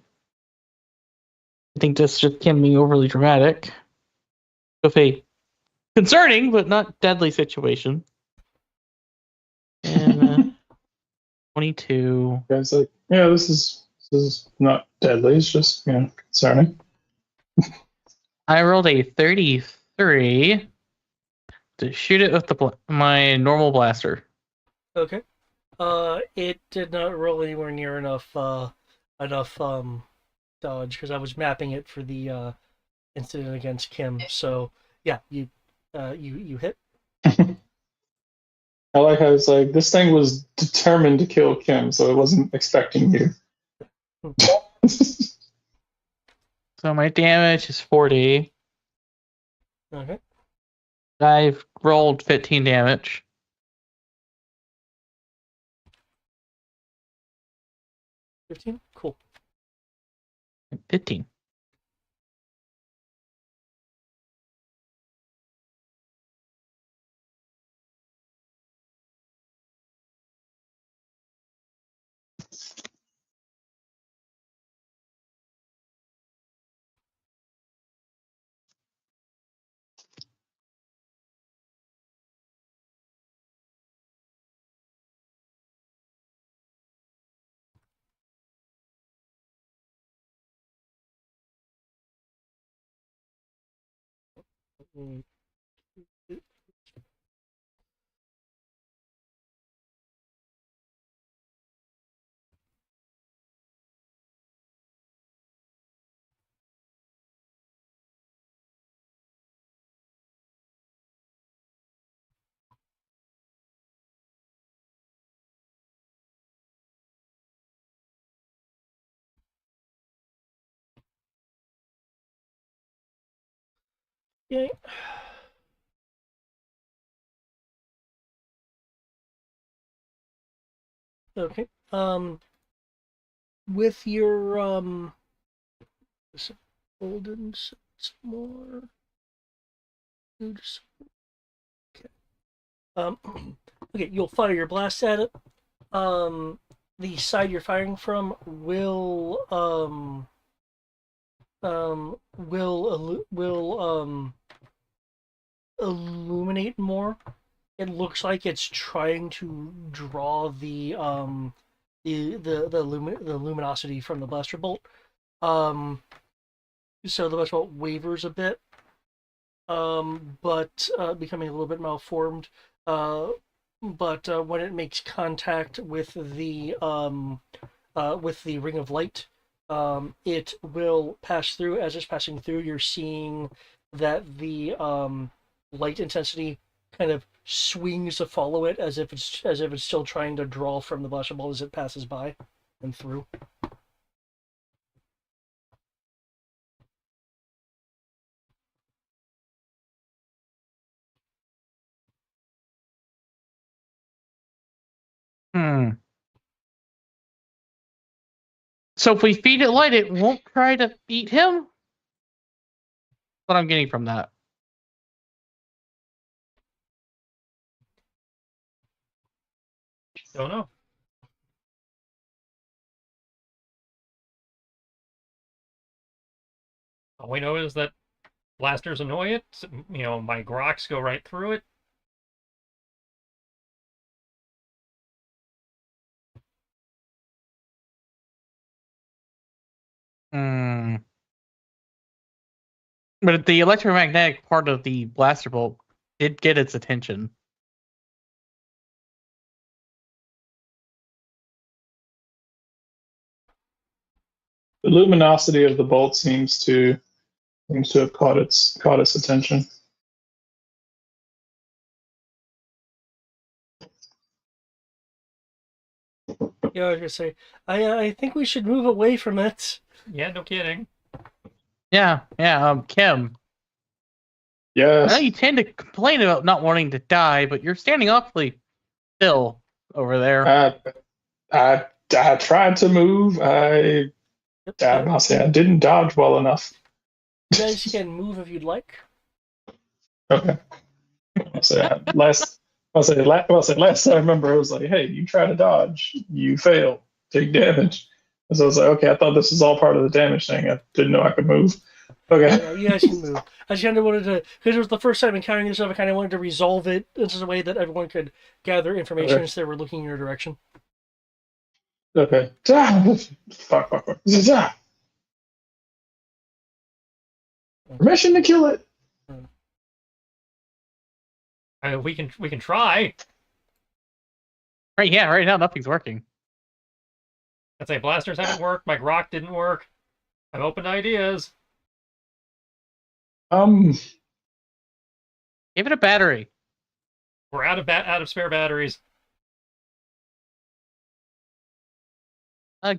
I think this just can be overly dramatic. With a concerning but not deadly situation. And 22. Guys, like, yeah, this is not deadly. It's just concerning. I rolled a 33 to shoot it with my normal blaster. Okay. It did not roll anywhere near enough dodge because I was mapping it for the incident against Kim. So yeah, you hit. I like how it's like this thing was determined to kill Kim, so it wasn't expecting you. So my damage is 40. Okay. I've rolled 15 damage. 15. Cool. 15. Mm. Yay. Okay. With your golden sets more. Okay. Okay. You'll fire your blast at it. The side you're firing from will illuminate more. It looks like it's trying to draw the luminosity from the blaster bolt. So the blaster bolt wavers a bit, but becoming a little bit malformed. But when it makes contact with the ring of light, it will pass through. As it's passing through, you're seeing that light intensity kind of swings to follow it as if it's still trying to draw from the blaster bolt as it passes by and through. Hmm. So if we feed it light, it won't try to eat him? What I'm getting from that. Don't know. All we know is that blasters annoy it. You know, my groks go right through it. Hmm. But the electromagnetic part of the blaster bolt did get its attention. The luminosity of the bolt seems to have caught its attention. Yeah, I was gonna say, I think we should move away from it. Yeah, no kidding. Yeah. Kim. I know Yes. you tend to complain about not wanting to die, but you're standing awfully still over there. I tried to move. I must say I didn't dodge well enough. You guys can move if you'd like. Okay. Last time I remember, I was like, "Hey, you try to dodge, you fail, take damage." And so I was like, "Okay, I thought this was all part of the damage thing. I didn't know I could move." Okay. Yeah, you guys can move. I just kind of wanted to, because it was the first time encountering this stuff, I kind of wanted to resolve it in such a way that everyone could gather information Okay. instead of looking in your direction. Okay. Fuck. Permission to kill it. We can try. Right, yeah, right now nothing's working. I'd say blasters haven't worked. My grok didn't work. I'm open to ideas. Give it a battery. We're out of spare batteries.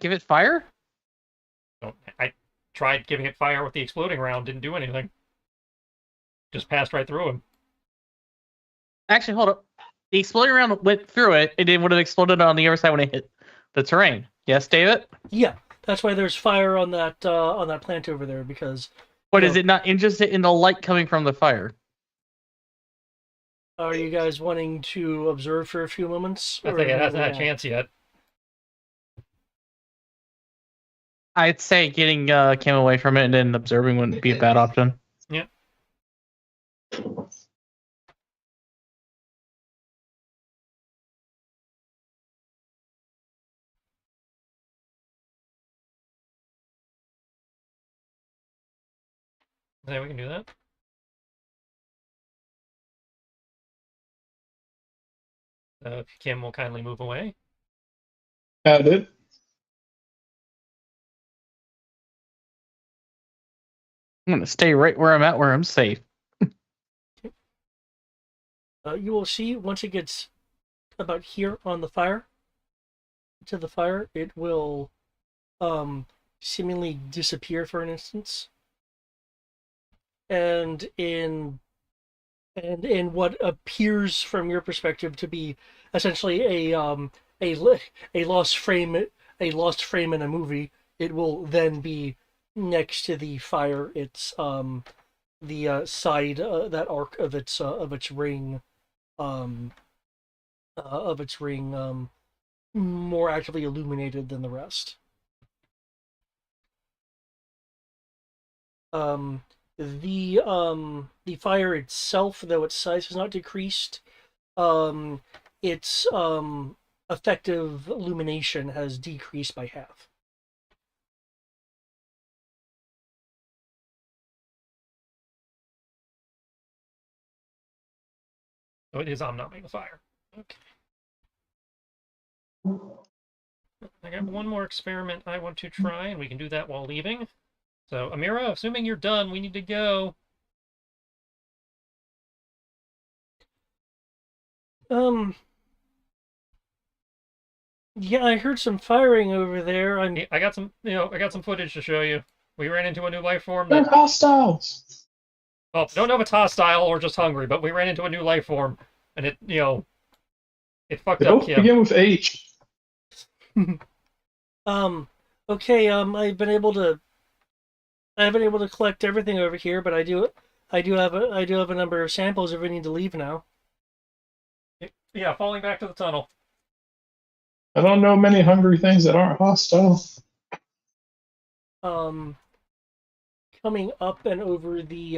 Give it fire? I tried giving it fire with the exploding round. Didn't do anything. Just passed right through him. Actually, hold up. The exploding round went through it, and it would have exploded on the other side when it hit the terrain. Yes, David? Yeah, that's why there's fire on that plant over there, because. But is it not interested in the light coming from the fire? Are you guys wanting to observe for a few moments? I think it hasn't had a chance yet. I'd say getting Kim away from it and then observing wouldn't be a bad option. Yeah. I think we can do that. If Kim will kindly move away. I did. I'm going to stay right where I'm at, where I'm safe. You will see once it gets about here on the fire, to the fire, it will seemingly disappear for an instance. And in what appears from your perspective to be essentially a lost frame in a movie, it will then be next to the fire. It's the side that arc of its ring more actively illuminated than the rest. The fire itself, though its size has not decreased, its effective illumination has decreased by half. So it is omnumbing the fire. Okay. I got one more experiment I want to try, and we can do that while leaving. So, Amira, assuming you're done, we need to go. Yeah, I heard some firing over there. Yeah, I got some footage to show you. We ran into a new life form They're that, hostiles. well, don't know if it's hostile or just hungry, but we ran into a new life form, and it fucked They up both Kim. begin with H. Okay, I've been able to collect everything over here, but I do have a number of samples if we need to leave now. Yeah, falling back to the tunnel. I don't know many hungry things that aren't hostile. Um, Coming up and over the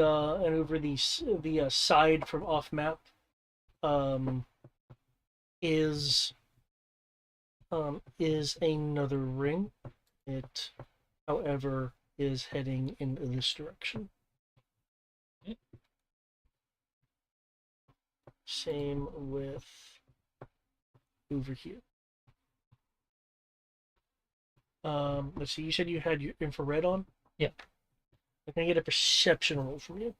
side from off map, um, is is another ring. It, however, is heading in this direction. Same with over here. Let's see. You said you had your infrared on. Yeah. I'm gonna get a perception roll from you.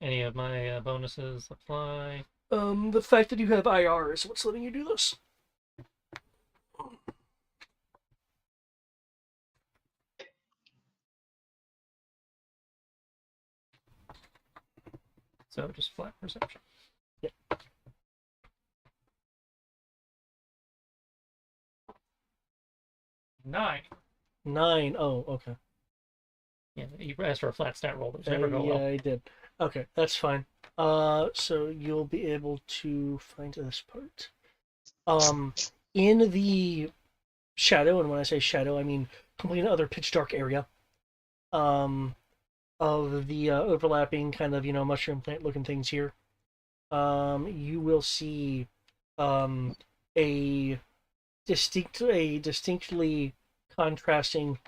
Any of my bonuses apply? The fact that you have IR is what's letting you do this. So just flat perception. Yep. 9. 9. Oh, okay. Yeah, you asked for a flat stat roll. Those never go Yeah, well. I did. Okay, that's fine. So you'll be able to find this part. In the shadow, and when I say shadow, I mean complete other pitch dark area. Of the overlapping kind of mushroom plant looking things here. You will see a distinctly contrasting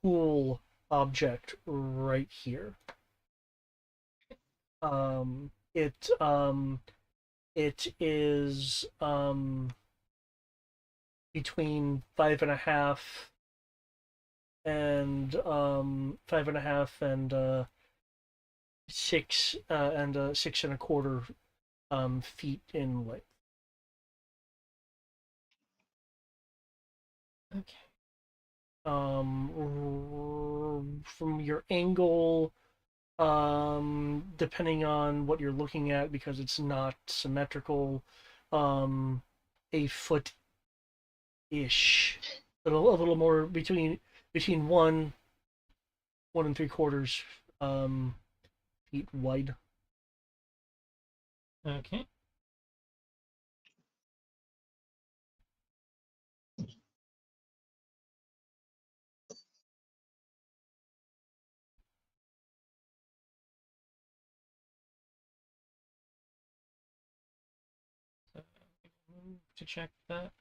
cool object right here. It is between 5.5 and 6 and 6.25 feet in length. Okay. From your angle, depending on what you're looking at, because it's not symmetrical, a foot ish, a little more between 1 and 3/4 feet wide. Okay. So move to check that.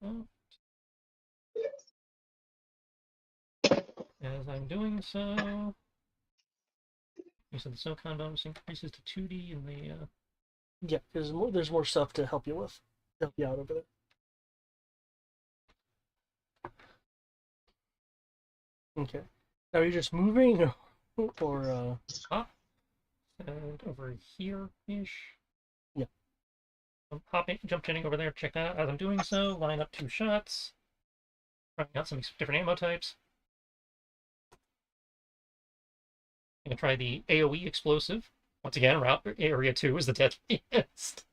Oh. As I'm doing so, you said the SoCon bonus increases to 2D in the. Yeah, there's more stuff to help you out over there. Okay. Now you're just moving, or And over here-ish. Yeah. I'm jump jetting over there, check that out. As I'm doing so, line up 2 shots. Trying out some different ammo types. I'm gonna try the AoE explosive. Once again, area 2 is the deadliest.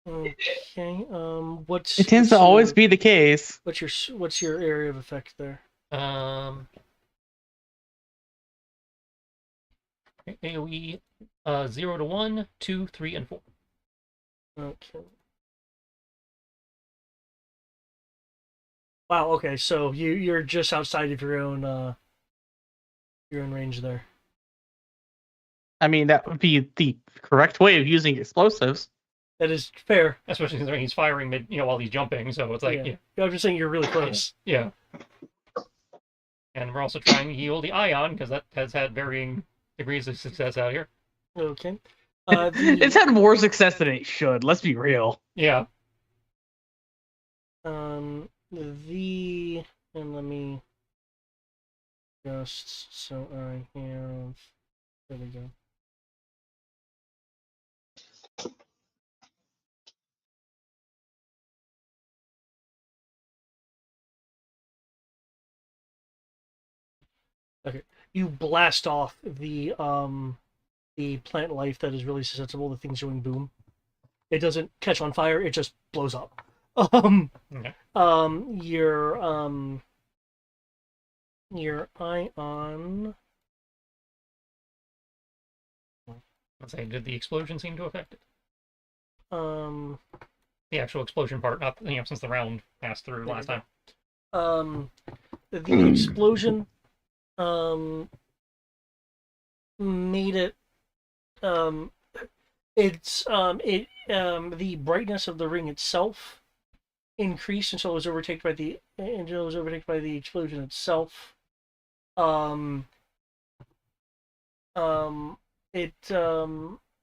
okay. It tends to always be the case. What's your area of effect there? AoE 0 to 1, 2, 3, and 4. Okay. Wow. Okay. So you're just outside of your own range there. I mean, that would be the correct way of using explosives. That is fair. Especially considering he's firing mid, while he's jumping, so it's like, yeah. I'm just saying you're really close. Yeah. And we're also trying to heal the ion, because that has had varying degrees of success out here. Okay. It's had more success than it should. Let's be real. Yeah. And let me Just so I have. There we go. Okay, you blast off the plant life that is really susceptible to things going boom. It doesn't catch on fire; it just blows up. Okay. Your ion. Let's say, did the explosion seem to affect it? Um, The actual explosion part, not since the round passed through There last you time. The explosion made it the brightness of the ring itself increased until it was overtaken by the explosion itself. Um, it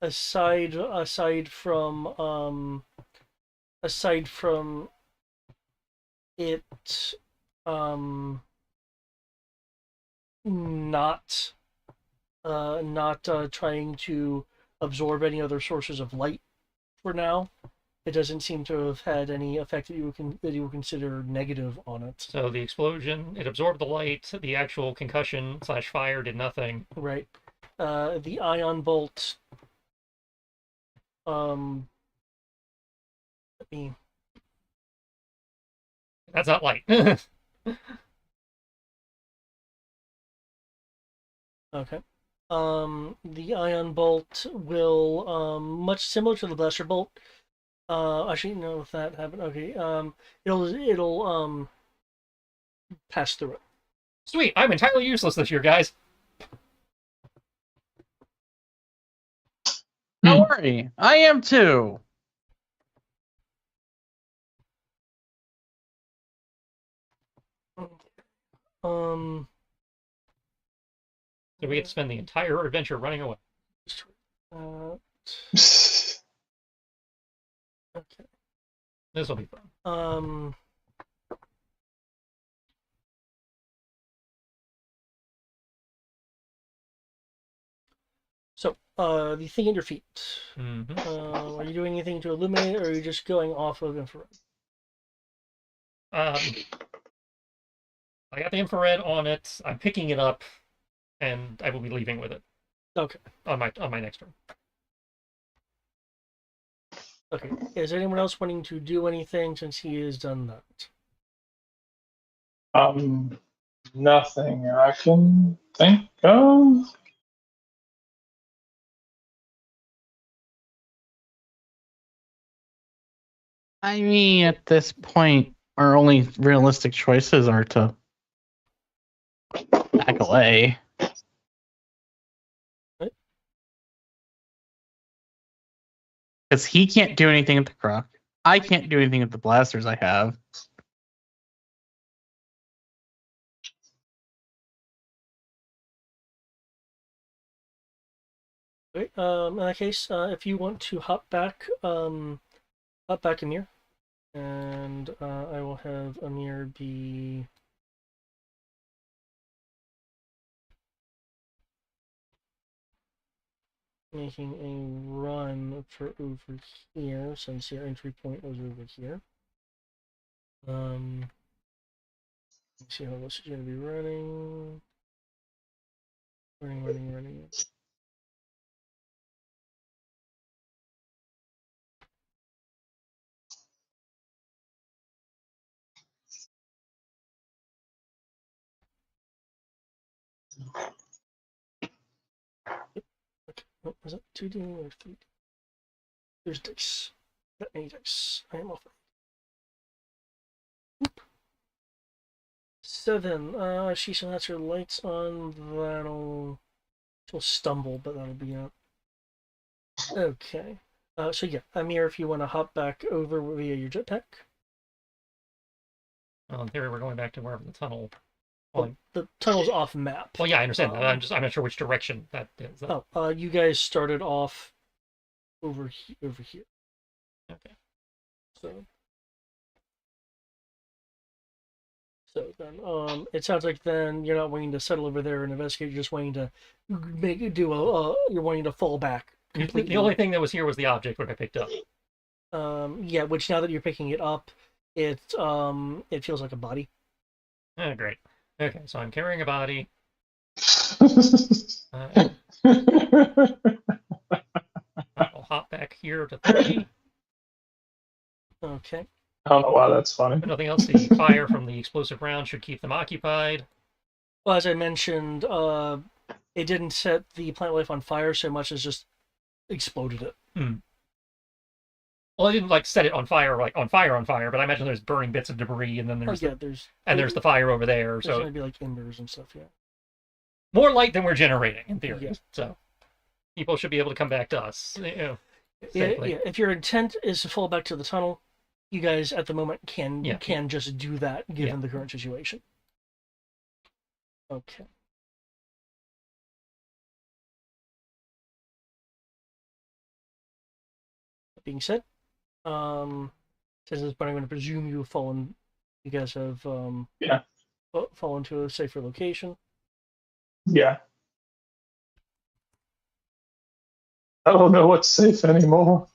aside from it not trying to absorb any other sources of light for now. It doesn't seem to have had any effect that you would consider negative on it. So the explosion, it absorbed the light. The actual concussion / fire did nothing. Right. The ion bolt. Let me. That's not light. Okay. The ion bolt will much similar to the blaster bolt. Actually, no, if that happened, okay. It'll pass through it. Sweet, I'm entirely useless this year, guys. Don't worry, I am too. Um. So we get to spend the entire adventure running away. Uh, okay. This will be fun. So, the thing at your feet. Mm-hmm. Are you doing anything to illuminate, or are you just going off of infrared? I got the infrared on it. I'm picking it up, and I will be leaving with it. Okay. On my next turn. Okay. Is anyone else wanting to do anything since he has done that? Nothing I can think of. I mean, at this point, our only realistic choices are to back away. Because he can't do anything at the croc. I can't do anything at the blasters I have. Okay. In that case, if you want to hop back Amir, and I will have Amir be. Making a run for over here since your entry point was over here. Let's see how this is going to be running. Running. Okay. Oh, is that 2D or 3D? There's dice. That many dice. I am off. Oop. 7. She still has her lights on. She'll stumble, but that'll be out. Okay. So yeah, Amir, if you want to hop back over via your jetpack. Well, in theory, we're going back to wherever the tunnel. Well, the tunnel's off map. Well, yeah, I understand that. I'm not sure which direction that is. Oh, you guys started off over here. Okay. So then, it sounds like then you're not wanting to settle over there and investigate. You're just wanting to you're wanting to fall back completely. The only thing that was here was the object what I picked up. Yeah, which now that you're picking it up, it feels like a body. Oh, great. Okay, so I'm carrying a body. I'll hop back here to 30. Okay. I don't know why that's funny. But nothing else. The fire from the explosive round should keep them occupied. Well, as I mentioned, it didn't set the plant life on fire so much as just exploded it. Well, I didn't like set it on fire, like on fire, but I imagine there's burning bits of debris, and then there's there's the fire over there. There's So gonna be like embers and stuff. Yeah. more light than we're generating in theory. Yeah. So people should be able to come back to us. Yeah, safely. yeah. If your intent is to fall back to the tunnel, you guys at the moment can just do that given the current situation. Okay. That being said, since it's but I'm going to presume you guys have fallen to a safer location. Yeah. I don't know what's safe anymore.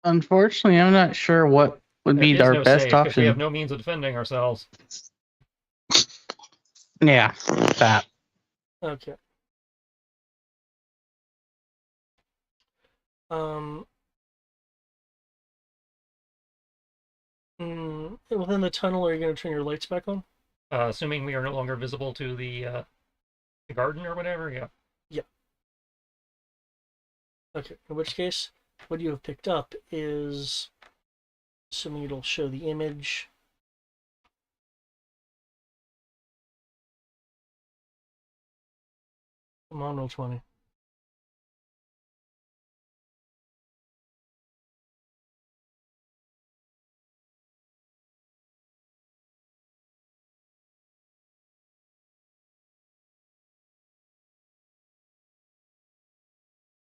Unfortunately, I'm not sure what would be There is our no best safe, 'cause option. we have no means of defending ourselves. Yeah, that. Okay. Within the tunnel, are you going to turn your lights back on? Assuming we are no longer visible to the garden or whatever. Yeah. Yeah. Okay. In which case, what you have picked up is, assuming it'll show the image. Come on, roll 20.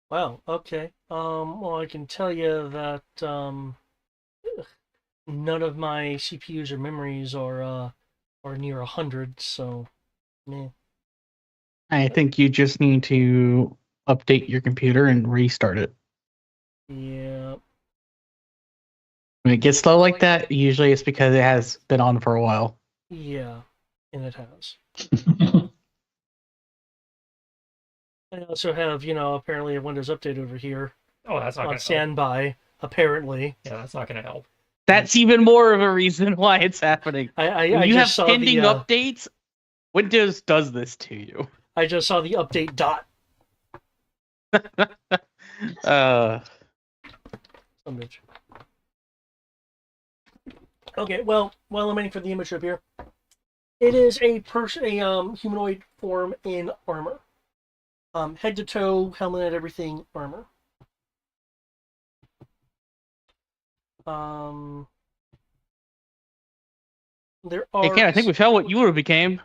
Wow, okay. Well, I can tell you that none of my CPUs or memories are near 100, so meh. I think you just need to update your computer and restart it. Yeah. When it gets slow like that, usually it's because it has been on for a while. Yeah, and it has. I also have, apparently a Windows Update over here Oh, that's not on going to help. standby, apparently. Yeah, that's not going to help. That's even more of a reason why it's happening. I When you have just saw pending the, updates, Windows does this to you. I just saw the update dot. Some bitch. Okay, well, while I'm waiting for the image to appear, it is a humanoid form in armor. Head to toe, helmet, everything, armor. There are. Hey, Ken, I think we found what you would have became.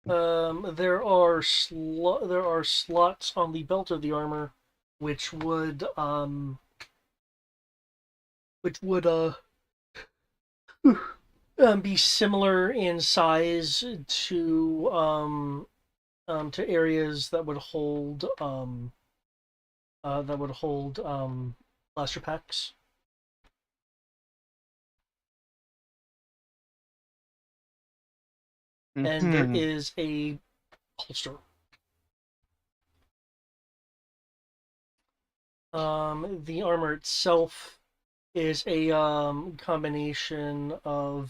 There are slots on the belt of the armor, which would be similar in size to areas that would hold blaster packs. And there is a holster. The armor itself is a combination of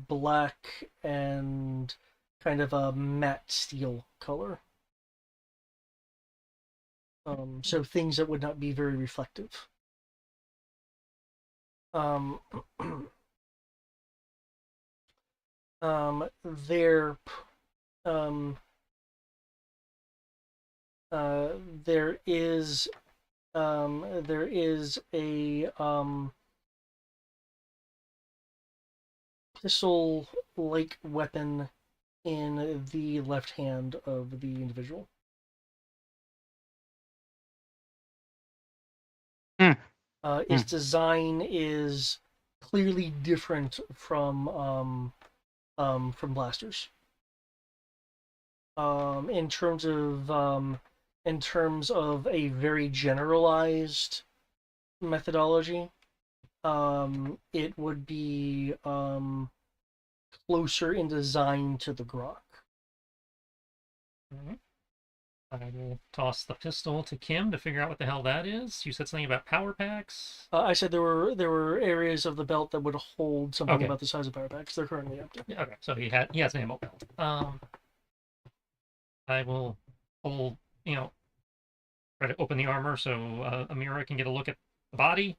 black and kind of a matte steel color. So things that would not be very reflective. There is a pistol-like weapon in the left hand of the individual. Its design is clearly different from blasters. In terms of a very generalized methodology, it would be closer in design to the Grok. Alright. I will toss the pistol to Kim to figure out what the hell that is. You said something about power packs. I said there were areas of the belt that would hold something Okay. about the size of power packs. They're currently empty. Yeah, okay, so he has an ammo belt. I will pull, try to open the armor so Amira can get a look at the body.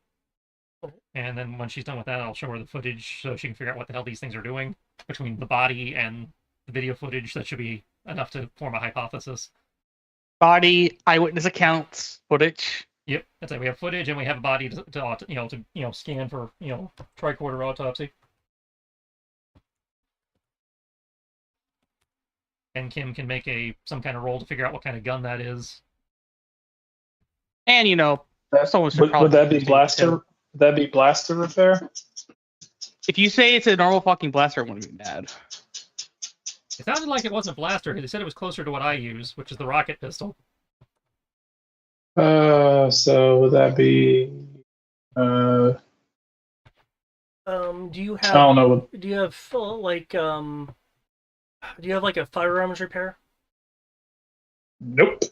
And then when she's done with that, I'll show her the footage so she can figure out what the hell these things are doing. Between the body and the video footage, that should be enough to form a hypothesis. Body, eyewitness accounts, footage. Yep, that's it. We have footage and we have a body to scan for tricorder autopsy. And Kim can make some kind of roll to figure out what kind of gun that is. And someone should Would probably that be do blaster? too. Would that be blaster repair? If you say it's a normal fucking blaster, it wouldn't be bad. It sounded like it wasn't blaster. They said it was closer to what I use, which is the rocket pistol. So would that be? Do you have? I don't know. Do you have do you have like a firearms repair? Nope.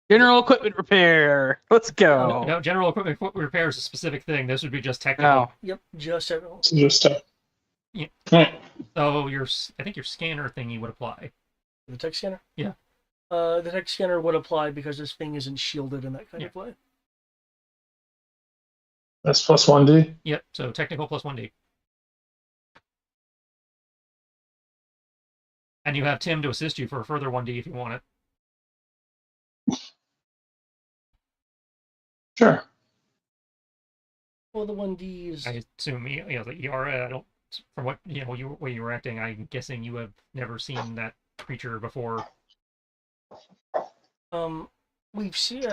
General equipment repair. Let's go. No, general equipment repair is a specific thing. This would be just technical. Oh. Yep, just everyone. Just Yeah. Right. So I think your scanner thingy would apply. The tech scanner? Yeah. The tech scanner would apply because this thing isn't shielded in that kind of way. That's plus 1D. Yep, so technical plus 1D. And you have Tim to assist you for a further 1D if you want it. Sure. Well, the 1Ds. I assume the ERA. I don't. From what you were acting, I'm guessing you have never seen that creature before. I've seen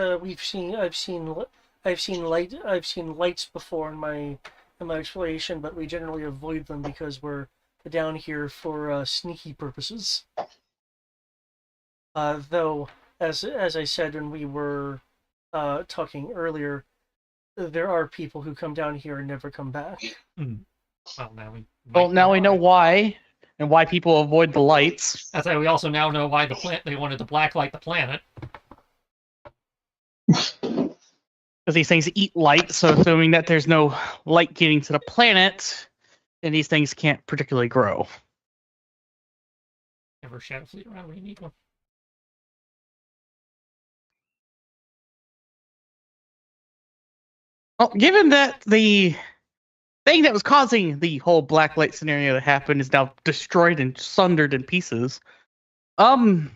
lights before in my exploration, but we generally avoid them because we're down here for sneaky purposes. Though, as I said when we were talking earlier, there are people who come down here and never come back. Well, now we know why, and why people avoid the lights. That's why we also now know why they wanted to blacklight the planet. Because these things eat light, so assuming that there's no light getting to the planet, then these things can't particularly grow. Never shadow fleet around when you need one. Well, given that the thing that was causing the whole black light scenario to happen is now destroyed and sundered in pieces, Well,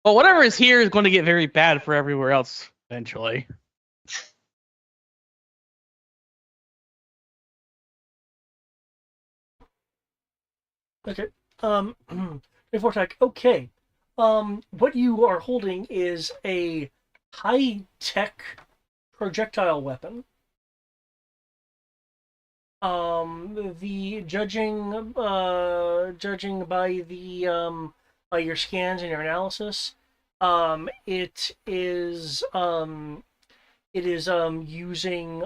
whatever is here is going to get very bad for everywhere else eventually. Okay. Vortec, okay. What you are holding is a high-tech projectile weapon. The judging by the by your scans and your analysis, it is using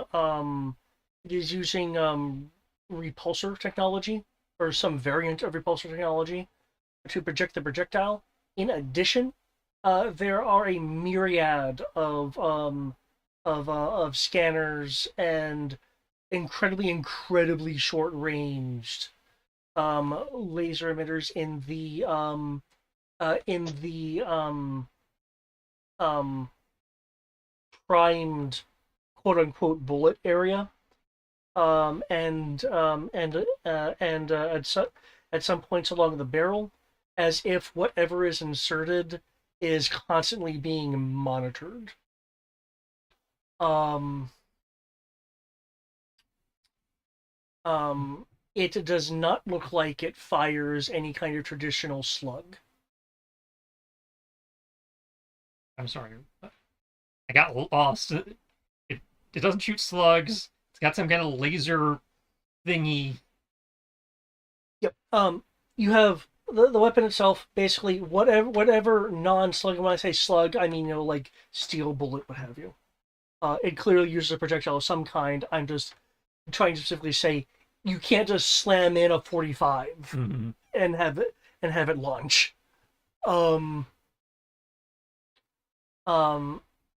repulsor technology or some variant of repulsor technology to project the projectile. In addition, there are a myriad of scanners and incredibly short-ranged laser emitters in the primed quote-unquote bullet area, and at some points along the barrel, as if whatever is inserted is constantly being monitored. It does not look like it fires any kind of traditional slug. I'm sorry. I got lost. It doesn't shoot slugs. It's got some kind of laser thingy. Yep. You have the weapon itself, basically whatever non-slug. When I say slug, I mean like steel bullet, what have you. It clearly uses a projectile of some kind. I'm just trying to specifically say you can't just slam in a 45 Mm-hmm. and have it launch. Um,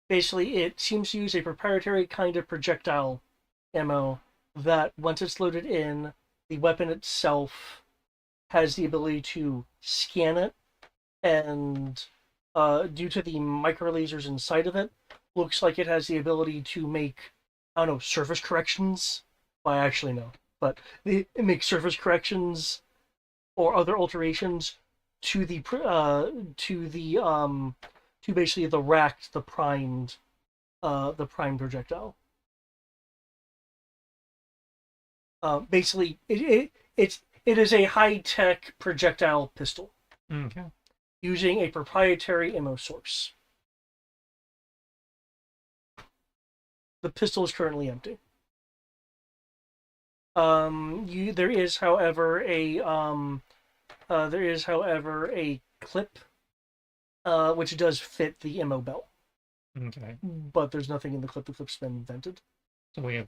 Basically, it seems to use a proprietary kind of projectile ammo that, once it's loaded in, the weapon itself has the ability to scan it, and due to the micro lasers inside of it, looks like it has the ability to make, I don't know, surface corrections. Well, I actually know, but it makes surface corrections or other alterations to to basically the racked, the primed projectile. Basically, it is a high tech projectile pistol Okay. using a proprietary ammo source. The pistol is currently empty. There is, however, a clip, which does fit the ammo belt, Okay. but there's nothing in the clip. The clip's been invented. So we have.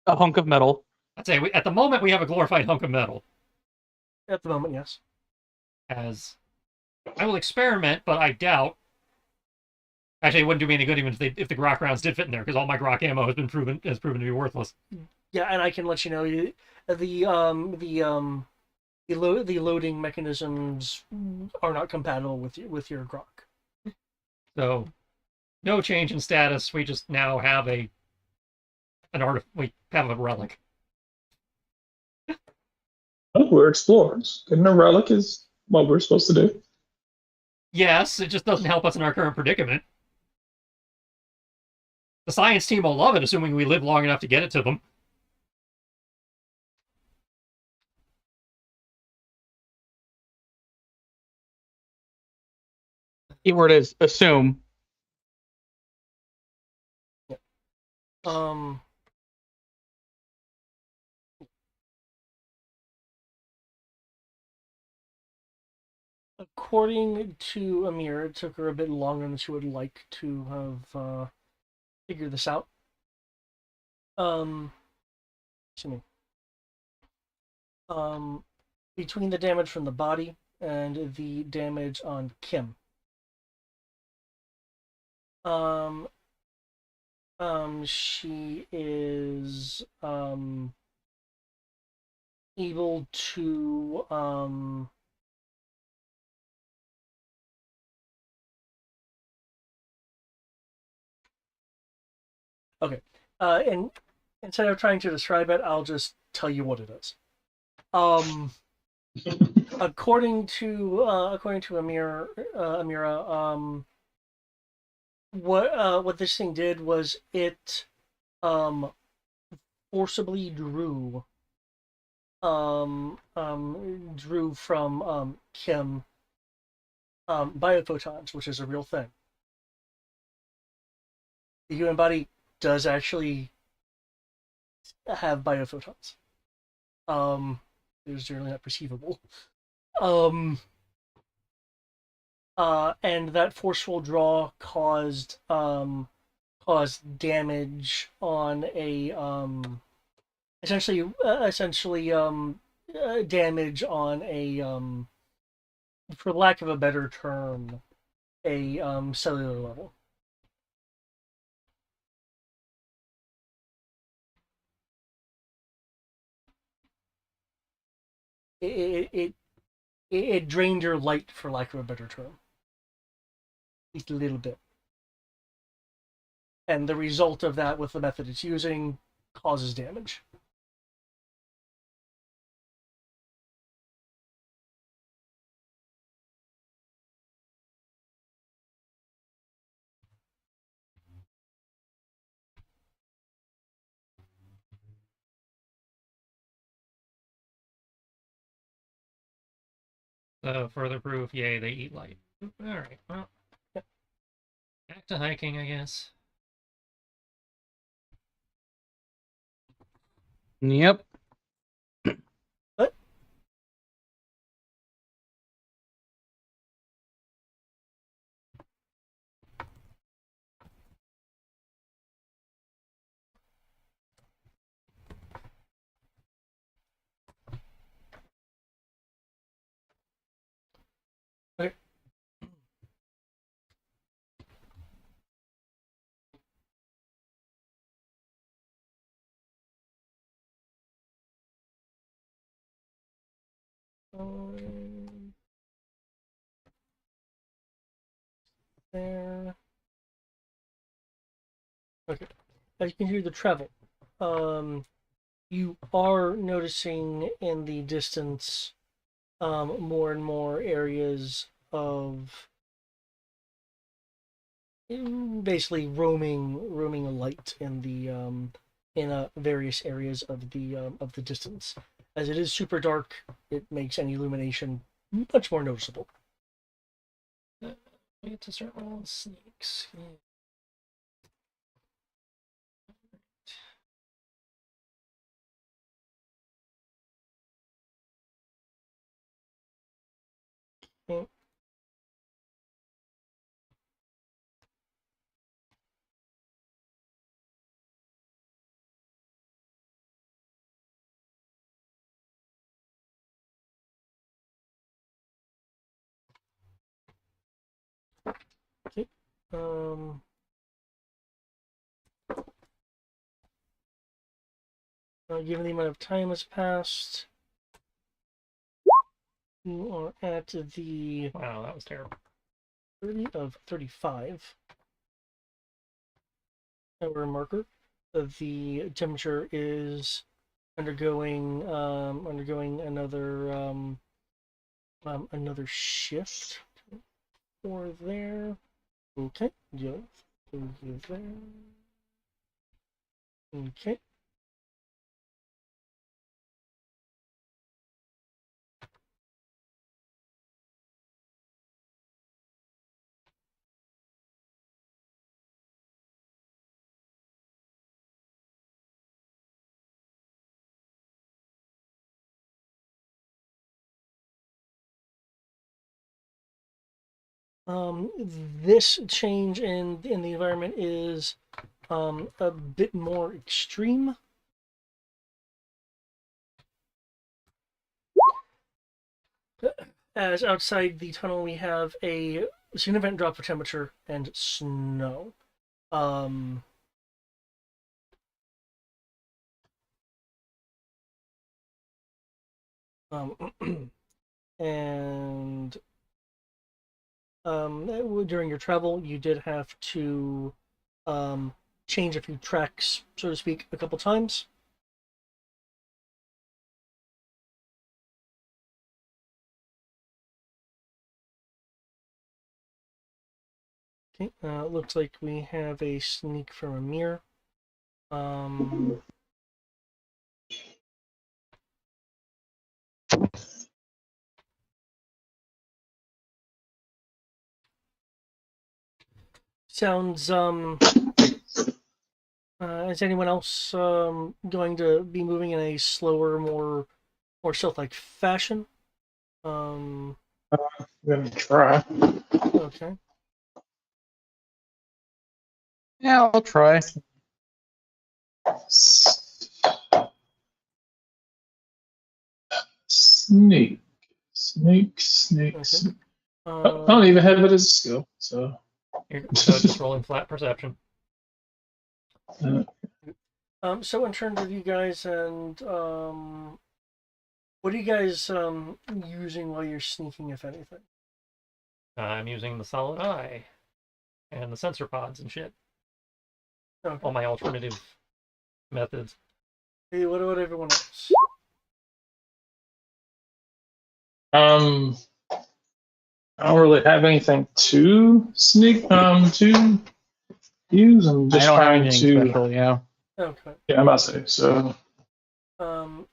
A hunk of metal. I'd say at the moment we have a glorified hunk of metal. At the moment, yes. As I will experiment, but I doubt. Actually, it wouldn't do me any good even if the Grok rounds did fit in there, because all my Grok ammo has proven to be worthless. Yeah, and I can let you know the loading mechanisms are not compatible with your Grok. So, no change in status. We just now have we have a relic. Oh, we're explorers. Getting a relic is what we're supposed to do. Yes, it just doesn't help us in our current predicament. The science team will love it, assuming we live long enough to get it to them. Keyword is assume. Um, According to Amir, it took her a bit longer than she would like to have figured this out. Excuse me. Between the damage from the body and the damage on Kim. She is able to okay. And instead of trying to describe it, I'll just tell you what it is. According to Amira, what this thing did was it forcibly drew from Kim biophotons, which is a real thing. The human body does actually have biophotons. They're generally not perceivable. And that forceful draw caused damage on a essentially damage on a for lack of a better term, a cellular level. It drained your light, for lack of a better term, at least a little bit. And the result of that, with the method it's using, causes damage. So further proof, yay, they eat light. All right, well, Back to hiking, I guess. Yep. What? Okay. There. Okay. As you can hear the travel, you are noticing in the distance more and more areas of basically roaming a light in the various areas of the distance. As it is super dark, it makes any illumination much more noticeable. We get to start rolling sneaks. Yeah. Okay. Okay. Given the amount of time has passed, you are at the Wow, that was terrible. 30 of 35 hour marker. The temperature is undergoing another shift for there. Okay, yeah, there. Okay. This change in the environment is a bit more extreme. As outside the tunnel we have a significant drop of temperature and snow. Um, and during your travel, you did have to change a few tracks, so to speak, a couple times. Okay, looks like we have a sneak from Amir. Sounds is anyone else going to be moving in a slower, more stealth-like fashion? I'm gonna try. Okay. Yeah, I'll try. Sneak, sneak, sneak. Okay. Sneak. I don't even have it as a skill, so. So just rolling flat perception. So in terms of you guys and what are you guys using while you're sneaking, if anything? I'm using the solid eye and the sensor pods and shit. Okay. All my alternative methods. Hey, what about everyone else? I don't really have anything to sneak to use. I'm I just don't have trying anything to. special, yeah. Okay. Yeah, I'm about to say so.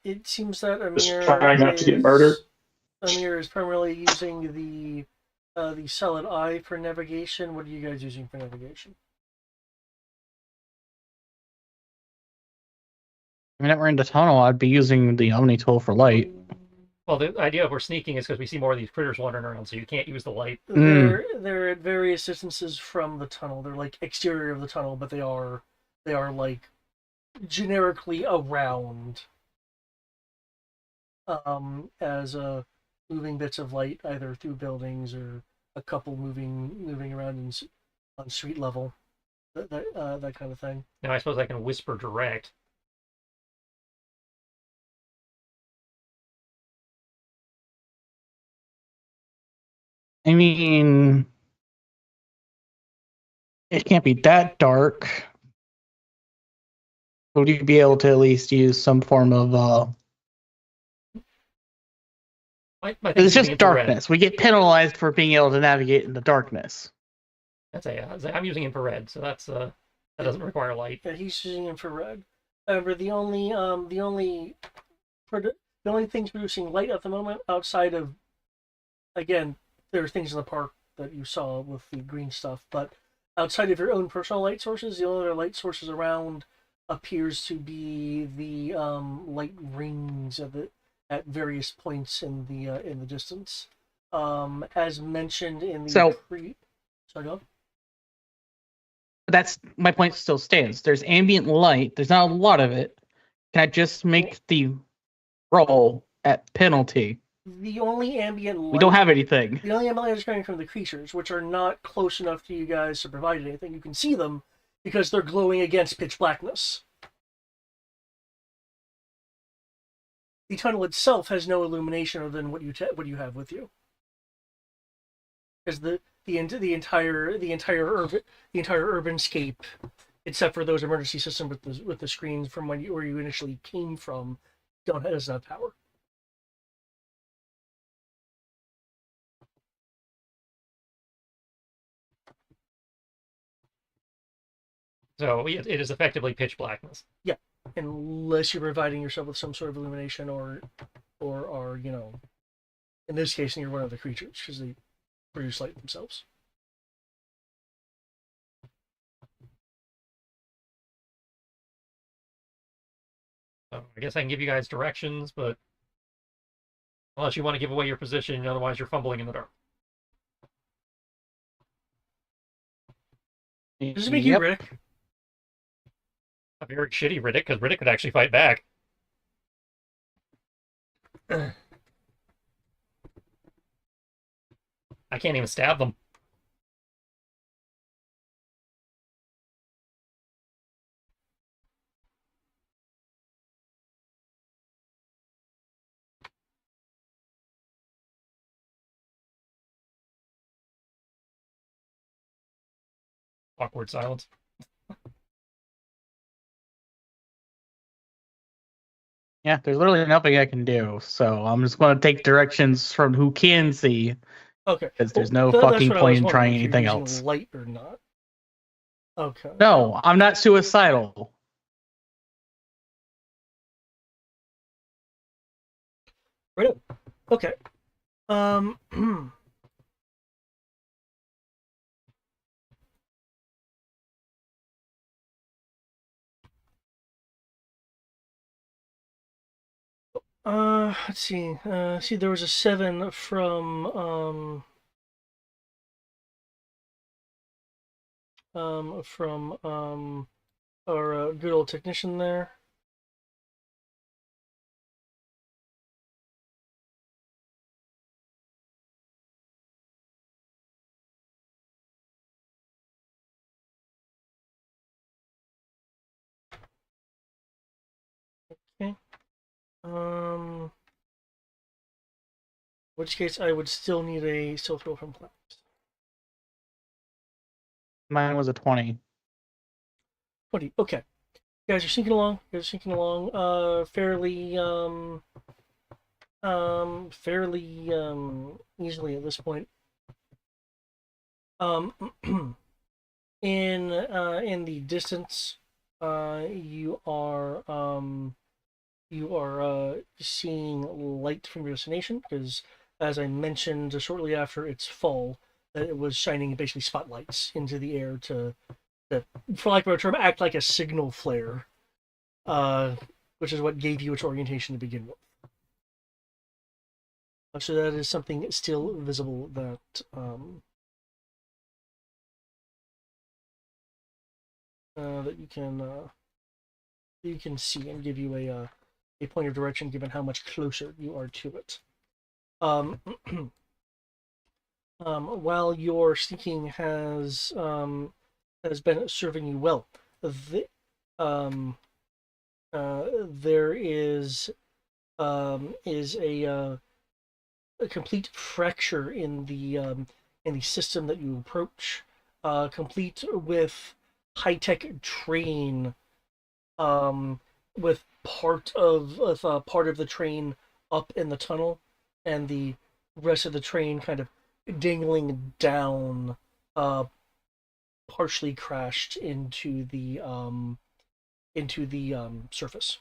It seems that Just trying not to get murdered. Amir is primarily using the solid eye for navigation. What are you guys using for navigation? I mean, if we're in the tunnel, I'd be using the Omni tool for light. Well, the idea of we're sneaking is because we see more of these critters wandering around, so you can't use the light. They're at various distances from the tunnel. They're like exterior of the tunnel, but they are like generically around. As moving bits of light either through buildings or a couple moving around on street level, that kind of thing. Now, I suppose I can whisper direct. I mean, it can't be that dark. Would you be able to at least use some form of it's just darkness. We get penalized for being able to navigate in the darkness. I'm using infrared, so that doesn't require light. Yeah, he's using infrared. However, the only things producing light at the moment, outside of, again, there are things in the park that you saw with the green stuff, but outside of your own personal light sources, the only other light sources around appears to be the light rings at various points in the distance. As mentioned in the sorry, go on. That's my point. Still stands. There's ambient light. There's not a lot of it. Can I just make the roll at penalty? The only ambient light... We don't have anything. The only ambient light is coming from the creatures, which are not close enough to you guys to provide anything. You can see them because they're glowing against pitch blackness. The tunnel itself has no illumination other than what you have with you. Because the entire urbanscape, except for those emergency systems with the screens from where you initially came from, doesn't have power. So it is effectively pitch blackness. Yeah, unless you're providing yourself with some sort of illumination or you know, in this case, you're one of the creatures because they produce light themselves. So I guess I can give you guys directions, but unless you want to give away your position, otherwise you're fumbling in the dark. Does it make you Riddick? A very shitty Riddick, because Riddick could actually fight back. I can't even stab them. Awkward silence. Yeah, there's literally nothing I can do, so I'm just going to take directions from who can see. Okay. Because there's no fucking point in trying anything else. Light or not? Okay. No, I'm not suicidal. Right. Okay. Let's see. See, there was a 7 from our good old technician there. Okay. Which case I would still need a stealth roll from Claps. Mine was a 20. 20. Okay. You guys are sinking along. Fairly easily at this point. In the distance, you are seeing light from your destination because as I mentioned shortly after its fall, that it was shining basically spotlights into the air to for lack of a term, act like a signal flare, which is what gave you its orientation to begin with. So that is something still visible that you can see and give you a point of direction given how much closer you are to it. While your sneaking has been serving you well, there is a complete fracture in the system that you approach, complete with high-tech train, with part of the train up in the tunnel, and the rest of the train kind of dangling down, partially crashed into the surface.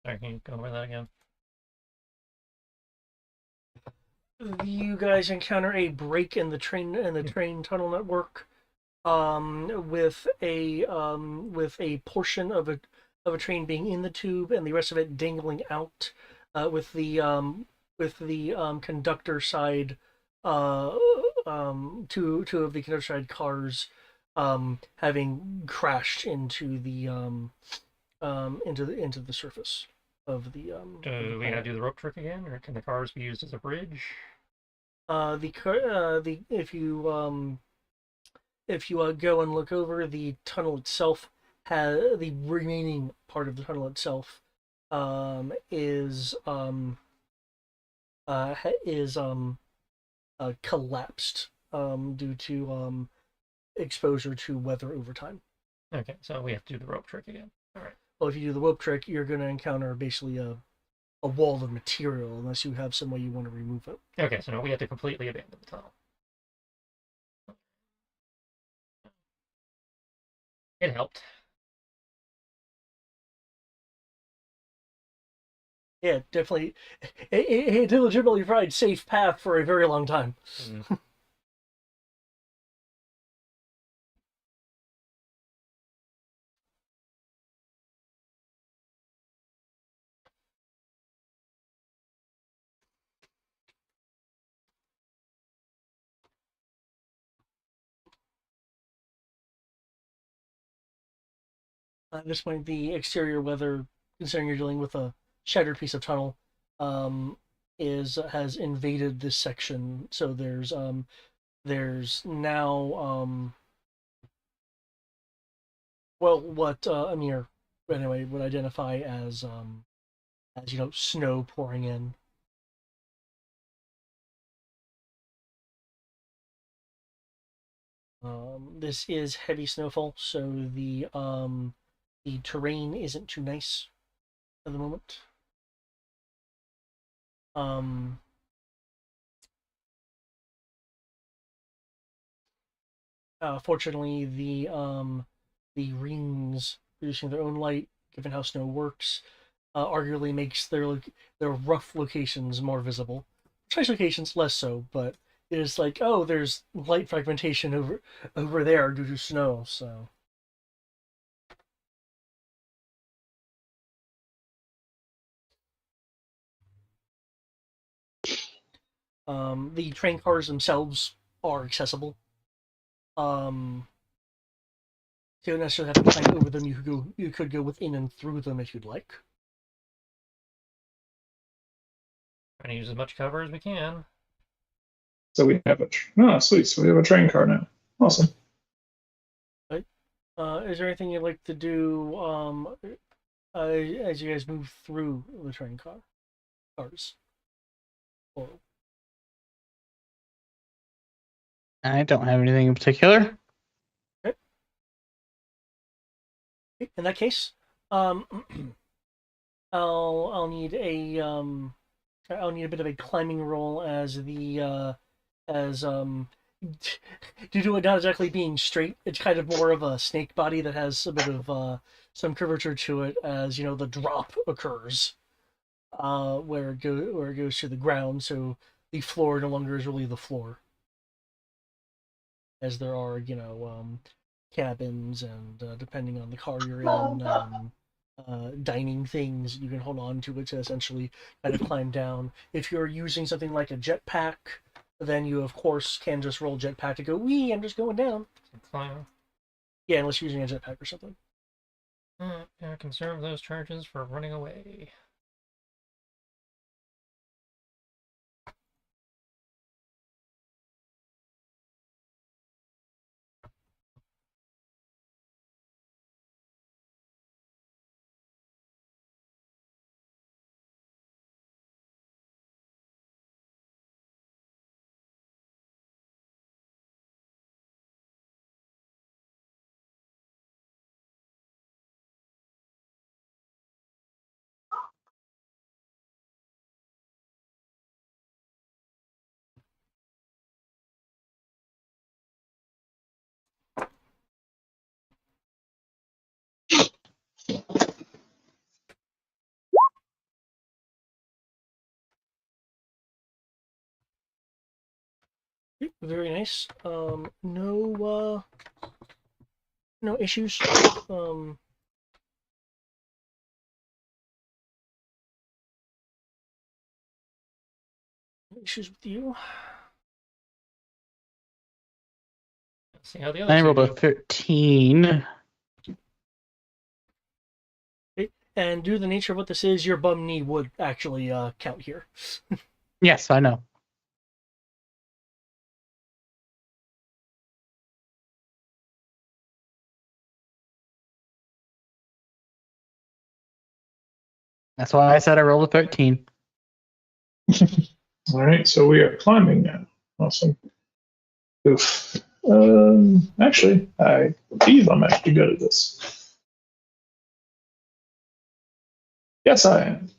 Sorry, can you go over that again? You guys encounter a break in the train tunnel network, with a portion of a train being in the tube and the rest of it dangling out, with the conductor side, two of the conductor side cars, having crashed into the surface of the Do we gotta do the rope trick again, or can the cars be used as a bridge? If you go and look over, the tunnel itself has the remaining part of the tunnel itself, is collapsed, due to exposure to weather over time. Okay, so we have to do the rope trick again. All right. Well, if you do the rope trick, you're going to encounter basically a wall of material unless you have some way you want to remove it. Okay, so now we have to completely abandon the tunnel. It helped. Yeah, definitely. It legitimately provides safe path for a very long time. At this point, the exterior weather, considering you're dealing with a shattered piece of tunnel, has invaded this section. So there's now what Amir anyway would identify as snow pouring in. This is heavy snowfall, so the terrain isn't too nice at the moment. Fortunately, the rings producing their own light, given how snow works, arguably makes their rough locations more visible. Precise locations less so, but it is like, oh, there's light fragmentation over there due to snow. So the train cars themselves are accessible. You don't necessarily have to climb over them. You could go within and through them if you'd like. Trying to use as much cover as we can. So we have sweet. So we have a train car now. Awesome. Right. Is there anything you'd like to do as you guys move through the train cars? Or I don't have anything in particular. okay. In that case, I'll need a I'll need a bit of a climbing roll as as due to it not exactly being straight, it's kind of more of a snake body that has a bit of some curvature to it as the drop occurs where it goes to the ground, so the floor no longer is really the floor, as there are cabins and depending on the car you're in, dining things you can hold on to it to essentially kind of climb down. If you're using something like a jetpack, then you of course can just roll jetpack to go, wee, I'm just going down. Climb. Yeah, unless you're using a jetpack or something. Yeah, conserve those charges for running away. Very nice. No issues. Um, no issues with you. Let's see how the other I two rolled a do. 13. Okay. And due to the nature of what this is, your bum knee would actually count here. Yes, I know. That's why I said I rolled a 13. All right, so we are climbing now. Awesome. Oof. Actually, I believe I'm actually good at this. Yes, I am.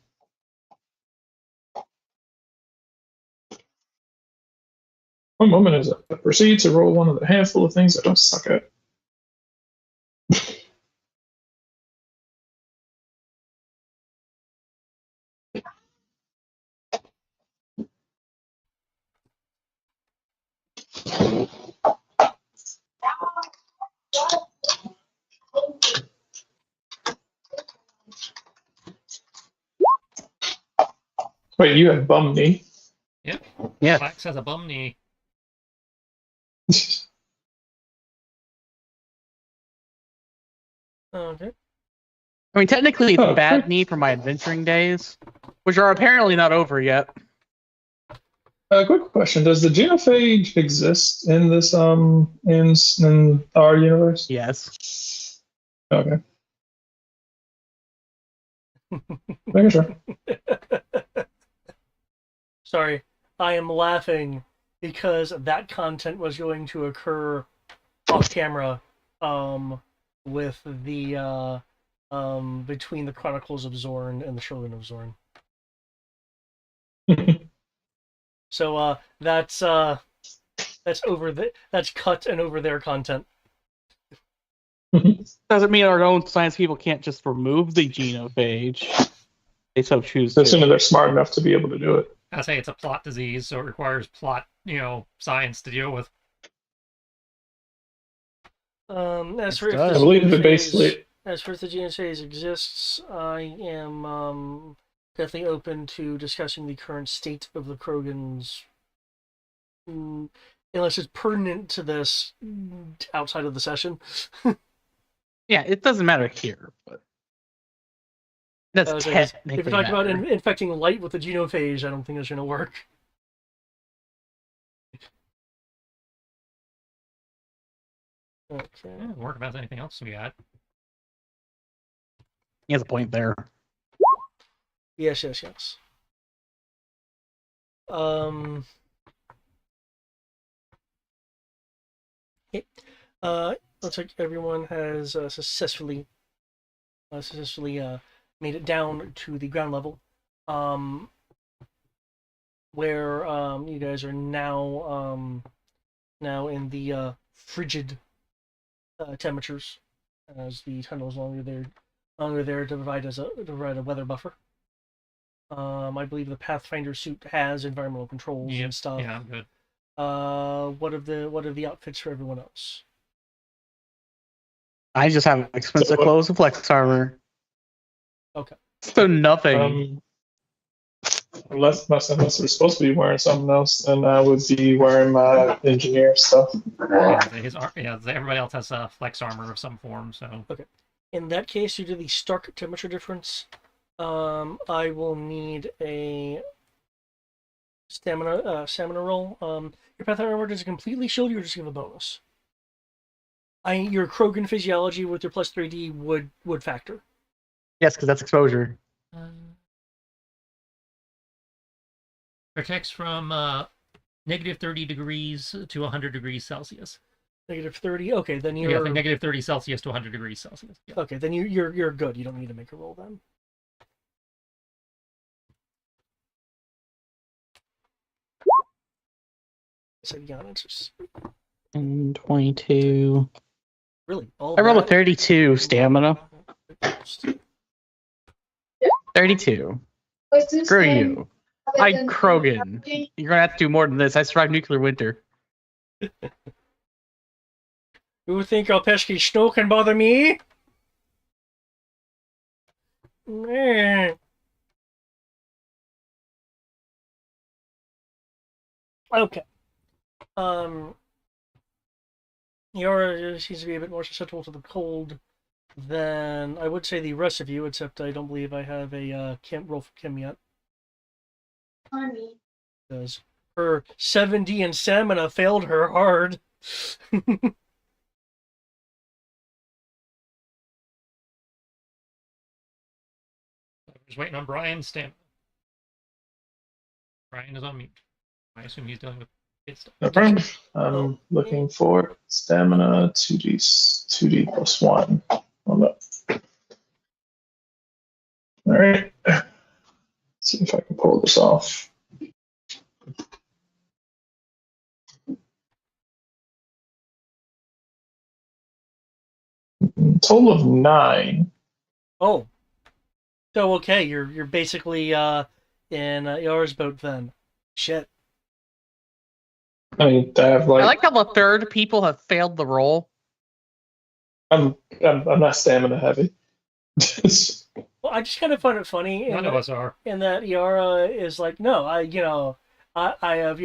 One moment is up. Proceed to roll one of the handful of things I don't suck at. Wait, you have bum knee? Yep. Yeah. Flax has a bum knee. Okay. I mean, technically, it's Oh, bad frick. knee from my adventuring days, which are apparently not over yet. Quick question: does the genophage exist in this in our universe? Yes. Okay, making sure. Sorry, I am laughing because that content was going to occur off camera, with the between the Chronicles of Zorn and the Children of Zorn. So that's that's cut and over their content. Doesn't mean our own science people can't just remove the genophage. They so choose Assuming to. they're smart enough to be able to do it. I say it's a plot disease, so it requires plot, science to deal with. As It for if does. the I believe that genophase, basically- as for if the genophase exists, I am definitely open to discussing the current state of the Krogans, unless it's pertinent to this outside of the session. Yeah, it doesn't matter here, but it does If technically you're talking about matter. infecting light with the genophage, I don't think it's going to work. Okay. Yeah, work about anything else we got. He has a point there. Yes, yes, yes. Okay. Looks like everyone has successfully made it down to the ground level, where you guys are now in the frigid temperatures, as the tunnel is longer there to provide a weather buffer. I believe the Pathfinder suit has environmental controls and stuff. Yeah, I'm good. What are the outfits for everyone else? I just have expensive clothes and flex armor. Okay. So nothing. Unless we're supposed to be wearing something else, then I would be wearing my engineer stuff. Everybody else has a flex armor of some form, so. Okay. In that case, due to the stark temperature difference, I will need a stamina roll. Your Pathfinder armor does it completely shield you or just give a bonus? Your Krogan physiology with your plus 3D would factor. Yes, because that's exposure. Protects from negative 30 degrees to 100 degrees Celsius. Negative 30. Okay, then you're negative 30 Celsius to 100 degrees Celsius. Yeah. Okay, then you're good. You don't need to make a roll then. So yeah, that's just 22. really all. I rolled a 32 stamina. 32. Screw you. Krogan. You're gonna have to do more than this. I survived nuclear winter. You think a pesky snow can bother me? Okay. Yara seems to be a bit more susceptible to the cold than I would say the rest of you, except I don't believe I have a roll for Kim yet. Because her 7D and stamina failed her hard. Just waiting on Brian's stamina. Brian is on mute. I assume he's dealing with kid stuff. No problem. I'm looking for stamina 2D plus 1. Hold up. All right. See if I can pull this off. Total of 9. Oh. So okay, you're basically in Yara's boat then. Shit. I mean, I have I like how the third people have failed the roll. I'm not stamina heavy. Well, I just kind of find it funny None of us are. in that Yara is like, no, I have,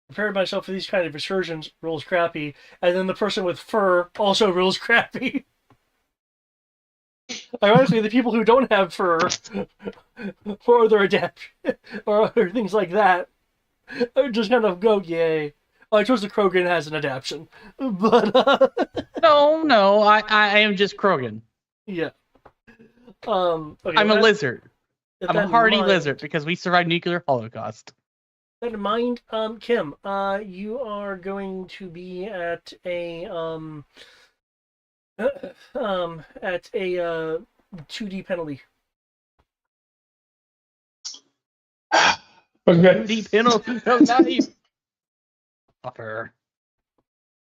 prepared myself for these kind of excursions, rolls crappy, and then the person with fur also rolls crappy. Ironically, the people who don't have fur or their adaptation or things like that just kind of go, yay. I chose the Krogan has an adaptation, but No, I am just Krogan. yeah. Okay, I'm a lizard. with I'm that a in hardy mind- lizard because we survived nuclear holocaust. That in mind, Kim, you are going to be at a 2D penalty. Okay. Deep penalty, so nice. Upper.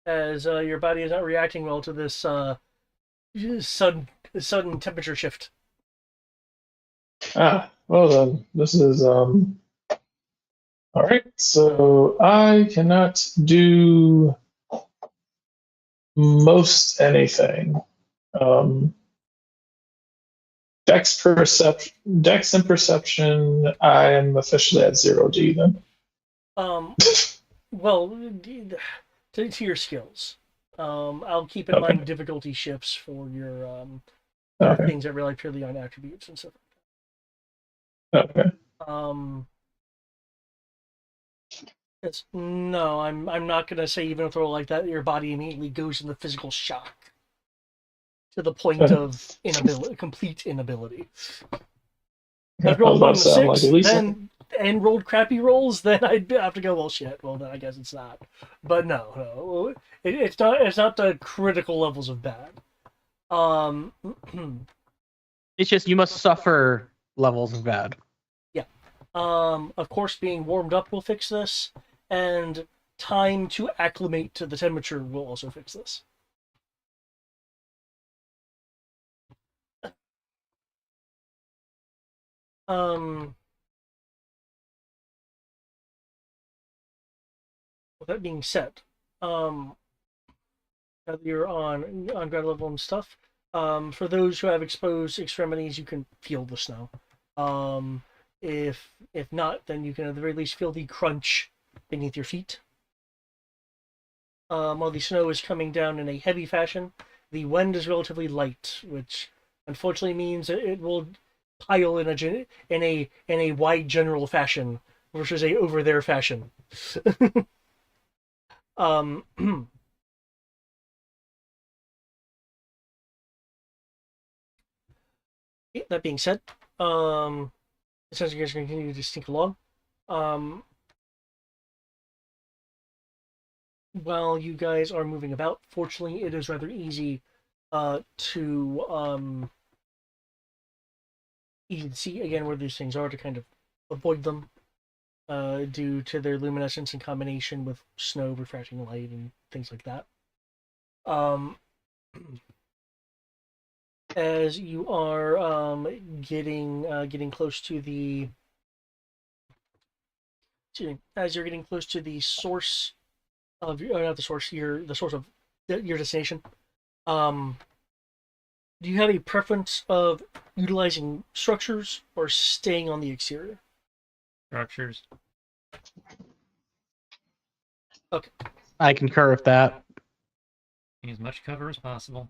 As your body is not reacting well to this sudden temperature shift. Well then, this is all right. So I cannot do most anything. Dex and perception. I am officially at 0D then. Well, to your skills. I'll keep in Okay. mind difficulty shifts for your Okay. things that rely purely on attributes and stuff. Okay. No, I'm not gonna say even if throw like that, your body immediately goes into physical shock to the point of complete inability. If I was rolled about on to the say, I'm like, 6, at least then and rolled crappy rolls, then I'd have to go, well, shit. Well, then I guess it's not. But no, it's not. It's not the critical levels of bad. It's just you must suffer levels of bad. Of course, being warmed up will fix this, and time to acclimate to the temperature will also fix this. With that being said, now that you're on ground level and stuff, for those who have exposed extremities, you can feel the snow. If not, then you can at the very least feel the crunch beneath your feet. While the snow is coming down in a heavy fashion, the wind is relatively light, which unfortunately means it will pile in a wide general fashion versus a over there fashion. That being said, since you guys are going to continue to sneak along, while you guys are moving about, fortunately, it is rather easy to you can see again where these things are to kind of avoid them due to their luminescence in combination with snow refracting light and things like that. As you are getting close to the as you're getting close to the source of not the source the source of your destination, do you have a preference of utilizing structures or staying on the exterior? Structures. Okay. I concur with that. Need as much cover as possible.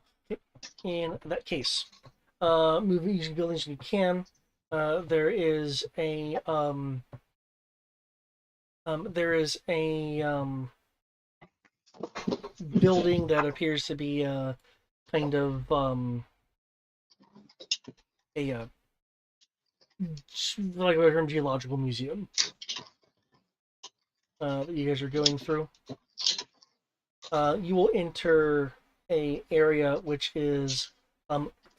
In that case, moving using buildings as you can, there is a building that appears to be kind of a like a geological museum that you guys are going through. You will enter a area which is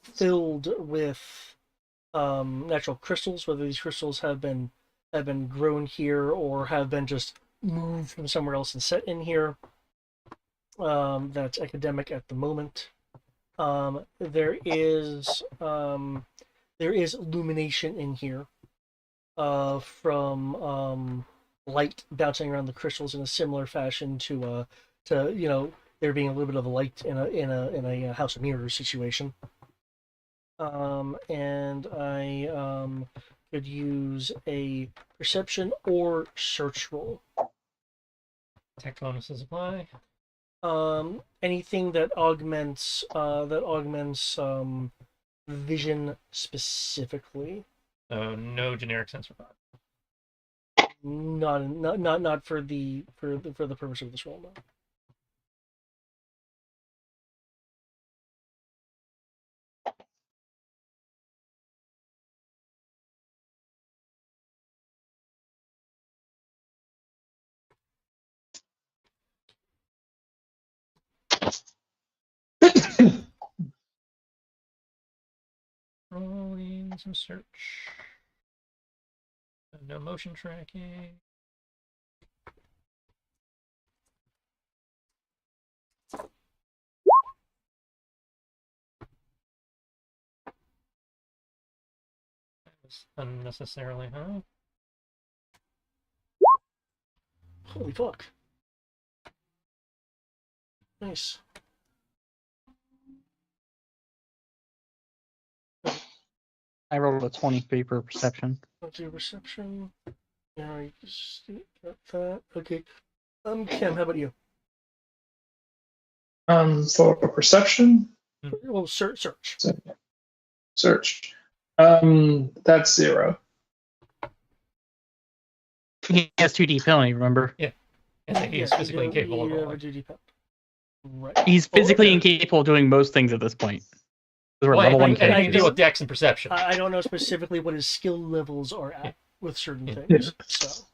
filled with natural crystals, whether these crystals have been grown here or have been just moved from somewhere else and set in here. That's academic at the moment. There is illumination in here from light bouncing around the crystals in a similar fashion to there being a little bit of a light in a House of Mirrors situation. And I could use a perception or search roll. Tech bonuses apply. Anything that augments vision specifically. No generic sensor pod. Not for the purpose of this roll, no. Rolling some search. No motion tracking. That was unnecessarily high. Holy fuck. Nice. I rolled a 23 for perception. Let's do perception. Yeah, you just got that. Okay. Kim, how about you? For perception, Well, search. search. That's 0. He has 2D penalty, remember? And he is physically incapable of You have a rolling. duty pen. Right. He's physically incapable of doing most things at this point. 'Cause we're Well, level 1 anything to characters. deal with dex and perception. I don't know specifically what his skill levels are at with certain things. So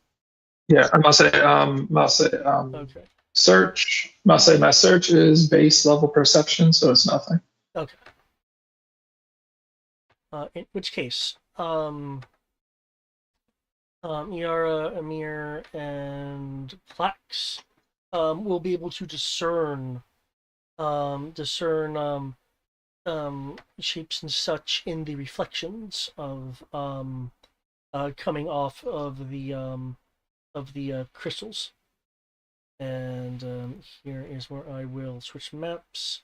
Yeah, I must say, okay. search. Must say my search is base level perception, so it's nothing. Okay. in which case, Yara, Amir, and Plax will be able to discern shapes and such in the reflections of coming off of the crystals. And here is where I will switch maps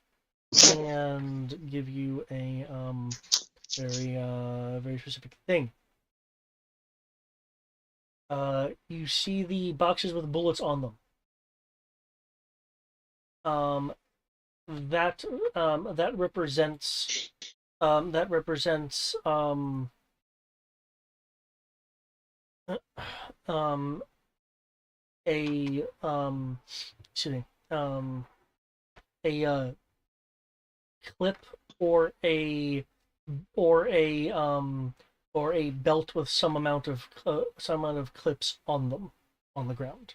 and give you a very specific thing. You see the boxes with bullets on them. That represents a excuse me a clip or a or a or a belt with some amount of clips on them on the ground.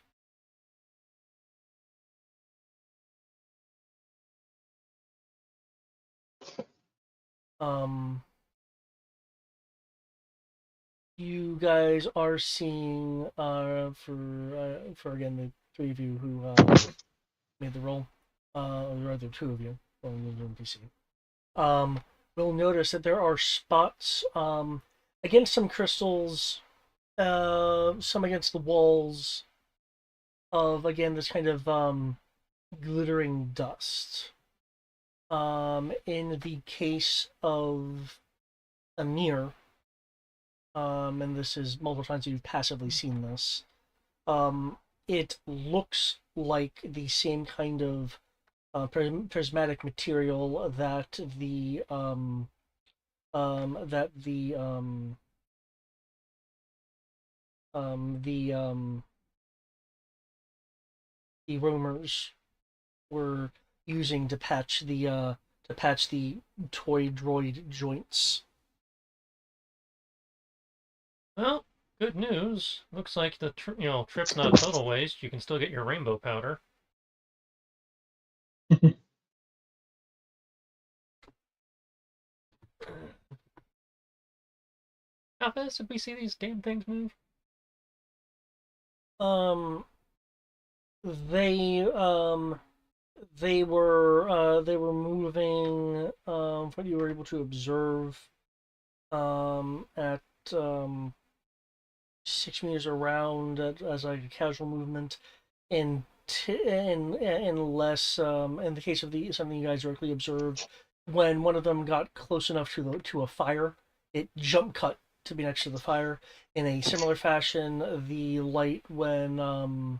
You guys are seeing for again the three of you who made the roll, or rather two of you, on the NPC. Will notice that there are spots against some crystals, some against the walls of again this kind of glittering dust. In the case of Amir, and this is multiple times you've passively seen this, it looks like the same kind of prismatic material that the roamers were using to patch the toy droid joints. Well, good news. Looks like the trip's not a total waste. You can still get your rainbow powder. How fast did we see these damn things move? They were moving what you were able to observe at 6 meters around as like a casual movement, in less in the case of something you guys directly observed, when one of them got close enough to a fire, it jump cut to be next to the fire. In a similar fashion, the light when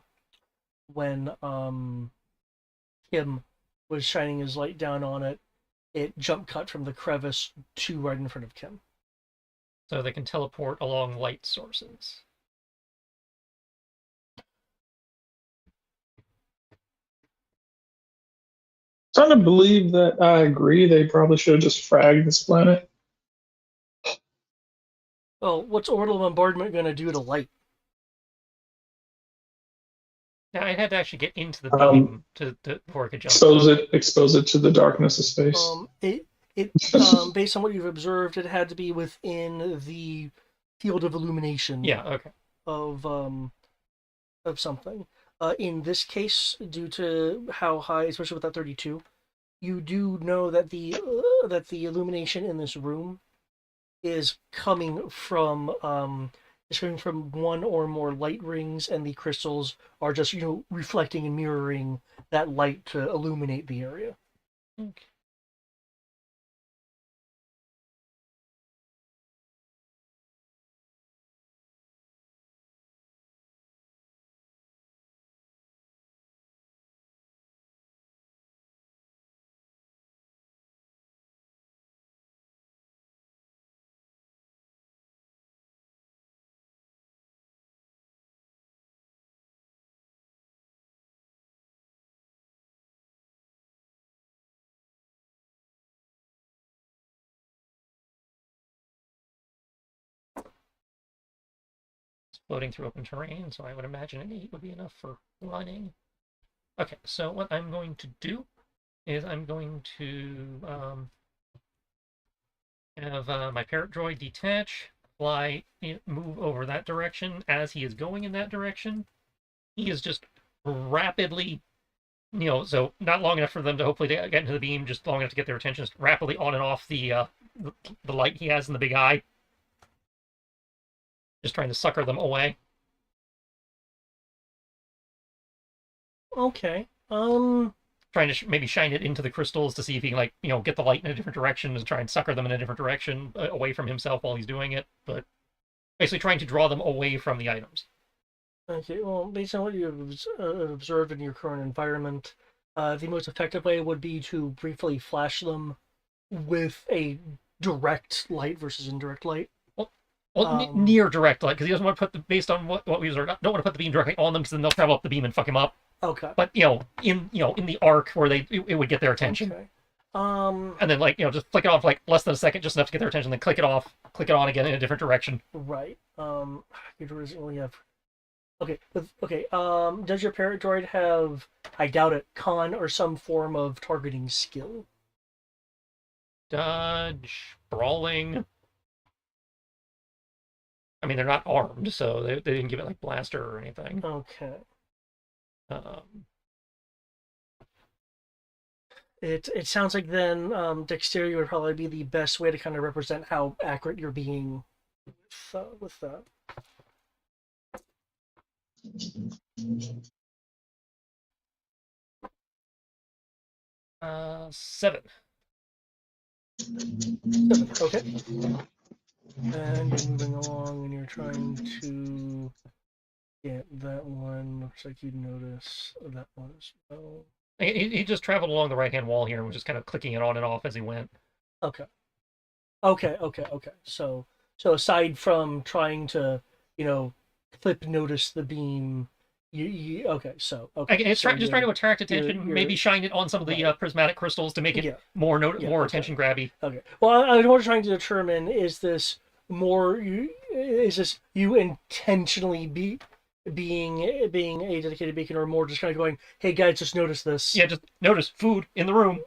Kim was shining his light down on it, it jump cut from the crevice to right in front of Kim. So they can teleport along light sources. Trying to believe that I agree. They probably should have just fragged this planet. Well, what's orbital bombardment going to do to light? Yeah, I had to actually get into the beam before I could jump. Expose it to the darkness of space. Based on what you've observed, it had to be within the field of illumination. Yeah. Okay. Of something. In this case, due to how high, especially with that 32, you do know that the illumination in this room is coming from one or more light rings, and the crystals are just reflecting and mirroring that light to illuminate the area. Okay. Floating through open terrain, so I would imagine an 8 would be enough for running. Okay, so what I'm going to do is I'm going to Have my parrot droid detach, fly, move over that direction. As he is going in that direction, he is just rapidly, so not long enough for them to hopefully get into the beam, just long enough to get their attention, just rapidly on and off the light he has in the big eye, just trying to sucker them away. Okay. Trying to maybe shine it into the crystals to see if he can, like, get the light in a different direction and try and sucker them in a different direction away from himself while he's doing it. But basically trying to draw them away from the items. Okay. Well, based on what you have observed in your current environment, the most effective way would be to briefly flash them with a direct light versus indirect light. Well, near direct light, because he doesn't want to put based on what we don't want to put the beam directly on them, because then they'll travel up the beam and fuck him up. Okay. But in the arc where it would get their attention. Okay. And then, like, just flick it off like less than a second, just enough to get their attention. Then click it off, click it on again in a different direction. Right. You originally have. Okay. Okay. Does your parrot droid have? I doubt it. Con or some form of targeting skill. Dodge, brawling. I mean, they're not armed, so they didn't give it like blaster or anything. Okay. Um, It sounds like then dexterity would probably be the best way to kind of represent how accurate you're being with that. 7. 7. Okay. And you're moving along, and you're trying to get that one. Looks like you'd notice that one as well. He just traveled along the right hand wall here and was just kind of clicking it on and off as he went. Okay. Okay. So aside from trying to, clip notice the beam, okay. So It's so just trying to attract attention. Maybe shine it on some of the prismatic crystals to make it more okay. attention grabby. Okay. Well, what I'm trying to determine is this you intentionally being a dedicated beacon, or more just kind of going, hey guys, just notice this. Yeah, just notice food in the room.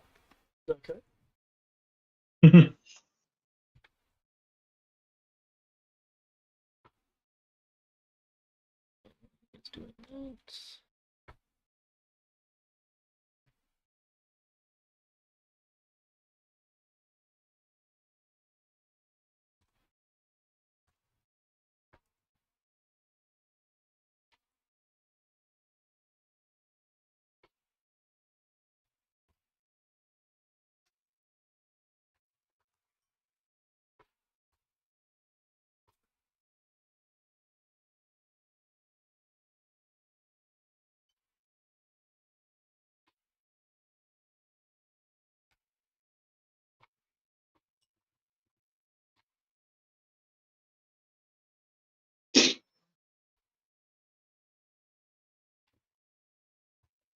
Okay. Let's do it.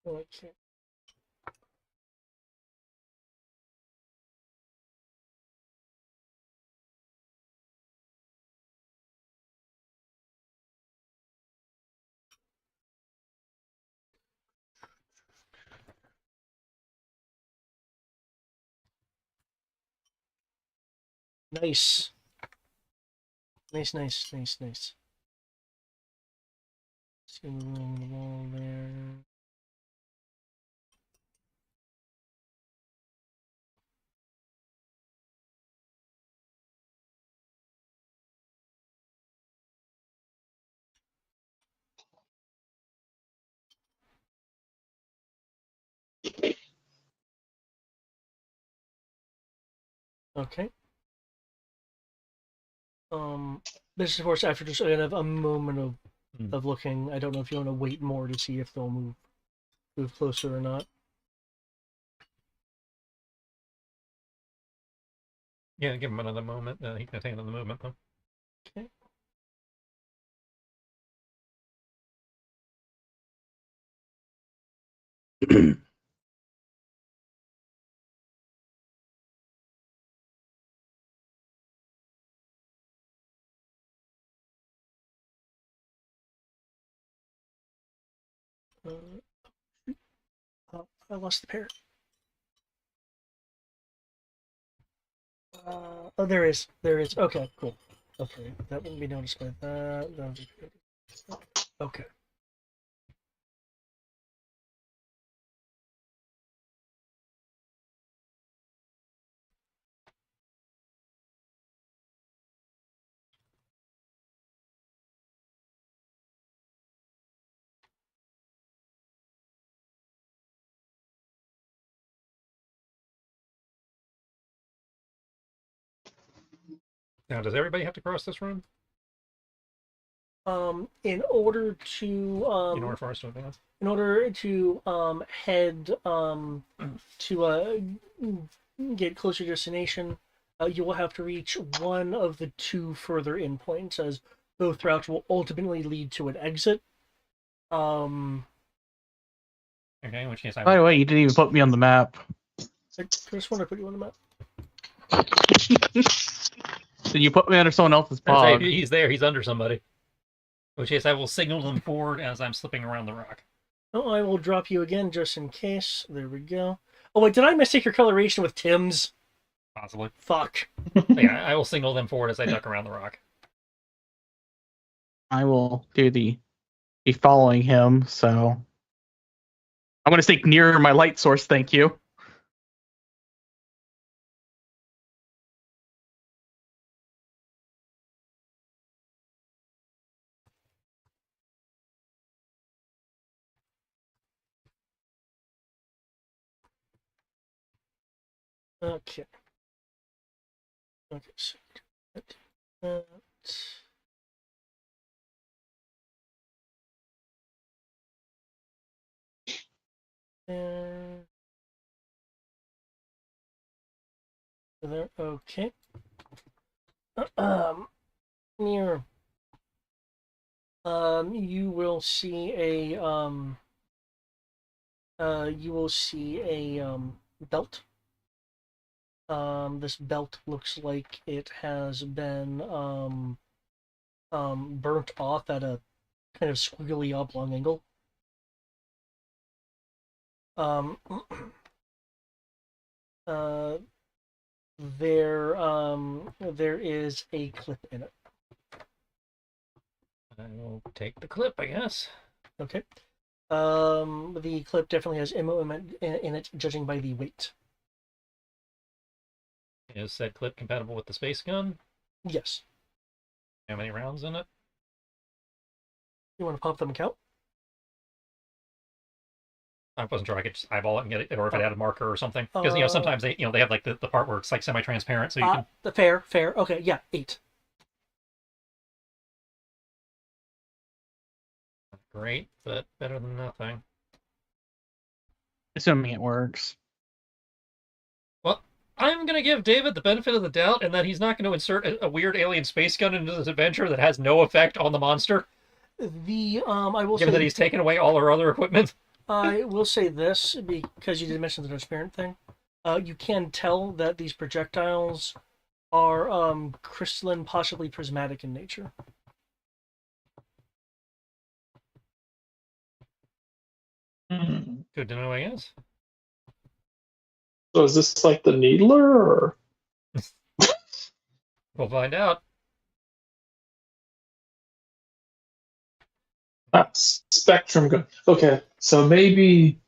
Okay. Nice. Nice. See along the wall there. Okay. This is, of course, after just kind of a moment of looking. I don't know if you want to wait more to see if they'll move closer or not. Yeah, give him another moment. He can take another movement though. Okay. I lost the parrot. Oh, there is. There is. Okay, cool. Okay, that wouldn't be noticed by that. That would be good. Okay. Now, does everybody have to cross this room In order to in order for us to advance? in order to head to get closer to your destination, you will have to reach one of the two further endpoints, as both routes will ultimately lead to an exit. Okay, in which case I By the will. way, you didn't even put me on the map. I just want to put you on the map. Did you put me under someone else's I'd say pod? he's there. He's under somebody. In which case I will signal them forward as I'm slipping around the rock. Oh, I will drop you again just in case. There we go. Oh wait, did I mistake your coloration with Tim's? Possibly. Fuck. Yeah, I will signal them forward as I duck around the rock. I will do the be following him, so I'm gonna stay near my light source, thank you. Okay. Okay, so that. And there. Okay. Near. You will see a you will see a belt. This belt looks like it has been burnt off at a kind of squiggly oblong angle. Uh, there is a clip in it. I will take the clip, I guess. Okay. The clip definitely has ammo in it, judging by the weight. Is said clip compatible with the space gun? Yes. How many rounds in it? You want to pop them count? I wasn't sure I could just eyeball it and get it, or if it had a marker or something. Because Uh, sometimes they they have like the part where it's like semi-transparent, so you can. The fair. Okay, yeah, 8. Great, but better than nothing. Assuming it works. Well, I'm gonna give David the benefit of the doubt, and that he's not going to insert a weird alien space gun into this adventure that has no effect on the monster. I will Given say that he's taken away all our other equipment. I will say this because you did mention the transparent thing. You can tell that these projectiles are crystalline, possibly prismatic in nature. Good to know, I guess. So is this like the Needler, or We'll find out. spectrum gun? Okay, so maybe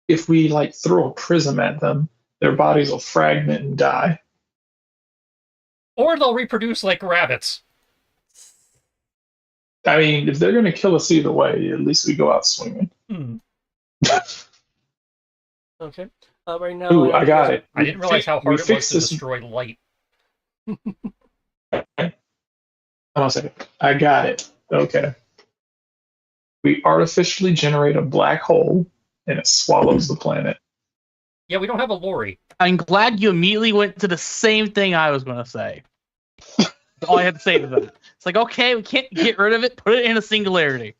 if we like throw a prism at them, their bodies will fragment and die. Or they'll reproduce like rabbits. I mean, if they're gonna kill us either way, at least we go out swinging. Okay. Right now, Ooh, I got it. I didn't realize how hard it was fixed to this. destroy light. Hold on a second. I got it. Okay. We artificially generate a black hole, and it swallows the planet. Yeah, we don't have a lorry. I'm glad you immediately went to the same thing I was gonna say. That's all I had to say to that. It's like, okay, we can't get rid of it, put it in a singularity.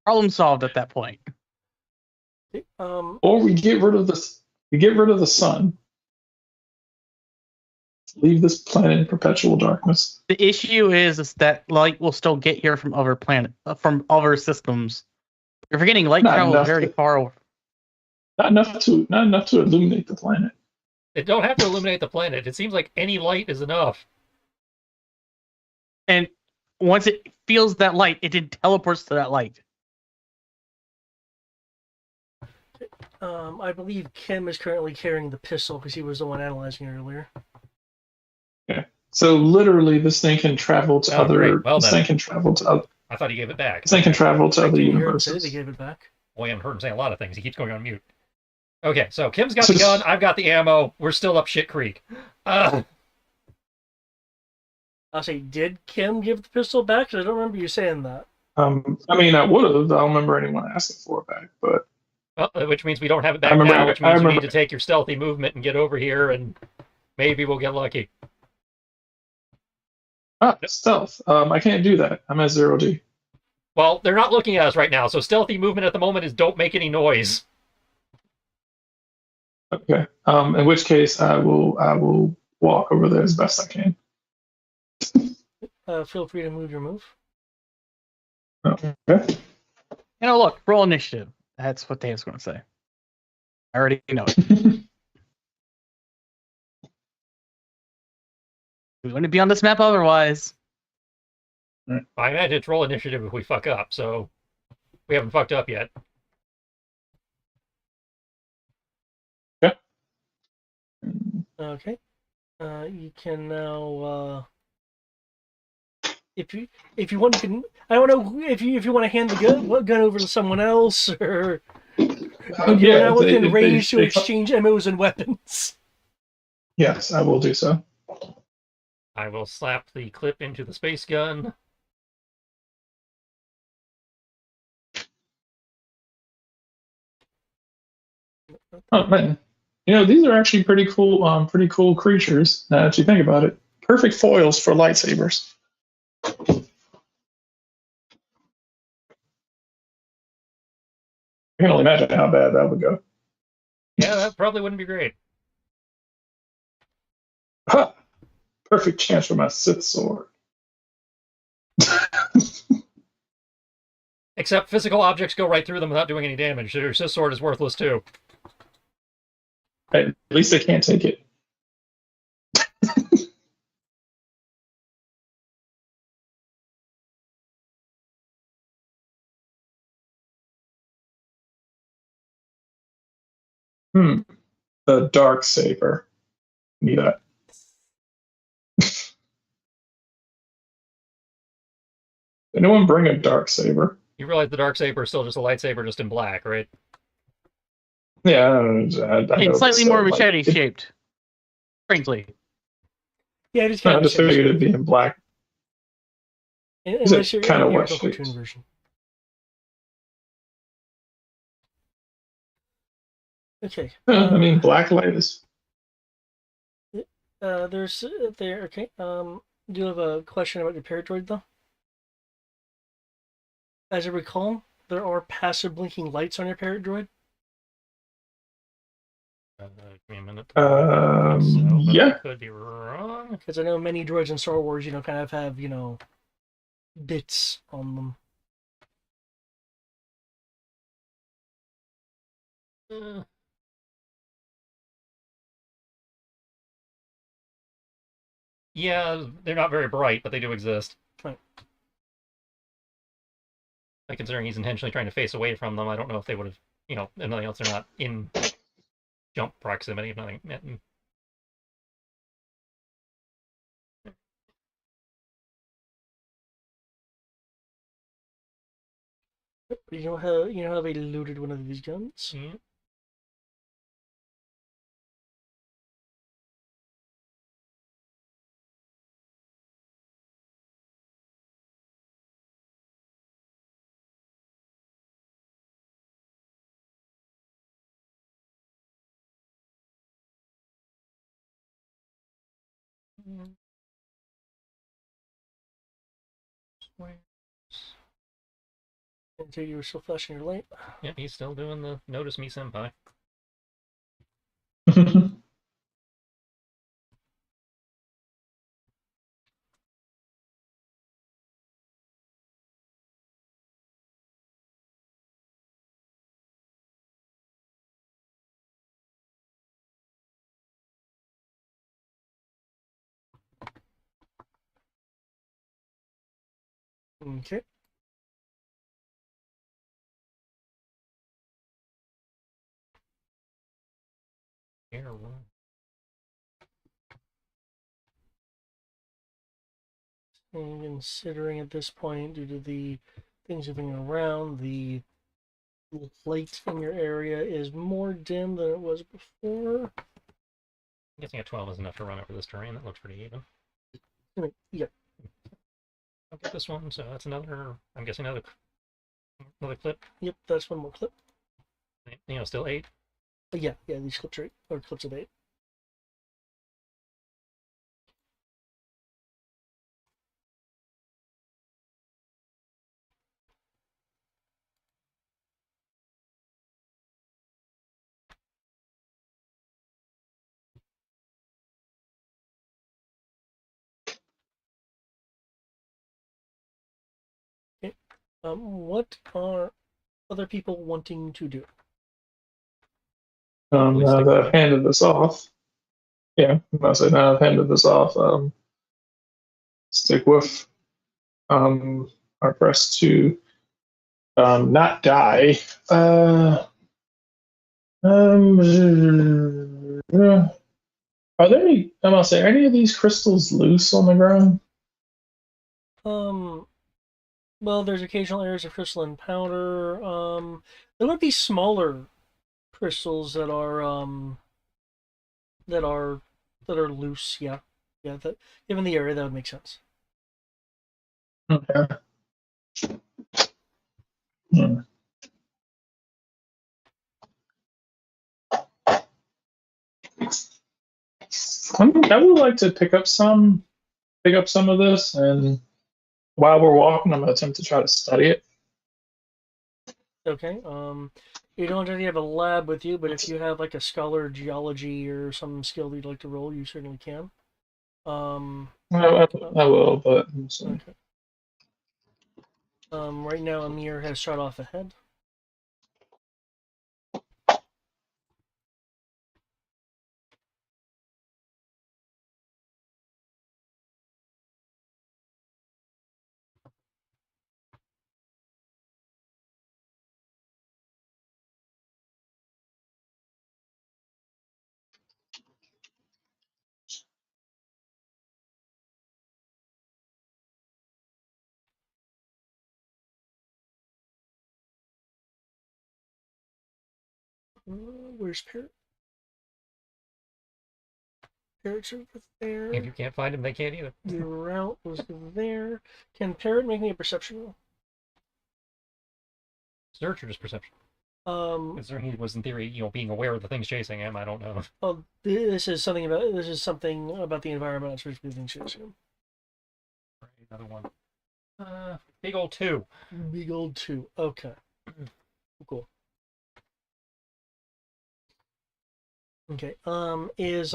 Problem solved at that point. Or we get rid of this. We get rid of the sun. Leave this planet in perpetual darkness. The issue is that light will still get here from other from other systems. You're forgetting light Not travels enough very to- far. Not enough to illuminate the planet. It don't have to illuminate the planet. It seems like any light is enough. And once it feels that light, it then teleports to that light. I believe Kim is currently carrying the pistol because he was the one analyzing it earlier. So literally, this thing can travel to Oh, other. great. Well, this then. thing can travel to other. I thought he gave it back. This thing can travel to I other didn't hear him say universes. they gave it back. Well, I haven't heard him say a lot of things. He keeps going on mute. Okay, so Kim's got the gun. I've got the ammo. We're still up shit creek. I'll say, did Kim give the pistol back? 'Cause I don't remember you saying that. I mean, I would have. I don't remember anyone asking for it back, but well, which means we don't have it back remember- now, which I means we remember- need to take your stealthy movement and get over here, and maybe we'll get lucky. stealth. I can't do that. I'm at 0D. Well, they're not looking at us right now, so stealthy movement at the moment is don't make any noise. Okay. In which case, I will walk over there as best I can. Feel free to move your move. Okay. Look, roll initiative. That's what Dave's going to say. I already know it. We wouldn't be on this map otherwise. I imagine it's roll initiative if we fuck up, so we haven't fucked up yet. Okay. You can now. If you want, you can. I don't know if you want to hand the gun over to someone else, or you're now within range to exchange MOs and weapons. Yes, I will do so. I will slap the clip into the space gun. Oh man, these are actually pretty cool creatures. Now that you think about it, perfect foils for lightsabers. I can only imagine how bad that would go. Yeah, that probably wouldn't be great. Ha! Perfect chance for my Sith sword. Except physical objects go right through them without doing any damage. Their Sith sword is worthless too. At least they can't take it. The dark saber. Need that. Anyone bring a dark saber? You realize the dark saber is still just a lightsaber, just in black, right? Yeah, I know, It's slightly but more still, machete shaped. Frankly. Yeah, just I kind just figured it'd be in black. unless you're kinda in the what original shaped? cartoon version. Okay. I mean, black light is. There's there. Okay. Do you have a question about your paradroid though? As I recall, there are passive blinking lights on your paradroid. Give me a minute. Yeah. I could be wrong. Because I know many droids in Star Wars, kind of have, bits on them. Yeah, they're not very bright, but they do exist. Right. Like, considering he's intentionally trying to face away from them, I don't know if they would have, if nothing else, they're not in jump proximity, if nothing. You know how they looted one of these guns? Yeah. Until you were still flashing your light. Yep, he's still doing the notice me senpai. Okay. Here, And considering at this point, due to the things moving around, the light in your area is more dim than it was before. I'm guessing a 12 is enough to run over this terrain. That looks pretty even. Yeah. I'll get this one, so that's another, I'm guessing another clip. Yep, that's one more clip. Still 8. Yeah, these clips are clips of 8. Okay. What are other people wanting to do? Hopefully Now stick that with I've it. handed this off, yeah, I say now I've handed this off. Stick with our press to not die. Are there any? I'm gonna say, are any of these crystals loose on the ground? Well, there's occasional areas of crystalline powder. There would be smaller crystals that that are that are loose. Yeah, that given the area, that would make sense. Okay. Hmm. I would like to pick up some of this, and while we're walking, I'm gonna attempt to try to study it. Okay. You don't really have a lab with you, but if you have like a scholar geology or some skill that you'd like to roll, you certainly can. I will, but Okay. Right now, Amir has shot off ahead. Where's Parrot? Parrot's over there. If you can't find him, they can't either. Your route was there. Can Parrot make me a perception roll? Search or just perception? Um, Considering he was in theory, being aware of the things chasing him, I don't know. well, this is something about the environment. That's supposed to be things to assume. Another one. Big old 2. Big old 2. Okay. Cool. Okay. Is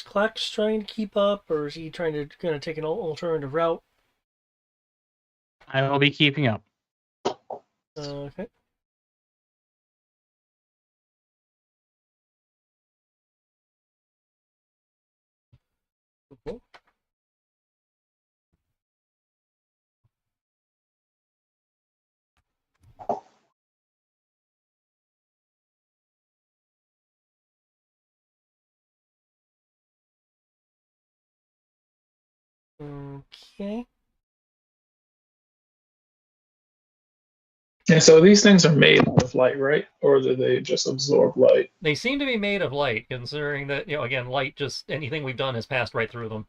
Klax trying to keep up, or is he trying to kind of take an alternative route? I will be keeping up. Okay. Cool. Okay. and so these things are made of light, right? Or do they just absorb light? They seem to be made of light, considering that, again, light, just anything we've done has passed right through them.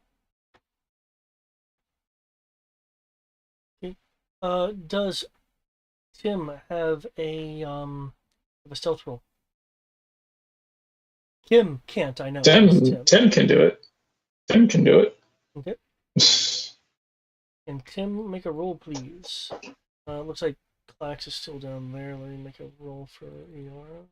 Okay. Does Tim have a stealth roll? Kim can't. I know. Tim can do it. Tim can do it. Okay. And Tim, make a roll, please. Looks like Klax is still down there. Let me make a roll for Eora.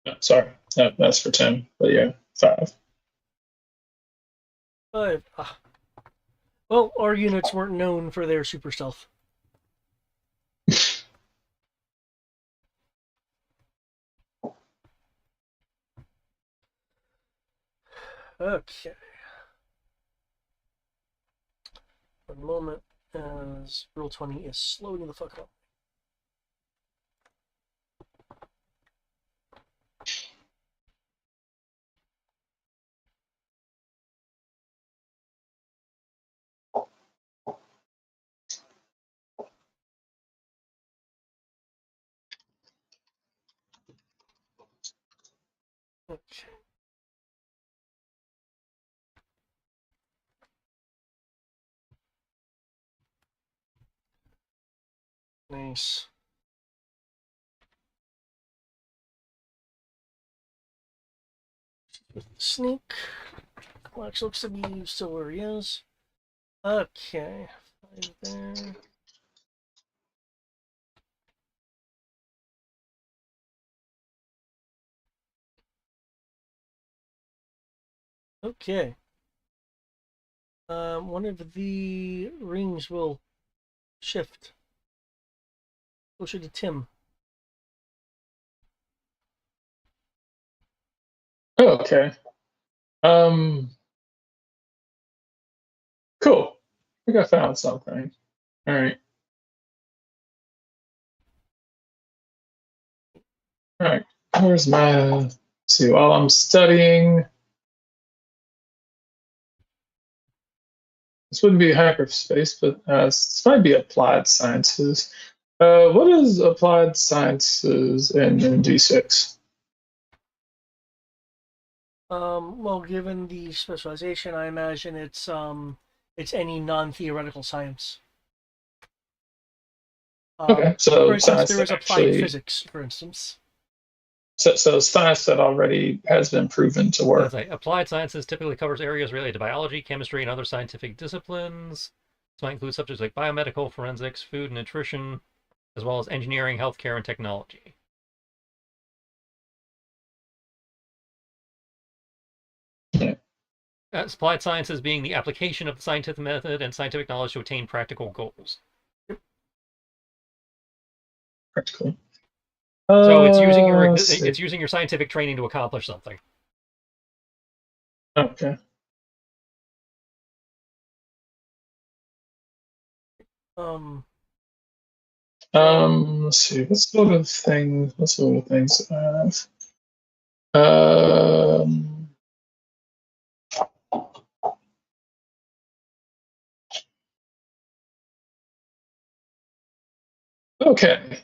No, sorry, that's for Tim. But yeah, 5. 5. Well, our units weren't known for their super stealth. Okay. One moment as Roll20 is slowing the fuck up. Okay. Nice. Sneak. Flex looks to be still where he is. Okay. 5 there. Okay. One of the rings will shift closer to Tim. Oh, okay. Cool. I think I found something. All right. All right. Where's my? Let's see, while I'm studying, this wouldn't be hyperspace, but this might be applied sciences. What is applied sciences in D6? Well, given the specialization, I imagine it's any non-theoretical science. Okay, so for instance, science there is that applied actually, physics, for instance. so science that already has been proven to work. That's applied sciences typically covers areas related to biology, chemistry, and other scientific disciplines. This might include subjects like biomedical, forensics, food and nutrition, as well as engineering, healthcare, and technology. Yeah. Applied sciences being the application of the scientific method and scientific knowledge to attain practical goals. Practical. So it's See. using your scientific training to accomplish something. Okay. Let's see. What sort of things? What sort of things do I have? Okay.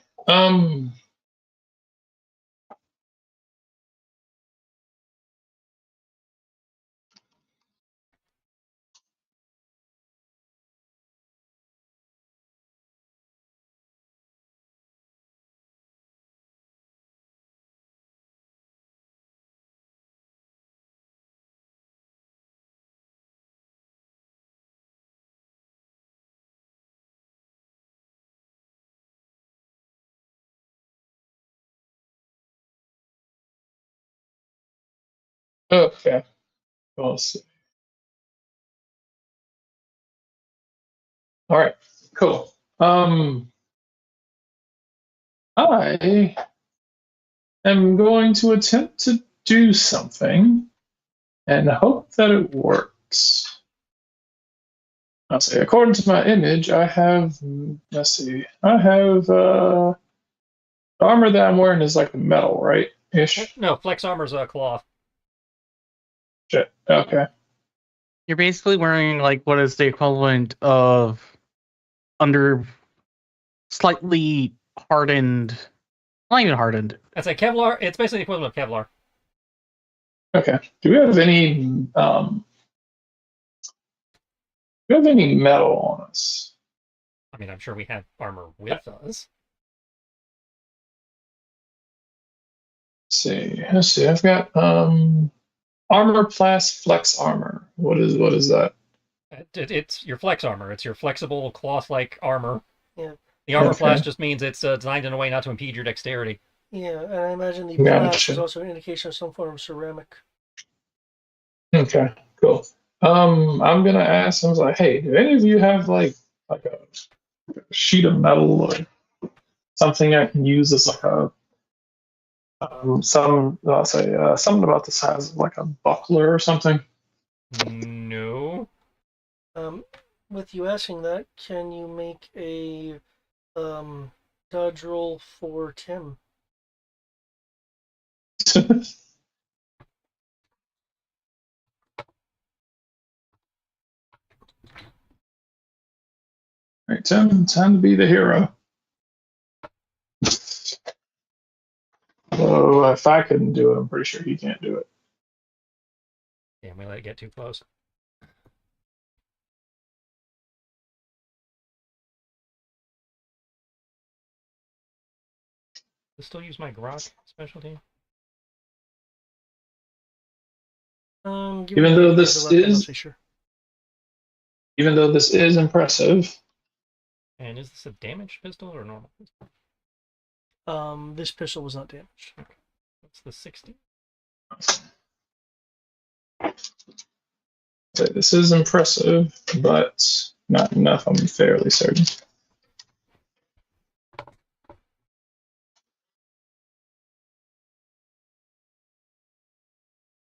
Okay. Well, let's see. All right. Cool. I am going to attempt to do something and hope that it works. I'll say, according to my image, I have, let's see, I have, the armor that I'm wearing is like metal, right? Ish. No, flex armor's a cloth. Shit. Okay. You're basically wearing like what is the equivalent of under slightly hardened, not even hardened. That's a Kevlar. It's basically the equivalent of Kevlar. Okay. Do we have any, metal on us? I mean, I'm sure we have armor with us. Let's see. I've got armor class flex armor. What is that? It's your flex armor. It's your flexible cloth-like armor. Yeah. The armor Okay. class just means it's designed in a way not to impede your dexterity. Yeah, and I imagine the Gotcha. glass is also an indication of some form of ceramic. Okay, cool. I'm gonna ask. I was like, hey, do any of you have like a sheet of metal or something I can use as like a I'll say something about the size of like a buckler or something. No. With you asking that, can you make a dodge roll for Tim? All right, Tim, time to be the hero. So if I couldn't do it, I'm pretty sure he can't do it. Damn, we let it get too close. I still use my grok specialty. Given though the this left, I'm not is- so sure. Even though this is impressive, And is this a damaged pistol or normal pistol? This pistol was not damaged. What's the 60? so this is impressive, but not enough. I'm fairly certain.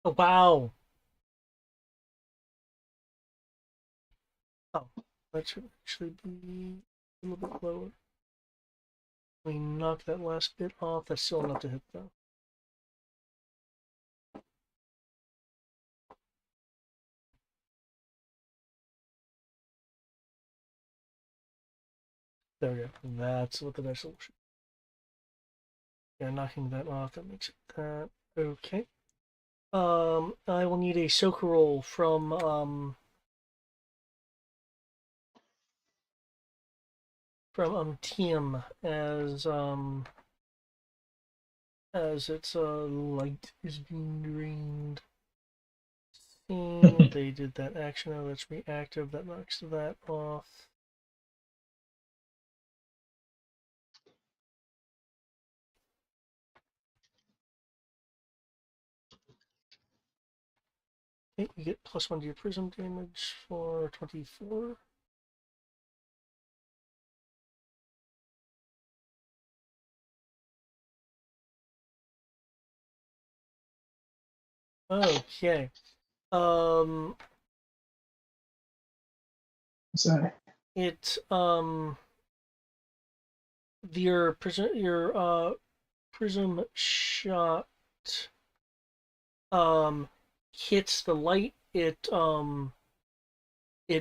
Oh, wow. Oh, that should actually be a little bit lower. We knock that last bit off. That's still enough to hit, though. There we go. That's what the dice roll should be. Yeah, knocking that off, that makes it that. Okay. I will need a soak roll from Tim as its light is being drained. See, they did that action. Oh, that's reactive. That knocks that off. Okay, you get +1 to your prism damage for 24. Okay. So, It your prism shot hits the light. It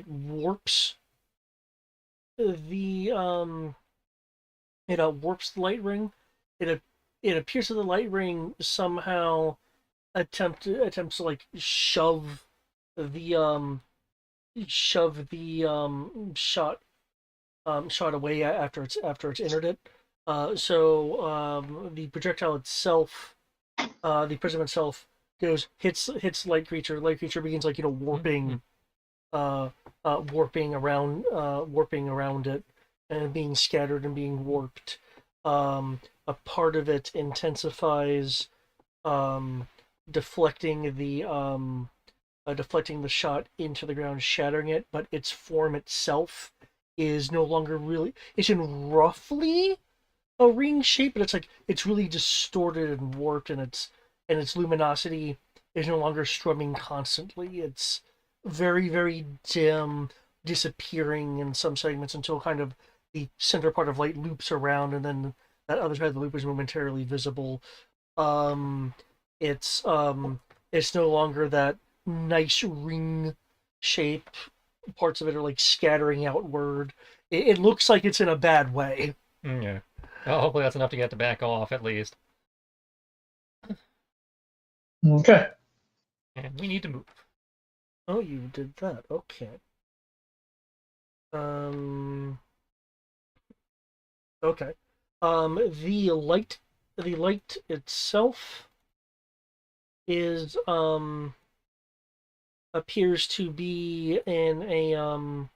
warps the warps the light ring. It appears that the light ring somehow attempts to like the um shove the shot away after it's entered it. So the projectile itself, the prism itself, hits light creature. Light creature begins like warping, warping around it, and being scattered and being warped. A part of it intensifies, deflecting the shot into the ground, shattering it, but its form itself is no longer really. It's in roughly a ring shape, but it's really distorted and warped, and its luminosity is no longer strumming constantly. It's very, very dim, disappearing in some segments until kind of the center part of light loops around, and then that other side of the loop is momentarily visible. Um, it's no longer that nice ring shape. Parts of it are like scattering outward. It looks like it's in a bad way. Yeah. Well, hopefully that's enough to get to back off at least. okay. And we need to move. Oh, you did that. Okay. Okay. The light itself is appears to be in a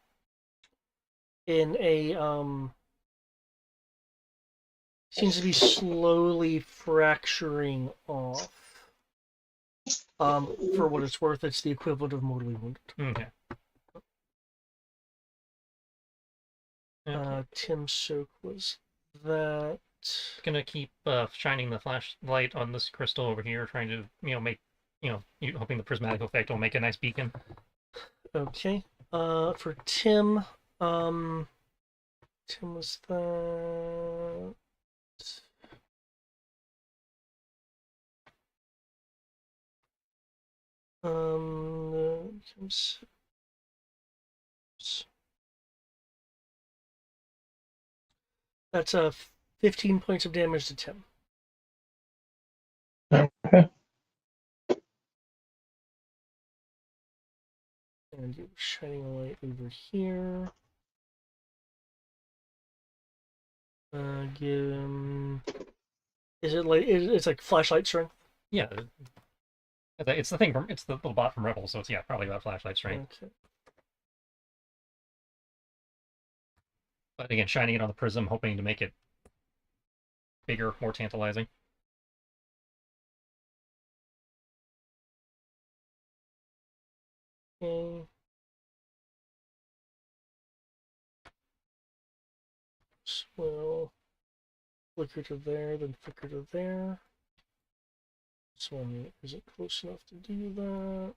seems to be slowly fracturing off. For what it's worth, it's the equivalent of mortally wounded. Okay. Okay. Tim Soak was that. Gonna keep shining the flashlight on this crystal over here, trying to make hoping the prismatic effect will make a nice beacon. Okay. For Tim, Tim was that. Tim's. That's 15 points of damage to Tim. Okay. And you're shining a light over here. Give him. Is it like it's like flashlight strength? Yeah, it's the thing it's the little bot from Rebel, so it's probably about flashlight strength. Okay. But again, shining it on the prism, hoping to make it bigger, more tantalizing. Okay. So flicker to there, then flicker to there. This one isn't close enough to do that.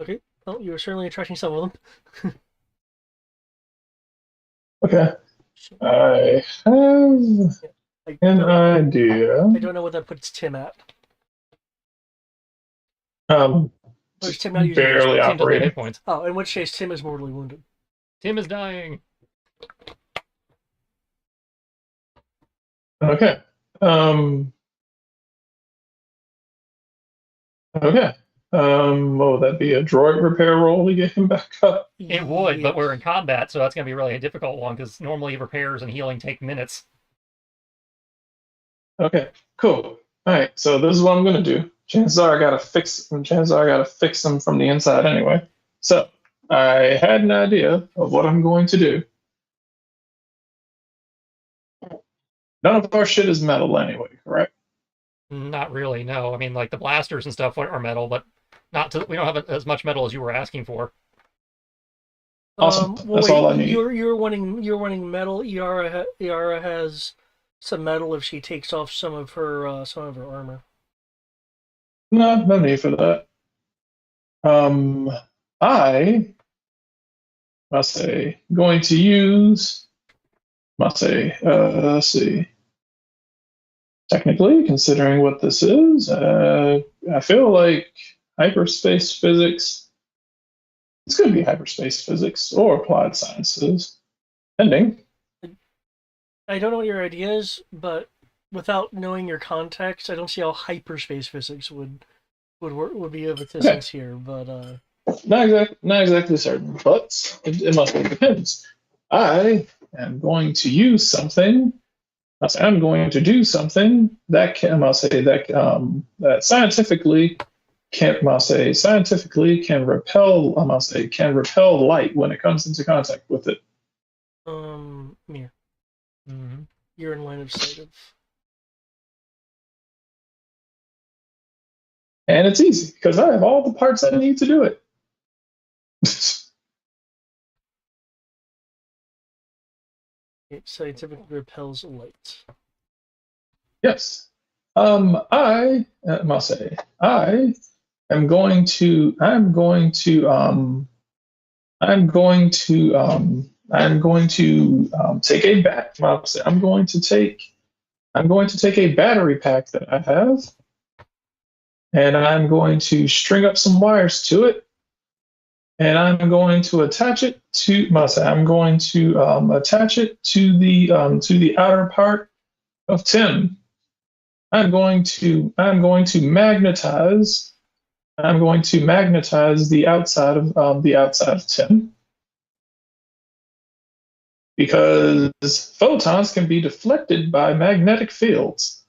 Okay. Oh, you're certainly attracting some of them. Okay. I have an idea. I don't know what that puts Tim at. Where's Tim not using Barely Tim doesn't have operating. hit points. Oh, in which case Tim is mortally wounded. Tim is dying. Okay. Okay. What would that be? A droid repair roll to get him back up? It would, but we're in combat, so that's going to be really a difficult one, because normally repairs and healing take minutes. Okay, cool. All right, so this is what I'm gonna do. Chances are I gotta fix them from the inside anyway. So I had an idea of what I'm going to do. None of our shit is metal anyway, correct? Not really, no. I mean, like the blasters and stuff are metal, but we don't have as much metal as you were asking for. Awesome. Well, That's all I need. You're wanting metal. Iara has some metal if she takes off some of her armor. No need for that. I must say going to use. Let's see. Technically, considering what this is, I feel like hyperspace physics. It's going to be hyperspace physics or applied sciences, depending. I don't know what your idea is, but without knowing your context, I don't see how hyperspace physics would be of assistance here. But not exactly certain, but it must depends. I am going to use something. I'm going to do something that that scientifically can repel light when it comes into contact with it. Mir, Mm-hmm. you're in line of sight of. And it's easy because I have all the parts I need to do it. It scientifically repels light. Yes. I must say I am going to take a bat. I'm going to take a battery pack that I have, and I'm going to string up some wires to it, and I'm going to attach it to the outer part of Tim. I'm going to magnetize the outside of Tim, because photons can be deflected by magnetic fields.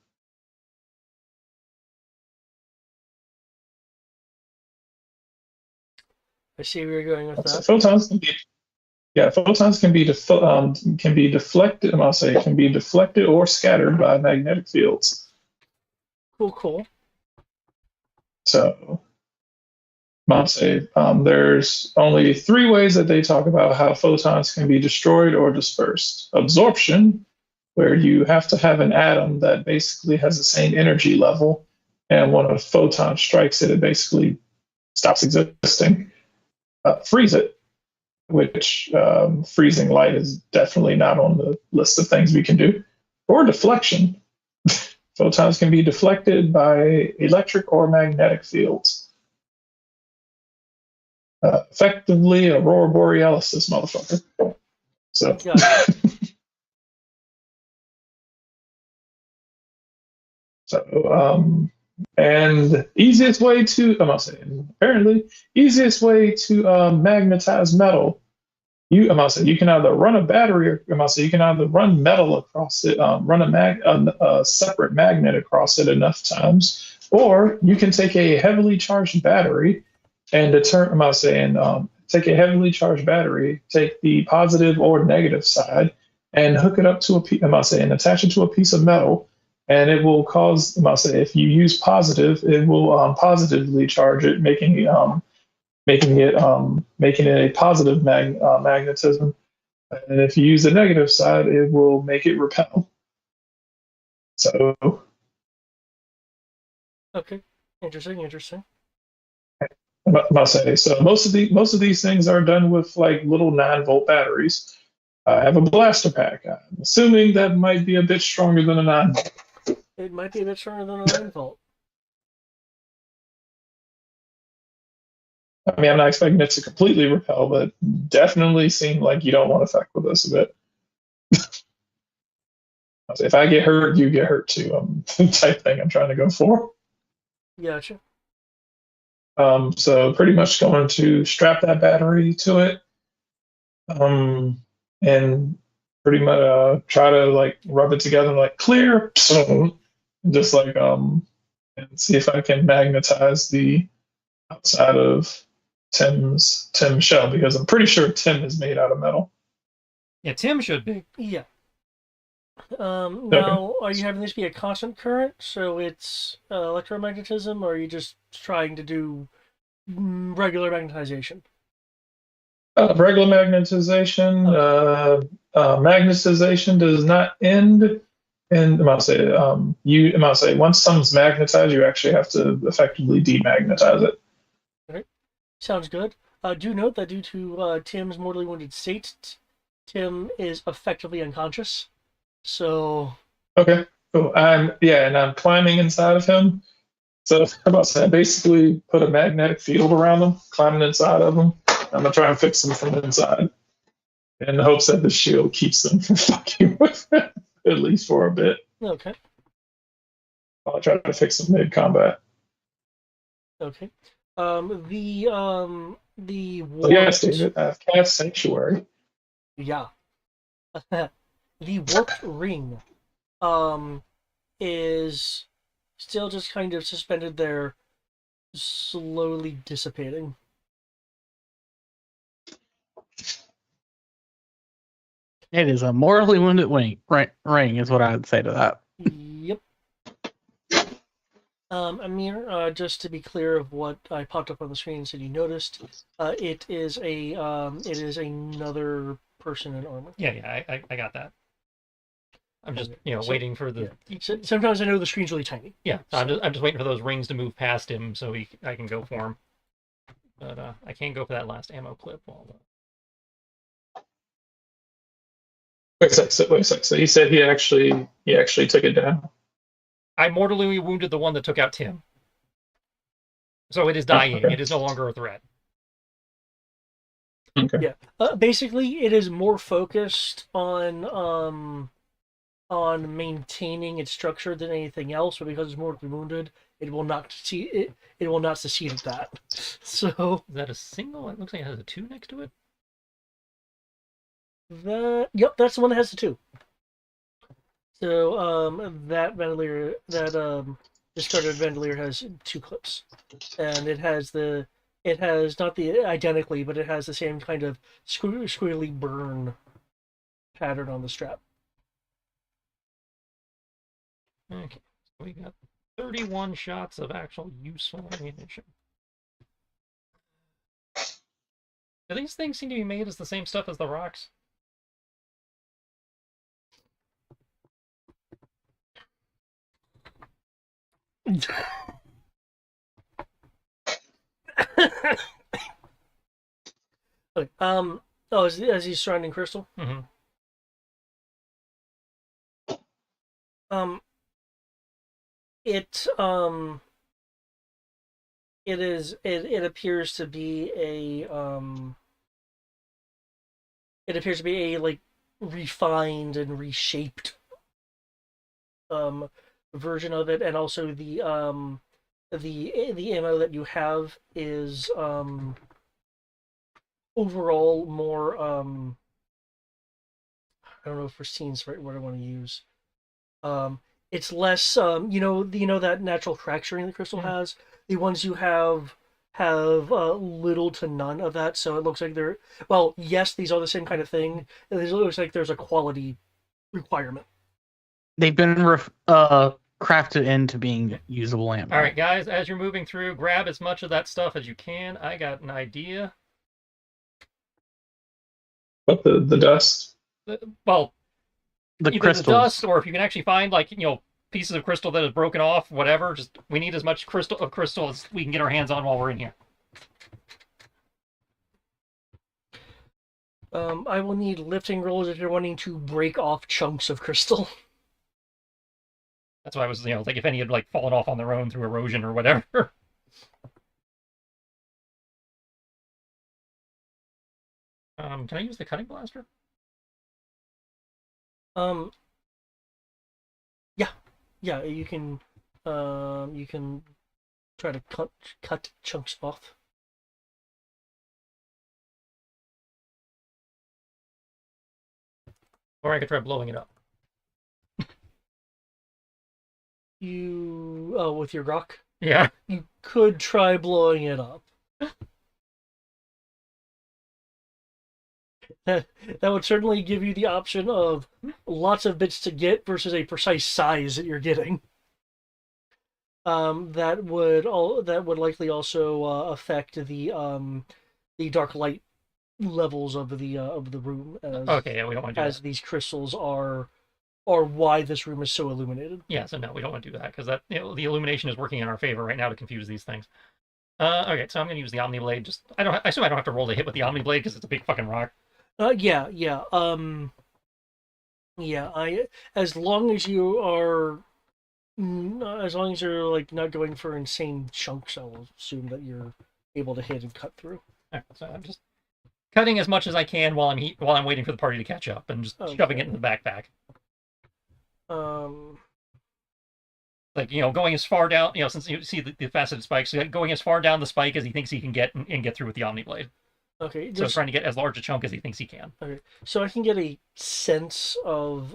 I see where you're going with So that. photons can be deflected. Can be deflected or scattered by magnetic fields. Cool. So, I'll say there's only three ways that they talk about how photons can be destroyed or dispersed. Absorption, where you have to have an atom that basically has the same energy level, and when a photon strikes it, it basically stops existing. Freeze it, which freezing light is definitely not on the list of things we can do. Or deflection. Photons can be deflected by electric or magnetic fields. Effectively, Aurora Borealis, this motherfucker. So, Yeah. and easiest way to, I'm not saying, apparently, easiest way to magnetize metal. I'm not saying you can either run a battery, or I'm not saying you can either run metal across it, run a separate magnet across it enough times, or you can take a heavily charged battery and I'm not saying take a heavily charged battery, take the positive or negative side, and hook it up to I'm not saying attach it to a piece of metal, and it will cause. I'm not saying if you use positive, it will positively charge it, making it a positive magnetism. And if you use the negative side, it will make it repel. So, Okay. Interesting. I'm about to say, so most of these things are done with like little 9-volt batteries. I have a blaster pack. I'm assuming that might be a bit stronger than a 9-volt. It might be a bit stronger than a 9-volt. I mean, I'm not expecting it to completely repel, but definitely seem like you don't want to fuck with this a bit. If I get hurt, you get hurt too. Type thing I'm trying to go for. Gotcha. So pretty much going to strap that battery to it, and pretty much try to like rub it together, like clear, just like and see if I can magnetize the outside of Tim's shell, because I'm pretty sure Tim is made out of metal. Yeah, Tim should be. Yeah. Now, are you having this be a constant current, so it's electromagnetism, or are you just trying to do regular magnetization? Regular magnetization. Okay. Magnetization does not end. And I'm about to say once something's magnetized, you actually have to effectively demagnetize it. Right. Sounds good. Do note that due to Tim's mortally wounded state, Tim is effectively unconscious. So. Okay, cool. And I'm climbing inside of him. So I'm about to say, I basically put a magnetic field around him, climbing inside of him. I'm gonna try and fix him from inside, in the hopes that the shield keeps them from fucking with him, at least for a bit. Okay. I'll try to fix him mid combat. Okay. The So yeah, warped. David, Cat Sanctuary. Yeah. The warped ring is still just kind of suspended there, slowly dissipating. It is a mortally wounded ring, is what I would say to that. Yep. Amir, just to be clear of what I popped up on the screen and said you noticed, it is another person in armor. Yeah, I got that. I'm just So- waiting for the Sometimes I know the screen's really tiny. yeah. I'm just waiting for those rings to move past him so I can go for him. But I can't go for that last ammo clip. Wait a sec. So he said he actually took it down. I mortally wounded the one that took out Tim. So it is dying. Okay. It is no longer a threat. Okay. Yeah. Basically, it is more focused on maintaining its structure than anything else. But because it's mortally wounded, it will not succeed. It will not succeed at that. So Is that a single? It looks like it has a 2 next to it. yep, that's the one that has the 2. So that ventilator, that discarded ventilator has 2 clips, and it has not the identically, but it has the same kind of squiggly burn pattern on the strap. Okay, so we got 31 shots of actual useful ammunition. Do these things seem to be made as the same stuff as the rocks? Okay, oh, is he surrounding crystal? Mm-hmm. Um, it um, it appears to be a like refined and reshaped version of it, and also the ammo that you have is overall more I don't know if pristine's the right word I want to use. It's less that natural fracturing the crystal has. The ones you have little to none of that, so it looks like they're, well, yes, these are the same kind of thing. It looks like there's a quality requirement. They've been crafted into being usable ammo. All right, guys, as you're moving through, grab as much of that stuff as you can. I got an idea. But the dust. Well, The either crystals. the dust, or if you can actually find pieces of crystal that is broken off, whatever. Just we need as much crystal as we can get our hands on while we're in here. I will need lifting rolls if you're wanting to break off chunks of crystal. That's why I was, like if any had like fallen off on their own through erosion or whatever. Can I use the cutting blaster? Yeah, you can try to cut chunks off. Or I could try blowing it up. With your rock? Yeah. You could try blowing it up. That would certainly give you the option of lots of bits to get versus a precise size that you're getting. That would likely also affect the dark light levels of the room Okay, yeah, we don't want to do as that. these crystals are why this room is so illuminated. Yeah, so no, we don't want to do that because that the illumination is working in our favor right now to confuse these things. Okay, so I'm gonna use the Omni Blade. I assume I don't have to roll to hit with the Omni Blade because it's a big fucking rock. Yeah. As long as you're like not going for insane chunks, I will assume that you're able to hit and cut through. All right, so I'm just cutting as much as I can while I'm waiting for the party to catch up and just shoving it in the backpack. Like, going as far down, since you see the faceted spikes, going as far down the spike as he thinks he can get and get through with the Omni Blade. Okay. So trying to get as large a chunk as he thinks he can. Okay. So I can get a sense of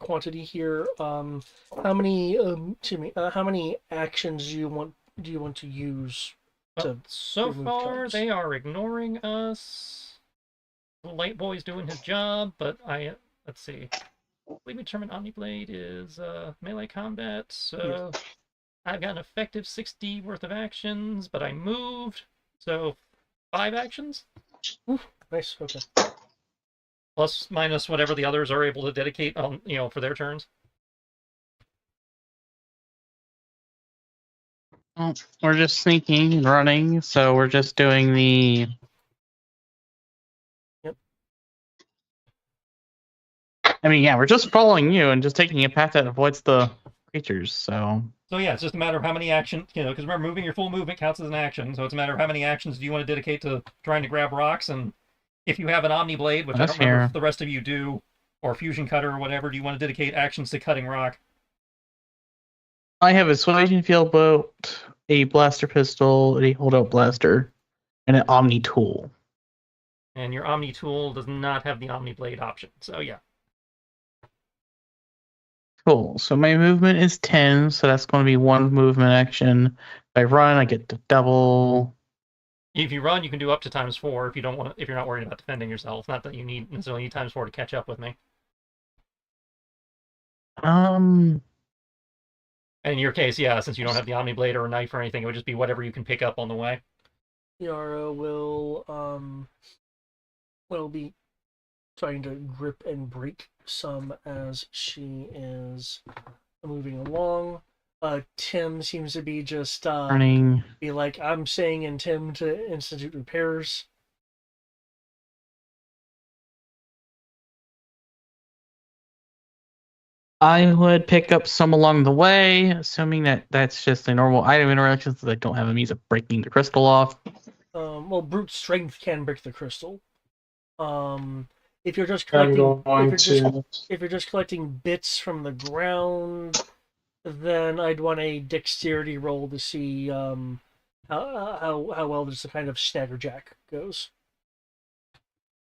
quantity here. How many how many actions do you want to use to so remove far chunks? they are ignoring us. The light boy's doing his job, but let's see. I believe we determined Omni Blade is melee combat, so I've got an effective 60 worth of actions, but I moved, so 5 actions. Ooh, nice. Okay. Plus minus whatever the others are able to dedicate on, for their turns. Well, we're just sneaking and running, so we're just doing the. Yep. I mean, yeah, we're just following you and just taking a path that avoids the creatures. So yeah, it's just a matter of how many actions, because remember, moving your full movement counts as an action. So it's a matter of how many actions do you want to dedicate to trying to grab rocks, and if you have an Omni Blade, which I don't remember if the rest of you do, or Fusion Cutter or whatever, do you want to dedicate actions to cutting rock? I have a Suasion Field Boat, a blaster pistol, a holdout blaster, and an Omni Tool. And your Omni Tool does not have the Omni Blade option, so yeah. Cool. So my movement is 10, so that's going to be 1 movement action. If I run, I get to double. If you run, you can do up to ×4 if you don't want if you're not worried about defending yourself. Not that you necessarily need ×4 to catch up with me. In your case, yeah, since you don't have the Omni Blade or a knife or anything, it would just be whatever you can pick up on the way. Yara will be trying to grip and break some as she is moving along. Tim seems to be just Turning. be like, I'm saying in Tim to institute repairs. I would pick up some along the way, assuming that that's just a normal item interaction, so I don't have a means of breaking the crystal off. Well, brute strength can break the crystal. If you're just I'm collecting, going to. if you're just collecting bits from the ground, then I'd want a dexterity roll to see how well this kind of snaggerjack goes.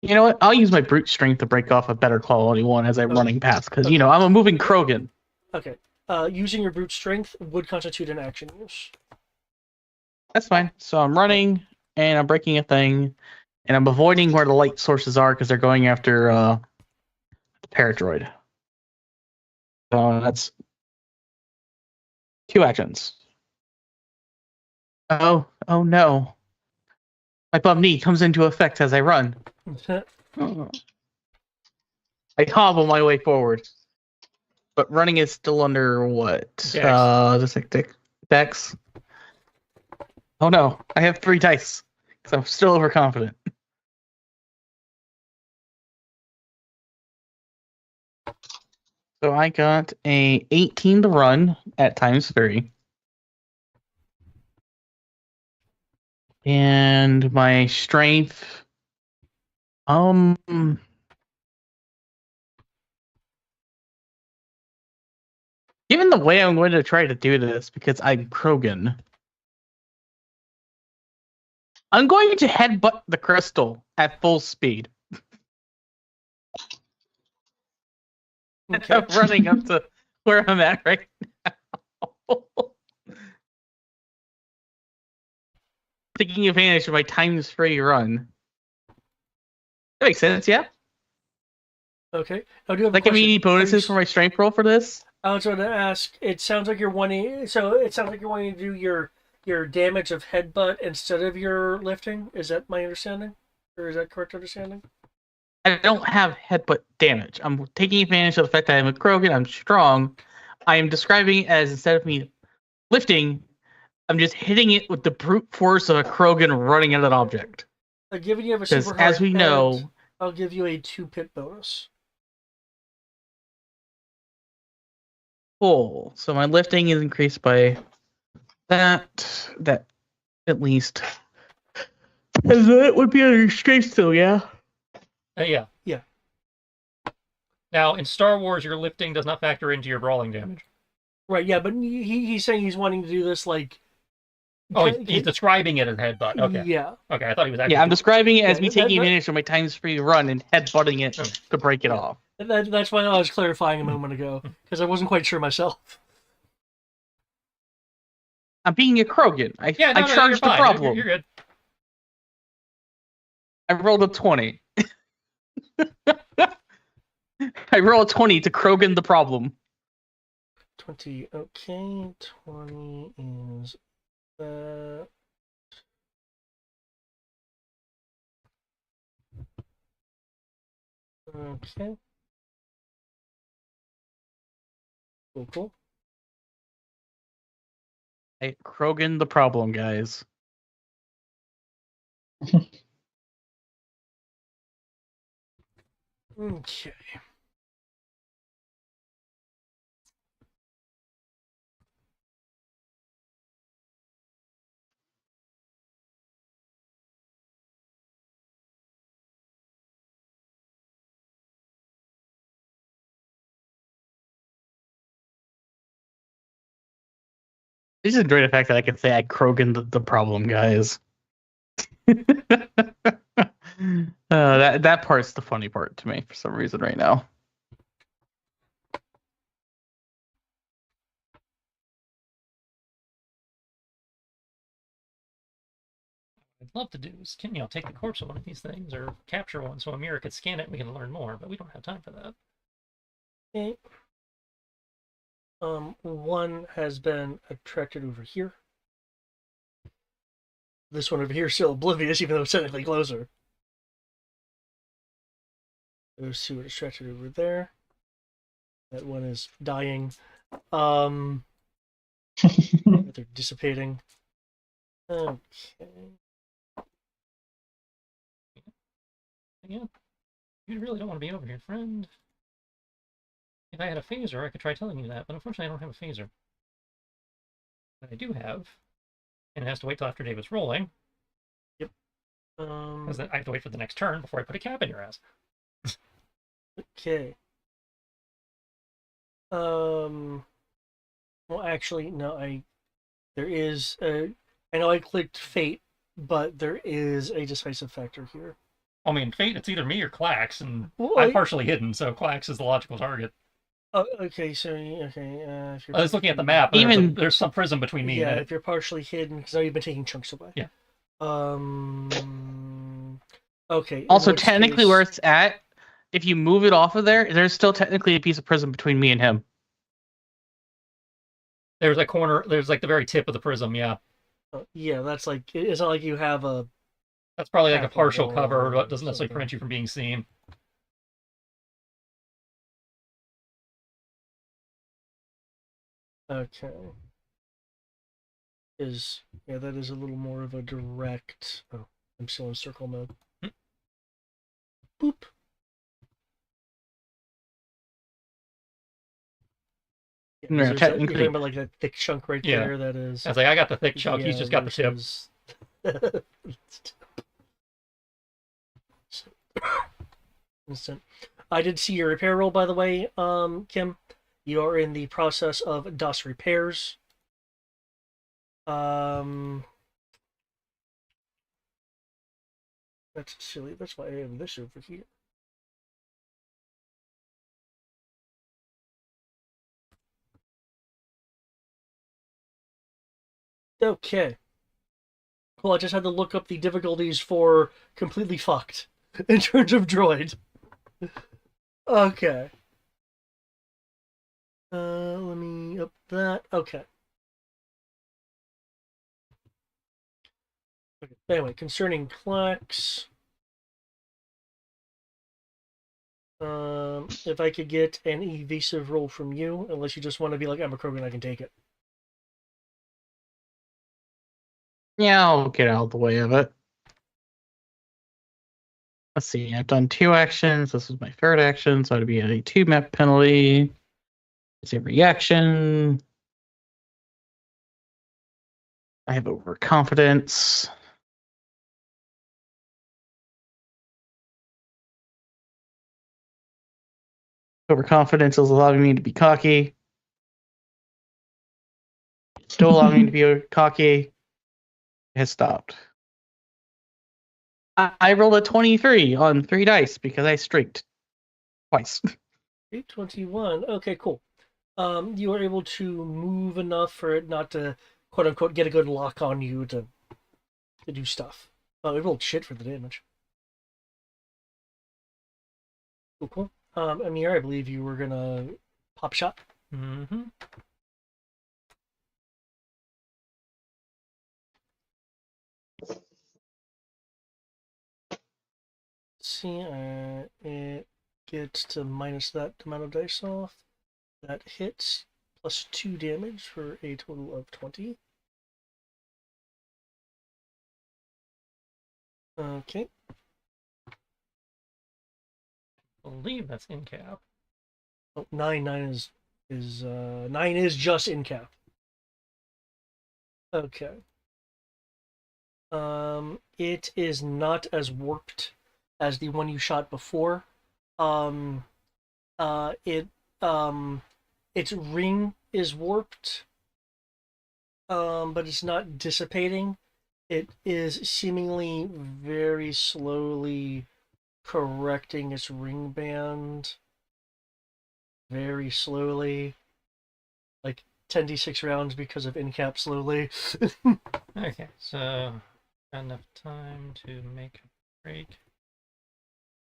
You know what? I'll use my brute strength to break off a better quality one as I'm running past, because, Okay. I'm a moving Krogan. Okay. Using your brute strength would constitute an action use. That's fine. So I'm running, and I'm breaking a thing, and I'm avoiding where the light sources are because they're going after the paradroid. So that's 2 actions. Oh no. My bum knee comes into effect as I run. I hobble my way forward. But running is still under what? Just like Dex. Oh no, I have 3 dice. Because I'm still overconfident. So I got a 18 to run at ×3. And my strength. Given the way I'm going to try to do this, because I'm Krogan, I'm going to headbutt the crystal at full speed. Okay. I'm running up to where I'm at right now. Taking advantage of my ×3 run. That makes sense, yeah? Okay. I do have a Like, give me question. any bonuses for my strength roll for this? I was going to ask. It sounds like you're wanting. So it sounds like you're wanting to do your damage of headbutt instead of your lifting. Is that my understanding, or is that correct understanding? I don't have headbutt damage. I'm taking advantage of the fact that I'm a Krogan, I'm strong. I am describing it as, instead of me lifting, I'm just hitting it with the brute force of a Krogan running at an object. Given you have a Because, super hard as we head, know, I'll give you a 2-pit bonus. full. So my lifting is increased by that at least. And that would be under strength still, yeah? Yeah. Yeah. Now, in Star Wars, your lifting does not factor into your brawling damage. Right. Yeah, but he's saying he's wanting to do this like. Oh, he's describing it as headbutt. Okay. Yeah. Okay, I thought he was actually. Yeah, I'm describing it as me that- taking that- advantage of my ×3 run and headbutting it to break it Yeah. off. That's why I was clarifying a moment ago because I wasn't quite sure myself. I'm being a Krogan. I Yeah, no, charged you're the fine. problem. You're good. I rolled a 20. I rolled a 20 to Krogan the problem. 20. Okay. 20 is that. Okay. Cool. I Krogan the problem, guys. Okay. I just enjoy the fact that I can say I Krogan the problem, guys. That part's the funny part to me for some reason right now. I'd love to do is take the corpse of one of these things or capture one so Amira could scan it and we can learn more, but we don't have time for that. Okay. One has been attracted over here. This one over here is still oblivious, even though it's technically closer. Those two are distracted over there. That one is dying. They're dissipating. Okay. Yeah. You really don't want to be over here, friend. If I had a phaser, I could try telling you that, but unfortunately I don't have a phaser. But I do have, and it has to wait till after David's rolling, Yep. because I have to wait for the next turn before I put a cap in your ass. Okay. Well, actually, no. There is a. I know I clicked fate, but there is a decisive factor here. I mean, fate, it's either me or Clax, and Well, I'm partially hidden, so Clax is the logical target. Oh, okay. So okay. If you're I was looking at the map. There's some prism between me yeah, and if you're partially hidden, because now you've been taking chunks away. Yeah. Okay. in Also, which technically, case- where it's at, if you move it off of there, there's still technically a piece of prism between me and him. there's a corner. There's like the very tip of the prism. Yeah, yeah, that's like it's not like you have a. that's probably like a Half a partial wall cover, or but doesn't necessarily something. prevent you from being seen. Okay. That is a little more of a direct. Oh, I'm still in circle mode. Boop. Yeah, Yeah, you're technically. talking about like that thick chunk right Yeah. there. That is. I was like, I got the thick chunk. He's yeah, just got the tip. versus- Instant. I did see your repair roll, by the way, Kim. You are in the process of DOS repairs. That's silly. That's why I have this over here. Okay. Cool, I just had to look up the difficulties for completely fucked in terms of droid. Okay. Let me up that. Okay. Anyway, concerning Clax, if I could get an evasive roll from you, unless you just want to be like, I'm a Krogan, I can take it. Yeah, I'll get out of the way of it. Let's see, I've done 2 actions. This is my 3rd action, so it'd be a 2 map penalty. It's a reaction. I have overconfidence. Overconfidence is allowing me to be cocky. Still allowing me to be cocky. It has stopped. I rolled a 23 on 3 dice because I streaked twice. 821. Okay, cool. You are able to move enough for it not to quote unquote get a good lock on you to do stuff. Oh, it rolled shit for the damage. Cool. Amir, I believe you were gonna pop shot. Mm-hmm. See, it gets to minus that amount of dice off. That hits plus 2 damage for a total of 20. Okay. I believe that's in cap. Oh, 9 is just in cap. Okay. It is not as warped as the one you shot before. Its ring is warped, but it's not dissipating. It is seemingly very slowly correcting its ring band. Very slowly. Like 10d6 rounds because of in-cap slowly. Okay, so got enough time to make a break.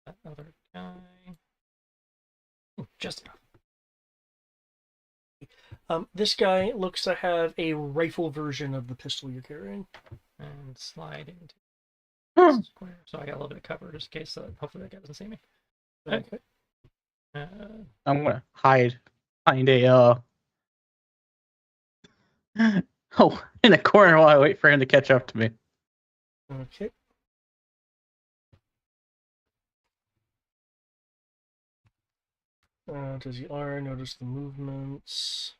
That other guy. Ooh, just enough. This guy looks to have a rifle version of the pistol you're carrying. And slide into Hmm. square. So I got a little bit of cover just in case. Hopefully that guy doesn't see me. Okay. I'm gonna hide behind a oh, in a corner while I wait for him to catch up to me. Okay. Does the R notice the movements?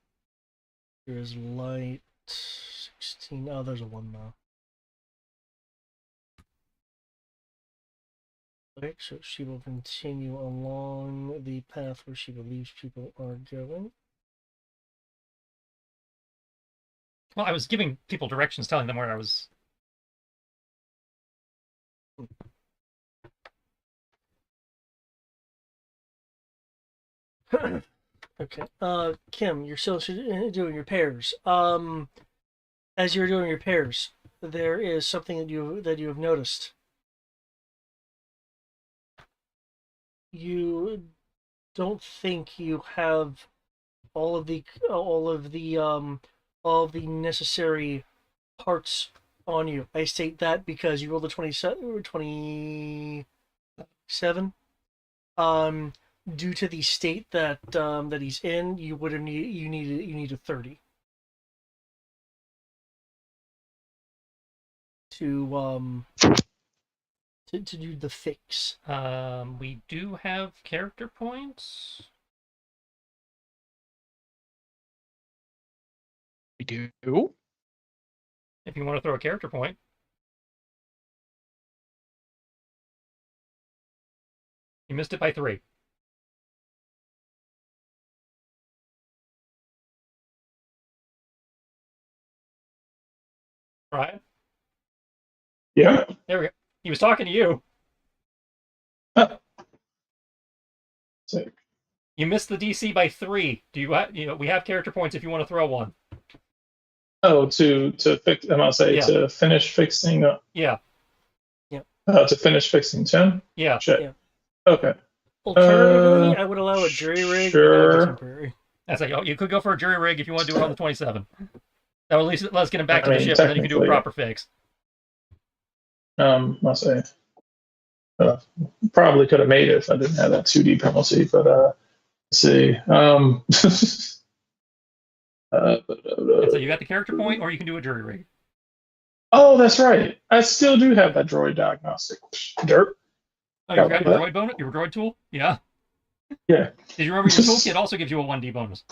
There is light. 16. Oh, there's a 1 now. Okay, so she will continue along the path where she believes people are going. Well, I was giving people directions, telling them where I was. Okay. Kim, you're still doing your pairs. As you're doing your pairs, there is something that you have noticed. You don't think you have all of the necessary parts on you. I state that because you rolled a 27. Due to the state that that he's in, you would have you need a 30 to to do the fix. We do have character points. We do. If you want to throw a character point. You missed it by 3. Right? Yeah. There we go. He was talking to you. Sick. You missed the DC by 3. Do you have, we have character points if you want to throw one. Oh, to fix. I'm gonna say Yeah. to finish fixing. Yeah. To finish fixing Tim. Yeah. Shit. Yeah. Okay. Alternatively, I would allow a jury rig, but that would be sure. temporary. That's like, oh, you could go for a jury rig if you want to do it on the 27. That would at least let's get him back I to the mean, ship, and then you can do a technically, proper fix. I'll say. Probably could have made it if I didn't have that 2D penalty, but let's see. And so you got the character point, or you can do a jury rig. Oh, that's right. I still do have that droid diagnostic. Dirt. Oh, you got your droid bonus, your droid tool? Yeah. Yeah. Did you remember your toolkit also gives you a 1D bonus?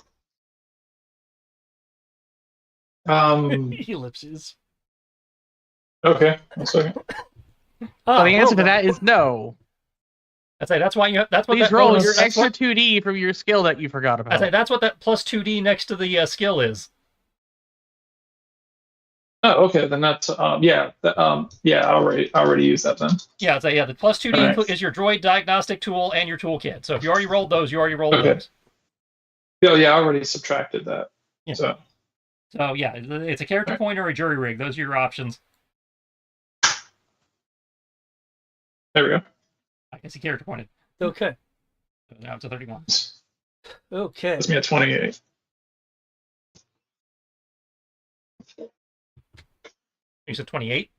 Ellipses. Okay. One second. So the answer to that is no. That's why that's what Please that roll bonus, your that's extra what, 2D from your skill that you forgot about. that's what that plus 2D next to the skill is. Oh, okay. Then that's yeah. Yeah. I already used that then. Yeah, the plus 2D Right. is your droid diagnostic tool and your toolkit. So if you already rolled those, you already rolled Okay. those. Yeah. I already subtracted that. Yeah. So So yeah, it's a character point or a jury rig. Those are your options. there we go. I guess he character pointed. Okay. So now it's a 31. Okay. That's me at 28. You said 28,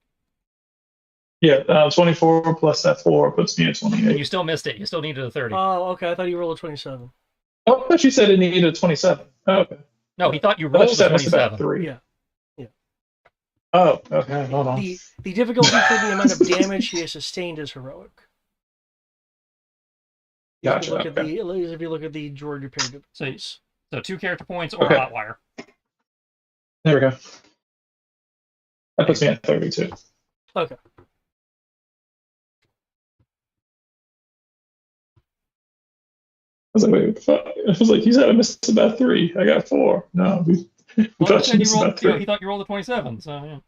Yeah. 24 plus that 4 puts me at and 28. you still missed it. You still needed a 30. Oh, okay. I thought you rolled a 27. Oh, but you said it needed a 27. Oh, okay. No, he thought you I thought rolled you a said I missed about 27. 3. Yeah. Oh, okay. Hold on. The difficulty for the amount of damage he has sustained is heroic. Gotcha. If you look Okay. at the droid repair device. So 2 character points or Okay. a hot wire. There we go. That puts me at 32. Okay. I was like, wait, fuck. I was like, you said I missed about 3. I got 4. No, we Well, he thought said you missed about 3. he thought you rolled a 27. So yeah.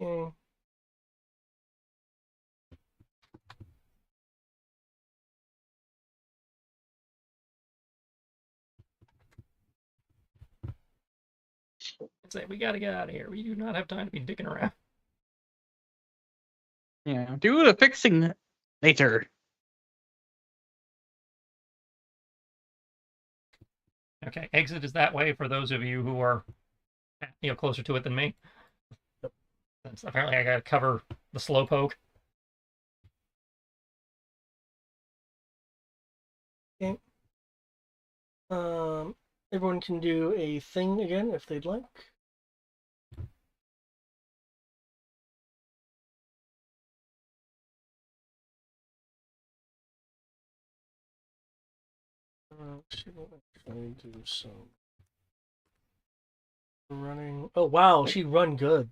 Mm. Say we gotta get out of here. We do not have time to be dicking around. Yeah, due to fixing Later. Okay, exit is that way for those of you who are, closer to it than me. Since apparently I gotta cover the slowpoke. Okay. Everyone can do a thing again if they'd like. She will actually do some running. Oh wow, she run good.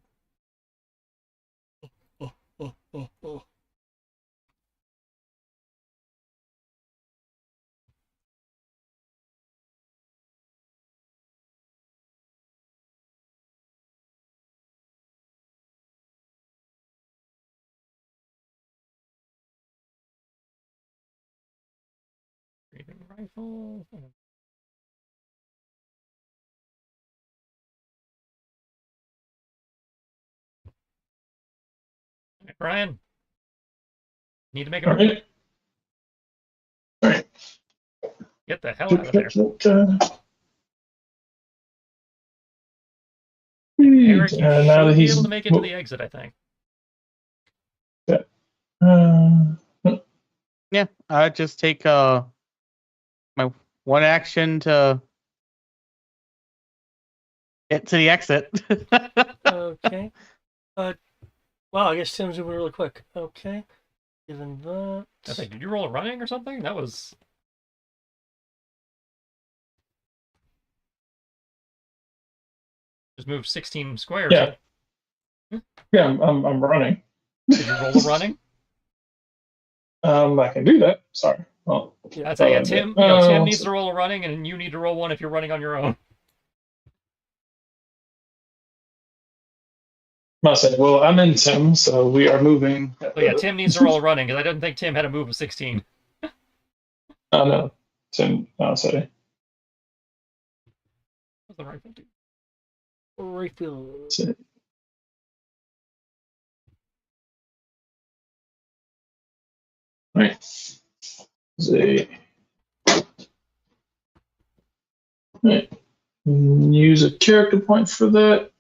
Breathing rifle. Hey, Brian, need to make a All move. right. All right. Get the hell out of there. Eric, you Now that should be he's able to make it to the exit, I think. Yeah, I just take my one action to get to the exit. Okay. Wow, I guess Tim's moving really quick. Okay. Given that. I think, did you roll a running or something? That was. Just moved 16 squares. Yeah. Yeah, I'm running. Did you roll a running? I can do that. Sorry. Well, I'd say, yeah, Tim, Tim needs so- to roll a running, and you need to roll one if you're running on your own. I say, well, I'm in Tim, so we are moving. So yeah, Tim needs to roll a running, because I didn't think Tim had a move of 16. Oh no, Tim. No, sorry. What's the rifle do? Rifle. So- Right. See. Right. Use a character point for that.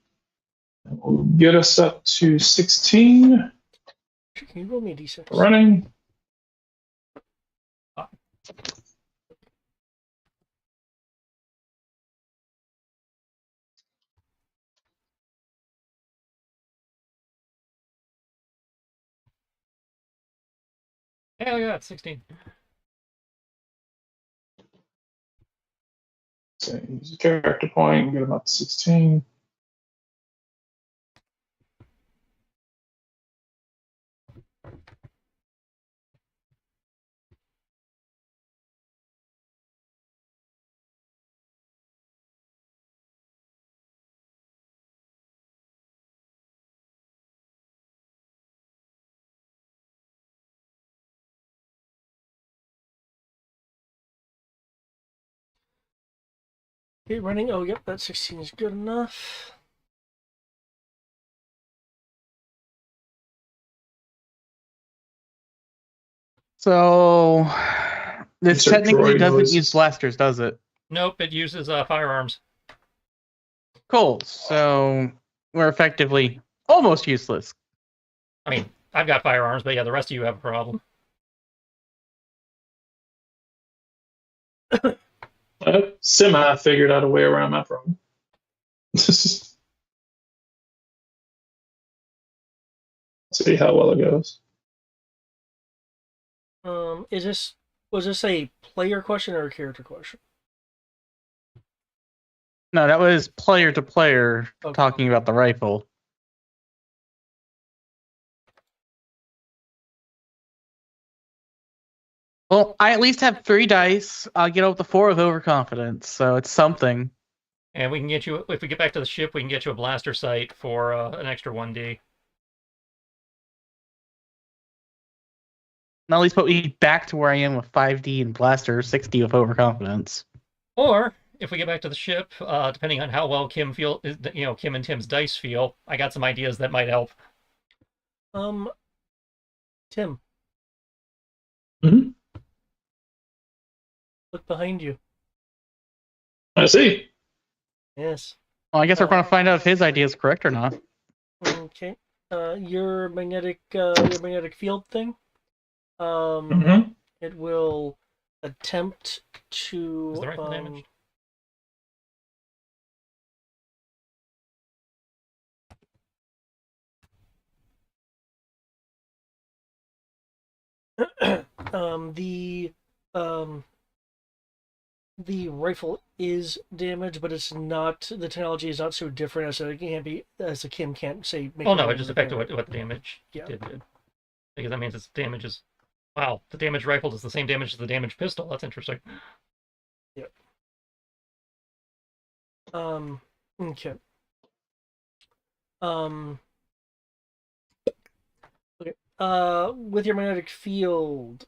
That will get us up to 16. Can you roll me a d6? Running. Hell yeah, it's 16. So use a character point, get him up to 16. Okay, running. Oh, yep, that 16 is good enough. So this Insert technically droid doesn't noises. use blasters, does it? Nope, it uses firearms. Cool. So we're effectively almost useless. I mean, I've got firearms, but yeah, the rest of you have a problem. Semi figured out a way around my problem. See how well it goes. Was this a player question or a character question? No, that was player to player Okay. talking about the rifle. Well, I at least have 3 dice. I'll get up to 4 of overconfidence, so it's something. And we can get you, if we get back to the ship, we can get you a blaster sight for an extra 1D. And at least put me back to where I am with 5D and blaster, 60 of overconfidence. Or if we get back to the ship, depending on how well Kim and Tim's dice feel, I got some ideas that might help. Tim, Hmm. Look behind you. I see. Yes. Well, I guess we're going to find out if his idea is correct or not. Okay. Your magnetic field thing. Hmm. It will attempt to. Is the rifle damaged? The um the rifle is damaged, but it's not. The technology is not so different as a can be as a Kim can't say. Make Oh a no, it roll just repair affected what the damage Yeah. did. Because that means its damage is. Wow, the damaged rifle does the same damage as the damaged pistol. That's interesting. Yep. Okay. Um. Okay. With your magnetic field,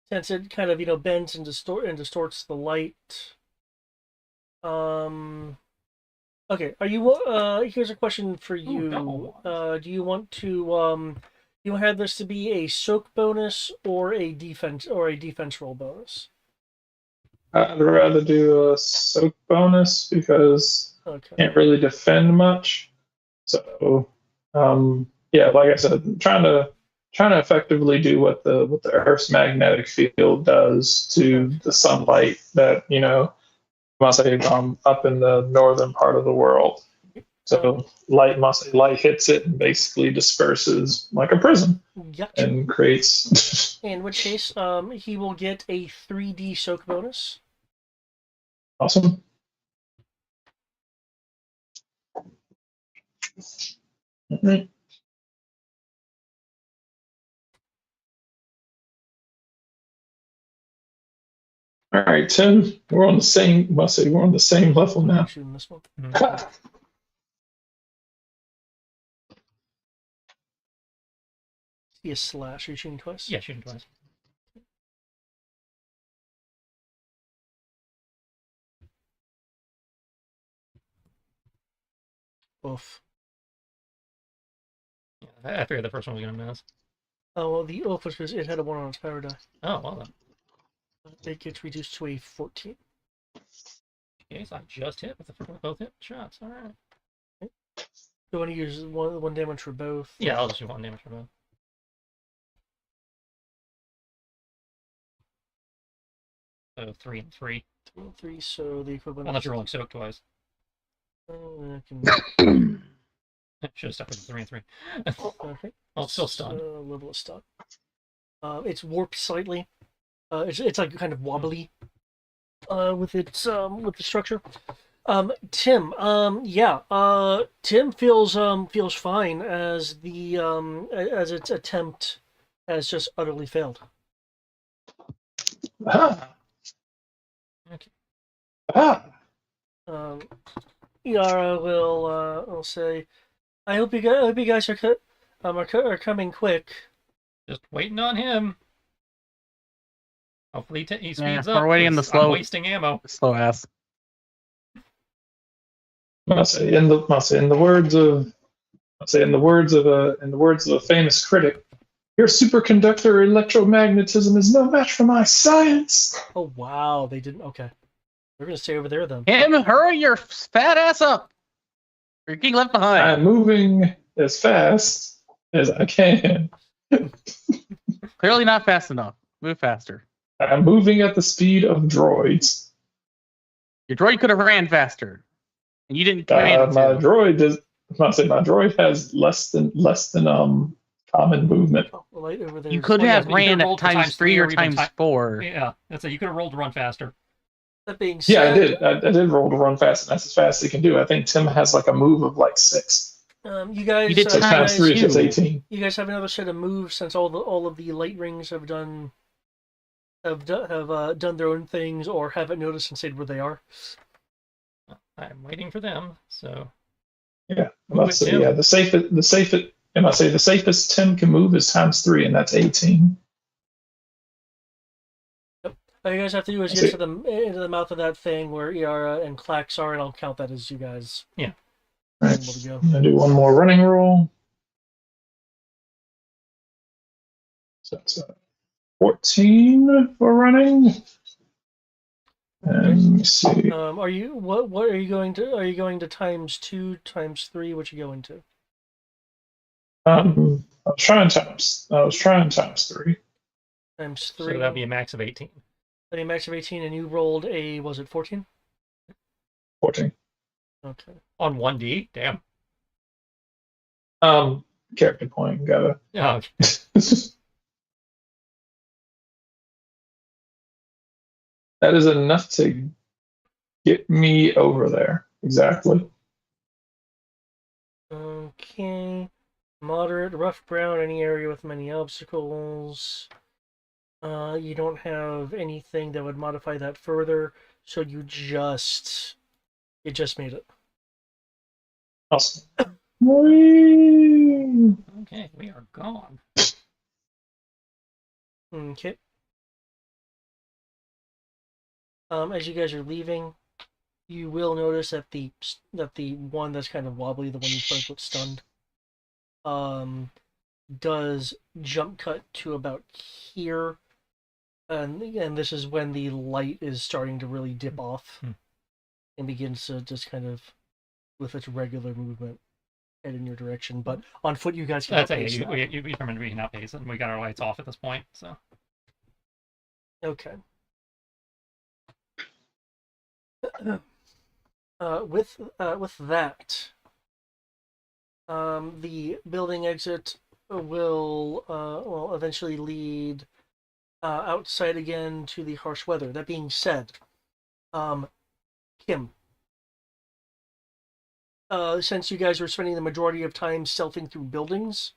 since it kind of bends and distorts the light. Okay. Are you? Here's a question for you. Do you want to you have this to be a soak bonus or a defense roll bonus? I'd rather do a soak bonus because Okay. can't really defend much. So, yeah, like I said, trying to effectively do what the Earth's magnetic field does to the sunlight that must say up in the northern part of the world. So light hits it and basically disperses like a prism Gotcha. and creates. In which case, he will get a 3D soak bonus. Awesome. Mhm. All right, Tim. We're on the same. Must say we're on the same level now. Shooting this one. Mhm. See a slash. Are you shooting twice? Yeah, shooting twice. Oof. Yeah, I figured the first one was gonna miss. Oh well, the oof was because it had a 1 on its power die. Oh well then. It gets reduced to a 14. Okay, so I just hit with both hit shots. All right. You want to use one damage for both? Yeah, I'll just do 1 damage for both. So 3 and 3. 3 and 3, so the equivalent. Unless you're rolling soak twice. I can. Should have stuck with the 3 and 3. Okay. Well, it's still stunned. Level of stun. It's warped slightly. It's like kind of wobbly. With the structure. Tim. Yeah. Tim feels fine as as its attempt has just utterly failed. Ah, Okay. ah. Yara will say, "I hope you guys are coming quick." Just waiting on him. Hopefully he speeds up. We're waiting in the 'cause slow. I'm wasting ammo. Slow ass. Must say in the words of a famous critic, your superconductor electromagnetism is no match for my science. Oh wow, they didn't. Okay, we're gonna stay over there then. Him, hurry your fat ass up. You're getting left behind. I'm moving as fast as I can. Clearly not fast enough. Move faster. I'm moving at the speed of droids. Your droid could have ran faster, and you didn't My command it to. droid does. I say my droid has less than common movement. Oh, the light over there. You is- could Well, yes, have but you could've ran at rolled for times times 3 3 or or even times 4. Yeah, that's it. You could have rolled to run faster. That being Yeah, I said, did. I did roll to run fast, and that's as fast as he can do. I think Tim has like a move of like 6. You guys. You did Six times times 3 is just two. 18. You guys have another set of moves since all of the light rings have done their own things or haven't noticed and said where they are. I'm waiting for them, so Yeah, Move it, Tim. yeah. The safest. And I say the safest Tim can move is times 3, and that's 18. All you guys have to do is That's get it. to into the mouth of that thing where Iara and Clax are, and I'll count that as you guys. All Alright, able to go. I'm gonna do one more running roll. So that's 14 for running. And let me see. Are you what are you going to? Are you going to ×2, ×3? What you going to? I was trying times 3. Times So 3. that'd be a max of 18. That'd be a max of 18, and you rolled a, was it 14? 14. Okay. On 1D? Damn. Character point, gotta. Oh, okay. That is enough to get me over there. Exactly. Okay. Moderate, rough brown, any area with many obstacles. You don't have anything that would modify that further, so you just made it. Awesome. Whee! Okay, we are gone. Okay. As you guys are leaving, you will notice that the one that's kind of wobbly, the one you quote unquote stunned, does jump cut to about here, and this is when the light is starting to really dip off, and begins to just kind of, with its regular movement, head in your direction. But on foot, you guys can That's outpace it. that. You determined we can outpace it, and we got our lights off at this point, so. Okay. With that, the building exit will eventually lead outside again to the harsh weather. That being said, Kim, since you guys were spending the majority of time stealthing through buildings,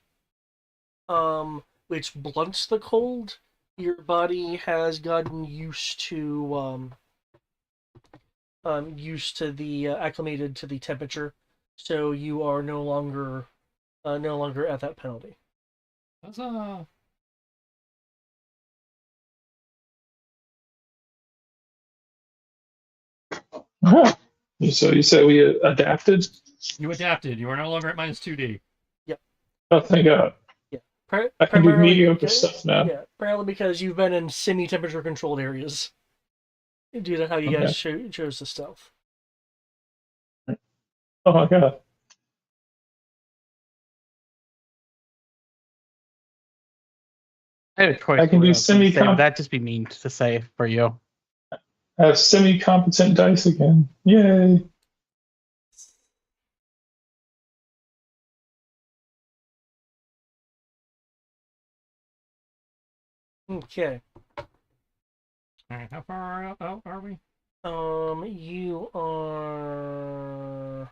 which blunts the cold, your body has gotten used to acclimated to the temperature, so you are no longer at that penalty. That's Huh. So you said we adapted? You adapted. You are no longer at -2D. Yep. Oh, thank God. Yeah. I can do Primarily mediocre because, stuff now. yeah, primarily because you've been in semi-temperature controlled areas due to how you guys chose the stealth. Oh my God. I have a choice. I can of what do I was gonna say, but semi-comp. that'd just be mean to say for you. I have semi-competent dice again. Yay. Okay. All right, how far out are we? You are.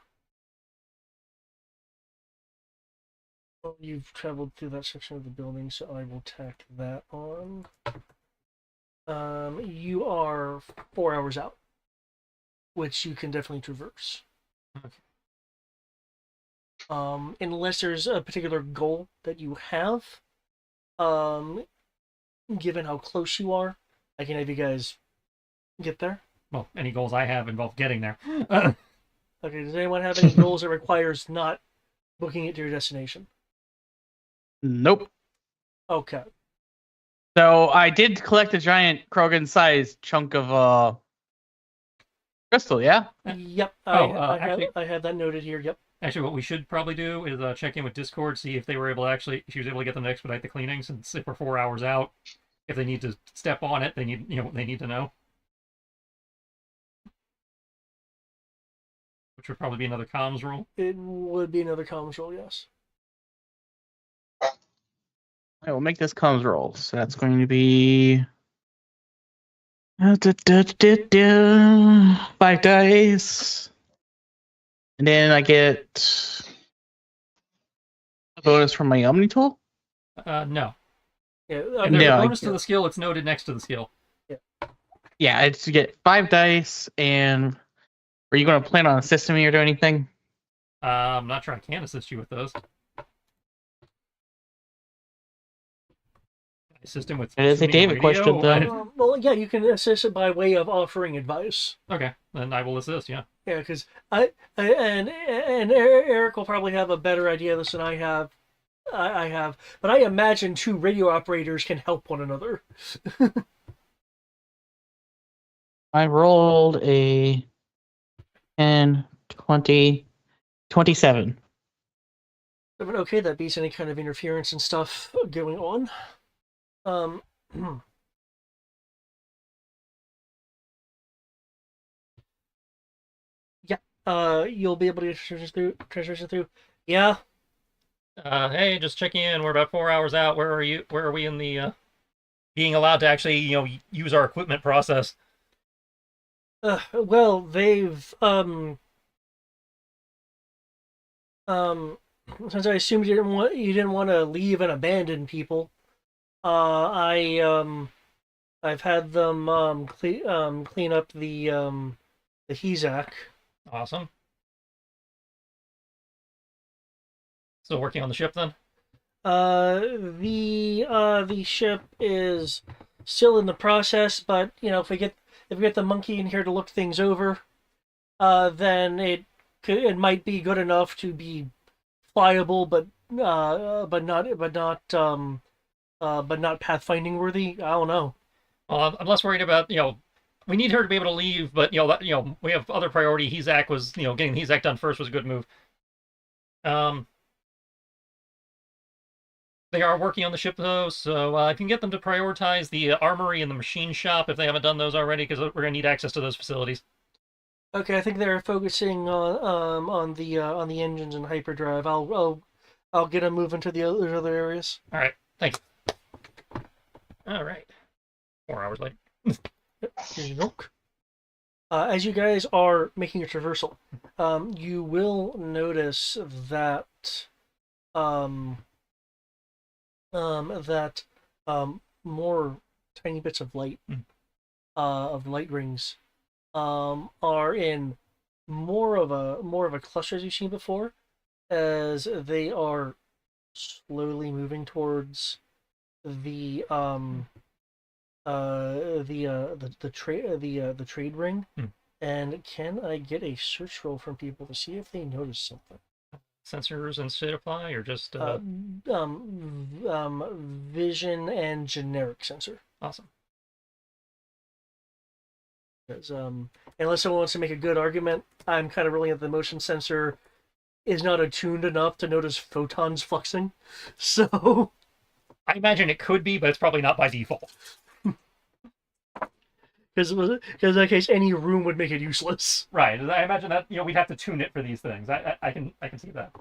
You've traveled through that section of the building, so I will tack that on. You are 4 hours out, which you can definitely traverse. Okay. Unless there's a particular goal that you have, given how close you are, I can have you guys get there. Well, any goals I have involve getting there. Okay, does anyone have any goals that requires not booking it to your destination? Nope. Okay. So I did collect a giant Krogan-sized chunk of crystal. Yeah. Yep. Actually, I had that noted here. Yep. Actually, what we should probably do is check in with Discord, see if they were able to if she was able to get them to expedite the cleaning, since if we're 4 hours out, if they need to step on it, they need to know. Which would probably be another comms roll. It would be another comms roll, yes. I will make this comms roll. So that's going to be 5 dice, and then I get a bonus from my Omni tool. No. Yeah. If there's a bonus to the skill, it's noted next to the skill. Yeah, it's to get 5 dice. And are you going to plan on assisting me or do anything? I'm not sure I can assist you with those. Assist him with It is a tuning David question, radio? though. Well, yeah, you can assist it by way of offering advice. Okay, then I will assist. Yeah. Yeah, because and Eric will probably have a better idea of this than I have. I have, but I imagine two radio operators can help one another. I rolled a 10, 20, 27. But okay, that beats any kind of interference and stuff going on. Um, yeah. You'll be able to transition through. Yeah. Hey, just checking in. We're about 4 hours out. Where are you? Where are we in the being allowed to actually, use our equipment process? Well, they've since I assumed you didn't want to leave and abandon people. I've had them clean up the Hezak. Awesome. Still working on the ship then? The ship is still in the process, but if we get the monkey in here to look things over, then it might be good enough to be flyable, but not pathfinding worthy. I don't know. Well, I'm less worried about, we need her to be able to leave, but we have other priority. Hezak was, getting Hezak done first was a good move. They are working on the ship though, so I can get them to prioritize the armory and the machine shop if they haven't done those already, because we're gonna need access to those facilities. Okay, I think they're focusing on the engines and hyperdrive. I'll get them moving to the other areas. All right, thank you. All right, 4 hours later. Here you go. As you guys are making your traversal, you will notice that more tiny bits of light, of light rings, are in more of a cluster as you've seen before, as they are slowly moving towards the trade ring. And can I get a search roll from people to see if they notice something? Sensors and state apply, or just vision and generic sensor. awesome. Because unless someone wants to make a good argument, I'm kind of ruling that the motion sensor is not attuned enough to notice photons fluxing. So I imagine it could be, but it's probably not by default. because in that case, any room would make it useless. Right. I imagine that we'd have to tune it for these things. I can see that.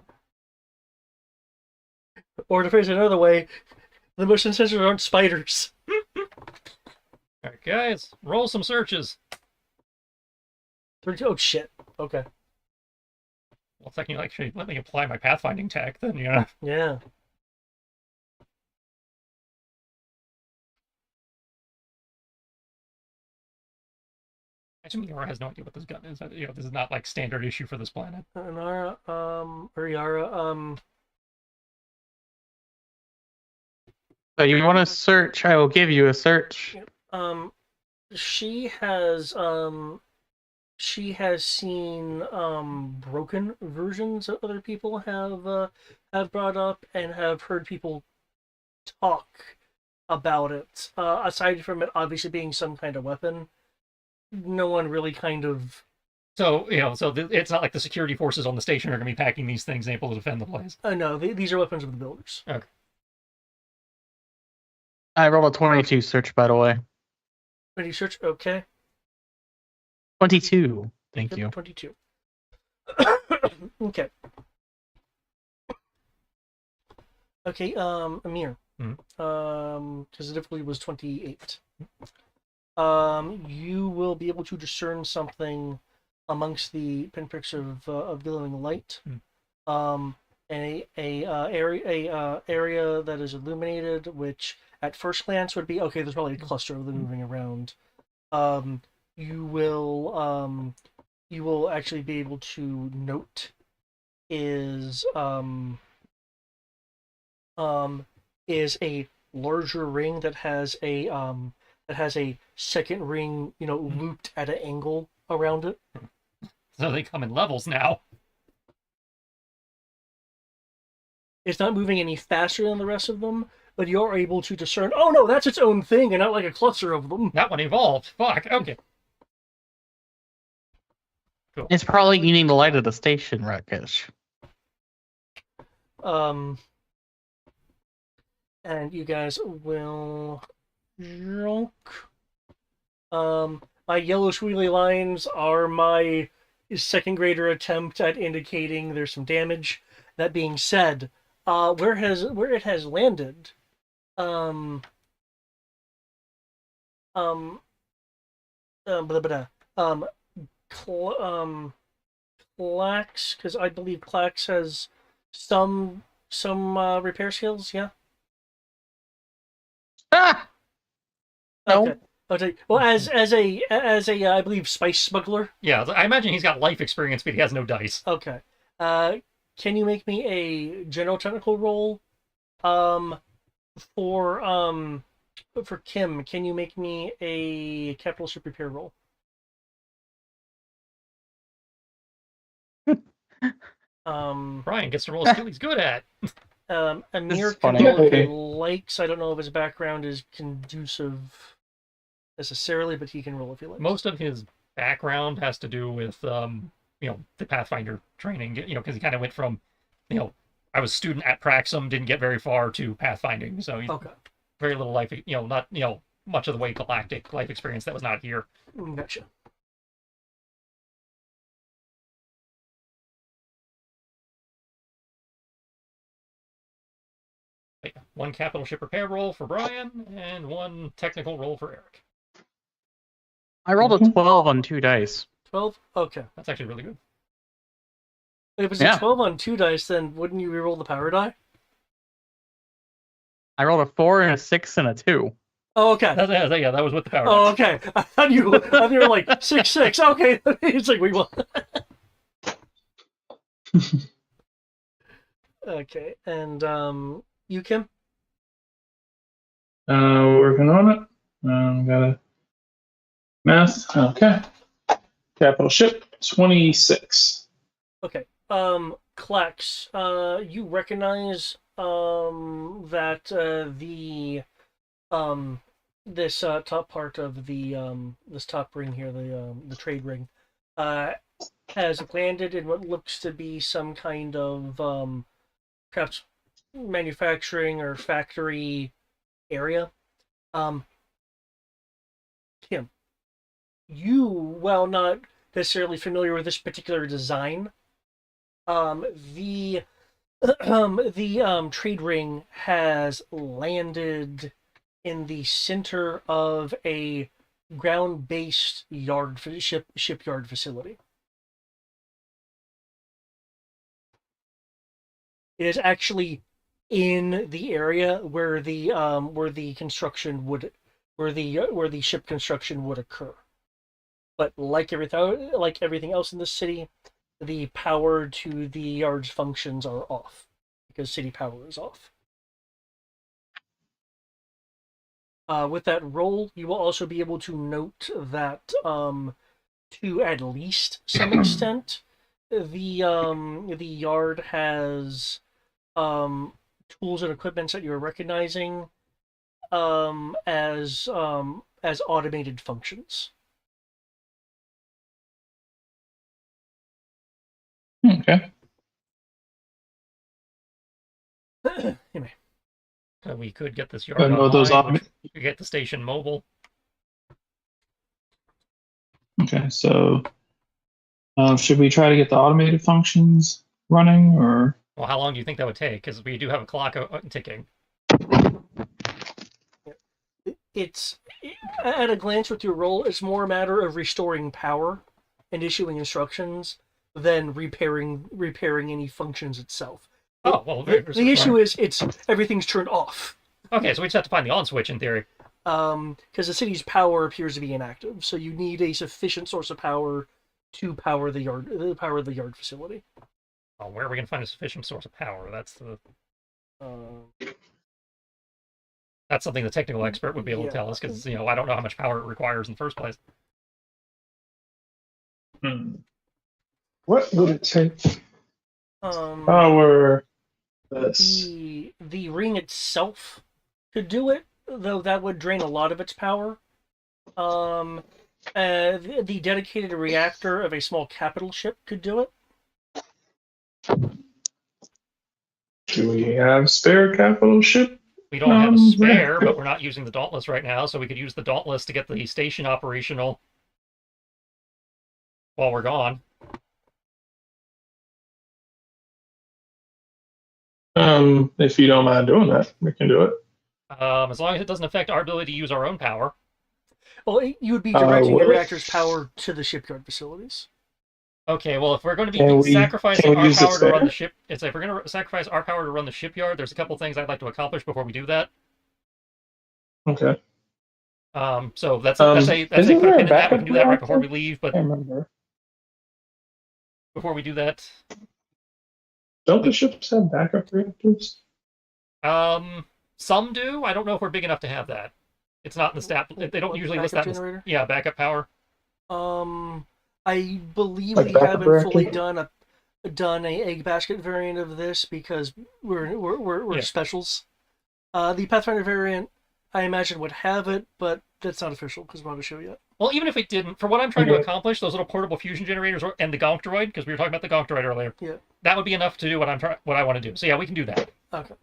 Or to phrase it another way, the motion sensors aren't spiders. All right, guys, roll some searches. Oh shit. Okay. Well, technically, actually, let me apply my pathfinding tech. Then Yeah. I assume Yara has no idea what this gun is. This is not like standard issue for this planet. Nara, or Yara, So you want to search? I will give you a search. she has seen broken versions that other people have brought up and have heard people talk about it. Aside from it obviously being some kind of weapon, no one really kind of. So it's not like the security forces on the station are going to be packing these things and able to defend the place. No, these are weapons of the builders. Okay. I rolled a 22 search, by the way. When you search, okay. 22. Thank Yep, you. 22. Okay. Okay, Amir. Because the difficulty was 28. You will be able to discern something amongst the pinpricks of glowing light. Area that is illuminated, which at first glance would be okay. There's probably a cluster of them moving around. You will actually be able to note is a larger ring that has a second ring, looped at an angle around it. So they come in levels now. It's not moving any faster than the rest of them, but you're able to discern, oh no, that's its own thing and not like a cluster of them. That one evolved. Fuck. Okay. It's probably eating the light of the station, Rakesh. And you guys will drunk. My yellow squiggly lines are my second grader attempt at indicating there's some damage. That being said, where it has landed, blah, blah, blah, Clax, because I believe Clax has some repair skills. Yeah. Ah! No. Okay. Okay. Well, as a I believe spice smuggler. Yeah, I imagine he's got life experience, but he has no dice. Okay. Can you make me a general technical roll? For Kim, can you make me a capital ship repair roll? Brian gets to roll a skill he's good at. Amir is can funny. roll if he likes. I don't know if his background is conducive necessarily, but he can roll if he likes. Most of his background has to do with, the Pathfinder training, because he kind of went from, I was a student at Praxum, didn't get very far, to pathfinding. So he's Okay. very little life, not, much of the way galactic life experience that was not here. Gotcha. But yeah, one capital ship repair roll for Brian, and one technical roll for Eric. I rolled a 12 on 2 dice. 12? Okay. That's actually really good. If it's Yeah. a 12 on 2 dice, then wouldn't you reroll the power die? I rolled a 4 and a 6 and a 2. Oh, okay. That was with the power. Oh, okay. I thought you were like 6/6. Okay. It's like, wait, what? Okay. And you, Kim? Working on it. Got a math. Okay. Capital ship 26. Okay. Klex, you recognize that the this top part of the this top ring here, the trade ring, has landed in what looks to be some kind of perhaps manufacturing or factory area. Kim, you, while not necessarily familiar with this particular design, the trade ring has landed in the center of a ground-based shipyard facility. It is actually in the area where the construction would where the ship construction would occur. But like everything else in the city, the power to the yard's functions are off because city power is off. With that roll, you will also be able to note that to at least some extent, the yard has tools and equipment that you're recognizing as automated functions. Okay. Anyway. We could get this yard I know those online, which we could get the station mobile. Okay, so should we try to get the automated functions running, or? Well, how long do you think that would take? Because we do have a clock ticking. It's at a glance with your roll, it's more a matter of restoring power and issuing instructions than repairing any functions itself. Oh, well, The issue is everything's turned off. Okay, so we just have to find the on switch in theory. Because the city's power appears to be inactive, so you need a sufficient source of power to power the yard facility. Oh, where are we going to find a sufficient source of power? That's the... That's something the technical expert would be able to tell us, because I don't know how much power it requires in the first place. What would it take to Um, power this? the ring itself could do it, though that would drain a lot of its power. The dedicated reactor of a small capital ship could do it. Do we have spare capital ship? We don't have a spare, reactor? but we're not using the Dauntless right now, so we could use the Dauntless to get the station operational while we're gone. If you don't mind doing that, we can do it. As long as it doesn't affect our ability to use our own power. Well, you would be directing the what? reactor's power to the shipyard facilities. Okay, well, if we're going to Can be we sacrificing our use the power to run spare? the ship, if we're going to sacrifice our power to run the shipyard, there's a couple things I'd like to accomplish before we do that. Okay. So that's Isn't a there put a a pin in that. We backup can do that right reactor? before we leave, I but can't remember. before we do that, Don't the ships have backup reactors? some do. I don't know if we're big enough to have that. It's not in the stat. They don't usually list that. Backup generator? Yeah, backup power. I believe Like we backup haven't fully reactor? done a egg basket variant of this because we're Yeah. specials. The Pathfinder variant, I imagine, would have it, but that's not official because we're not a show yet. Well, even if it didn't, for what I'm trying to Okay. accomplish, those little portable fusion generators and the Gonk droid, because we were talking about the Gonk droid earlier. Yeah. That would be enough to do what what I want to do. So yeah, we can do that. Okay.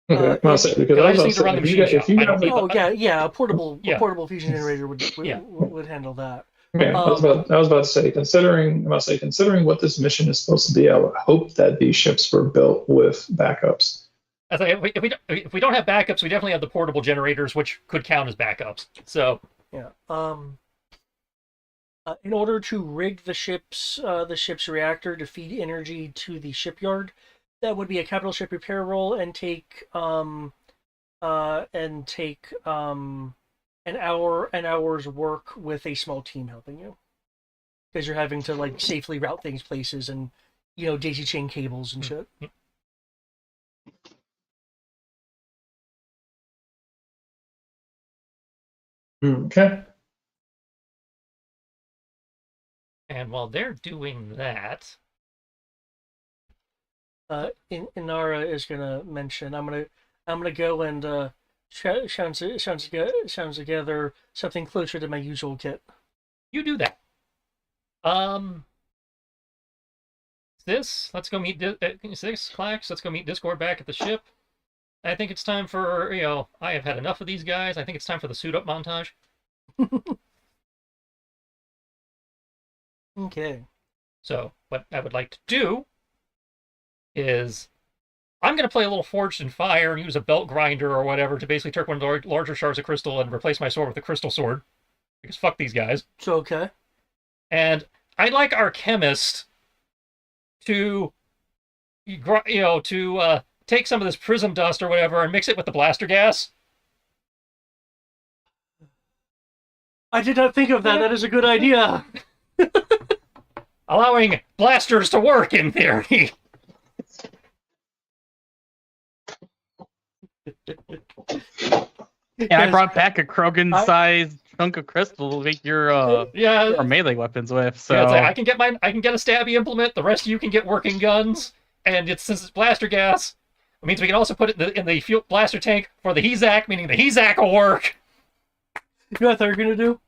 Okay. No, so, because I I just was need to run about the to say, machine if you shop. I don't guys- need Oh yeah. A portable fusion generator Yeah. would handle that. Okay, I was about to say, considering what this mission is supposed to be, I would hope that these ships were built with backups. I think if we don't have backups, we definitely have the portable generators, which could count as backups. So Yeah. In order to rig the ship's reactor to feed energy to the shipyard, that would be a capital ship repair roll and take an hour's work with a small team helping you, because you're having to like safely route things places and daisy chain cables and shit. Okay. and while they're doing that, Inara is gonna mention. I'm gonna go and sounds together something closer to my usual kit. you do that. Let's go meet Clax. Let's go meet Discord back at the ship. I think it's time for I have had enough of these guys. I think it's time for the suit up montage. Okay. So what I would like to do is I'm going to play a little Forged in Fire and use a belt grinder or whatever to basically take one of the larger shards of crystal and replace my sword with a crystal sword. Because fuck these guys. So okay. And I'd like our chemist to, take some of this prism dust or whatever and mix it with the blaster gas. I did not think of that. That is a good idea. Allowing blasters to work, in theory. And I brought back a Krogan-sized chunk of crystal to make your Yeah, melee weapons with. So yeah, it's like, I can get a stabby implement. The rest of you can get working guns. And since it's blaster gas, it means we can also put it in the fuel blaster tank for the Hezak, meaning the Hezak will work. You know what I thought you were gonna do?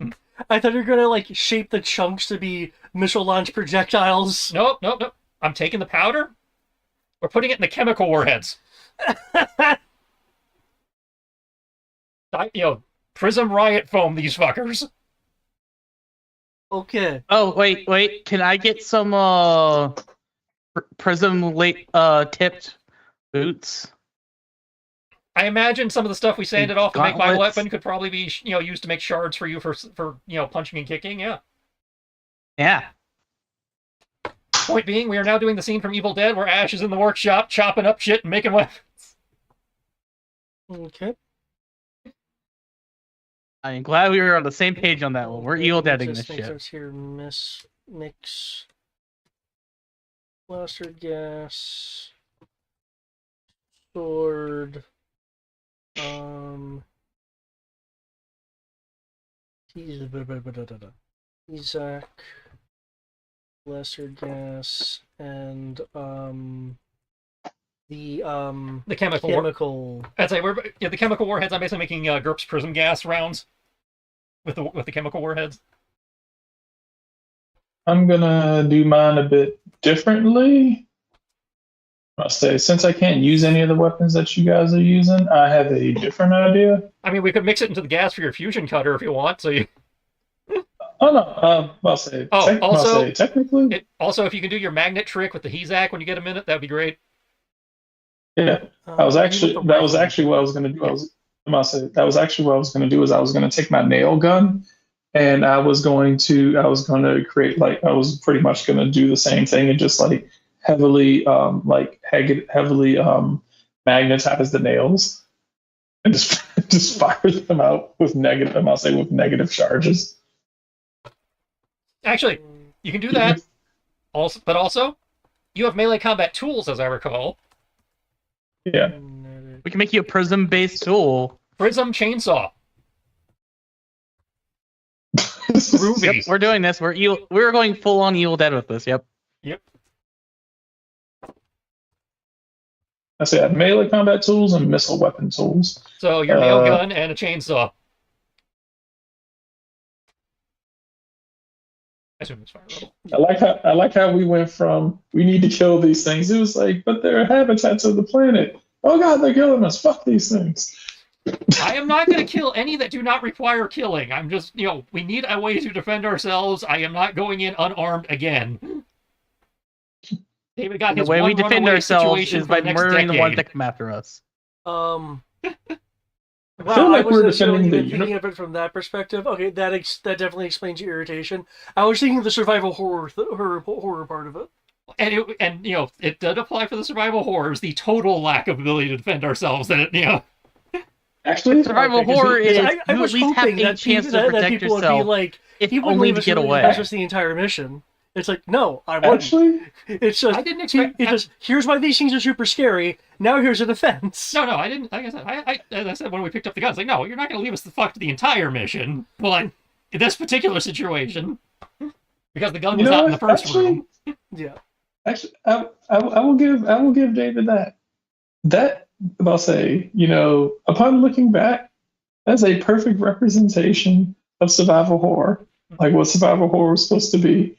I thought you were gonna like shape the chunks to be missile launch projectiles. Nope. I'm taking the powder. We're putting it in the chemical warheads. Prism riot foam these fuckers. Okay. Oh wait! Can I get some prism tipped boots? I imagine some of the stuff we sanded off to make my Gauntlets. weapon could probably be used to make shards for you for punching and kicking. Yeah. Yeah. Point being, we are now doing the scene from Evil Dead where Ash is in the workshop chopping up shit and making weapons. Okay. I'm glad we were on the same page on that one. We're evil deading this shit. Starts here. Mix blaster gas, sword, Isaac, lesser gas, and The chemical. chemical. I'd say the chemical warheads. I'm basically making GURPS prism gas rounds with the chemical warheads. I'm gonna do mine a bit differently. I'll say, since I can't use any of the weapons that you guys are using, I have a different idea. I mean, we could mix it into the gas for your fusion cutter if you want. So you. Oh no, I'll say, technically. Also, if you can do your magnet trick with the Hezak when you get a minute, that'd be great. Yeah, that was actually what I was gonna do. That was actually what I was gonna do. Is I was gonna take my nail gun, and I was gonna create, like, I was pretty much gonna do the same thing and just like heavily magnetize the nails and just just fire them out with negative charges. Actually, you can do that. Also, you have melee combat tools, as I recall. Yeah. We can make you a prism-based tool. Prism chainsaw. Groovy. Yep, we're doing this. We're going full on Evil Dead with this. Yep. I say I have melee combat tools and missile weapon tools. So your nail gun and a chainsaw. I assume it's fire rebel. I like how we went from we need to kill these things. It was like, but they're habitats of the planet. Oh god, they're killing us. Fuck these things. I am not going to kill any that do not require killing. I'm just, we need a way to defend ourselves. I am not going in unarmed again. David got his the way we defend ourselves is by murdering the ones that come after us. Wow, I I feel like we're wasn't defending even the thinking of it from that perspective. Okay, that definitely explains your irritation. I was thinking of the survival horror part of it. And it did apply for the survival horrors. The total lack of ability to defend ourselves. That Actually, survival horror is I was at least have hoping a chance to protect people would be yourself, like, if he wouldn't only leave to us get really away. mess with the entire mission. It's like, no, I wouldn't. actually, It's just I didn't expect. It's just, here's why these things are super scary. Now here's a defense. No, I didn't. Like I said, as I said when we picked up the guns, like, no, you're not going to leave us the fuck to the entire mission. Well, in this particular situation, because the gun was out in the first room. Yeah. Actually, I will give David that. That I'll say, upon looking back, that's a perfect representation of survival horror, like what survival horror is supposed to be.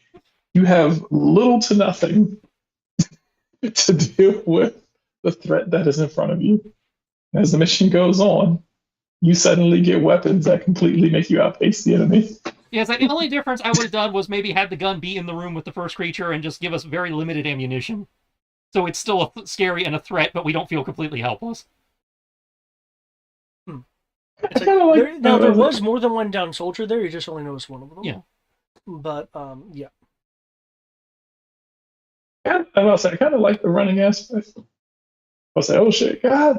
You have little to nothing to deal with the threat that is in front of you. As the mission goes on, you suddenly get weapons that completely make you outpace the enemy. Yeah, it's like the only difference I would have done was maybe had the gun be in the room with the first creature and just give us very limited ammunition. So it's still scary and a threat, but we don't feel completely helpless. It's like, there was more than one down soldier there. You just only noticed one of them. Yeah. But yeah. I kind of like the running aspect. I'll say, oh shit, God,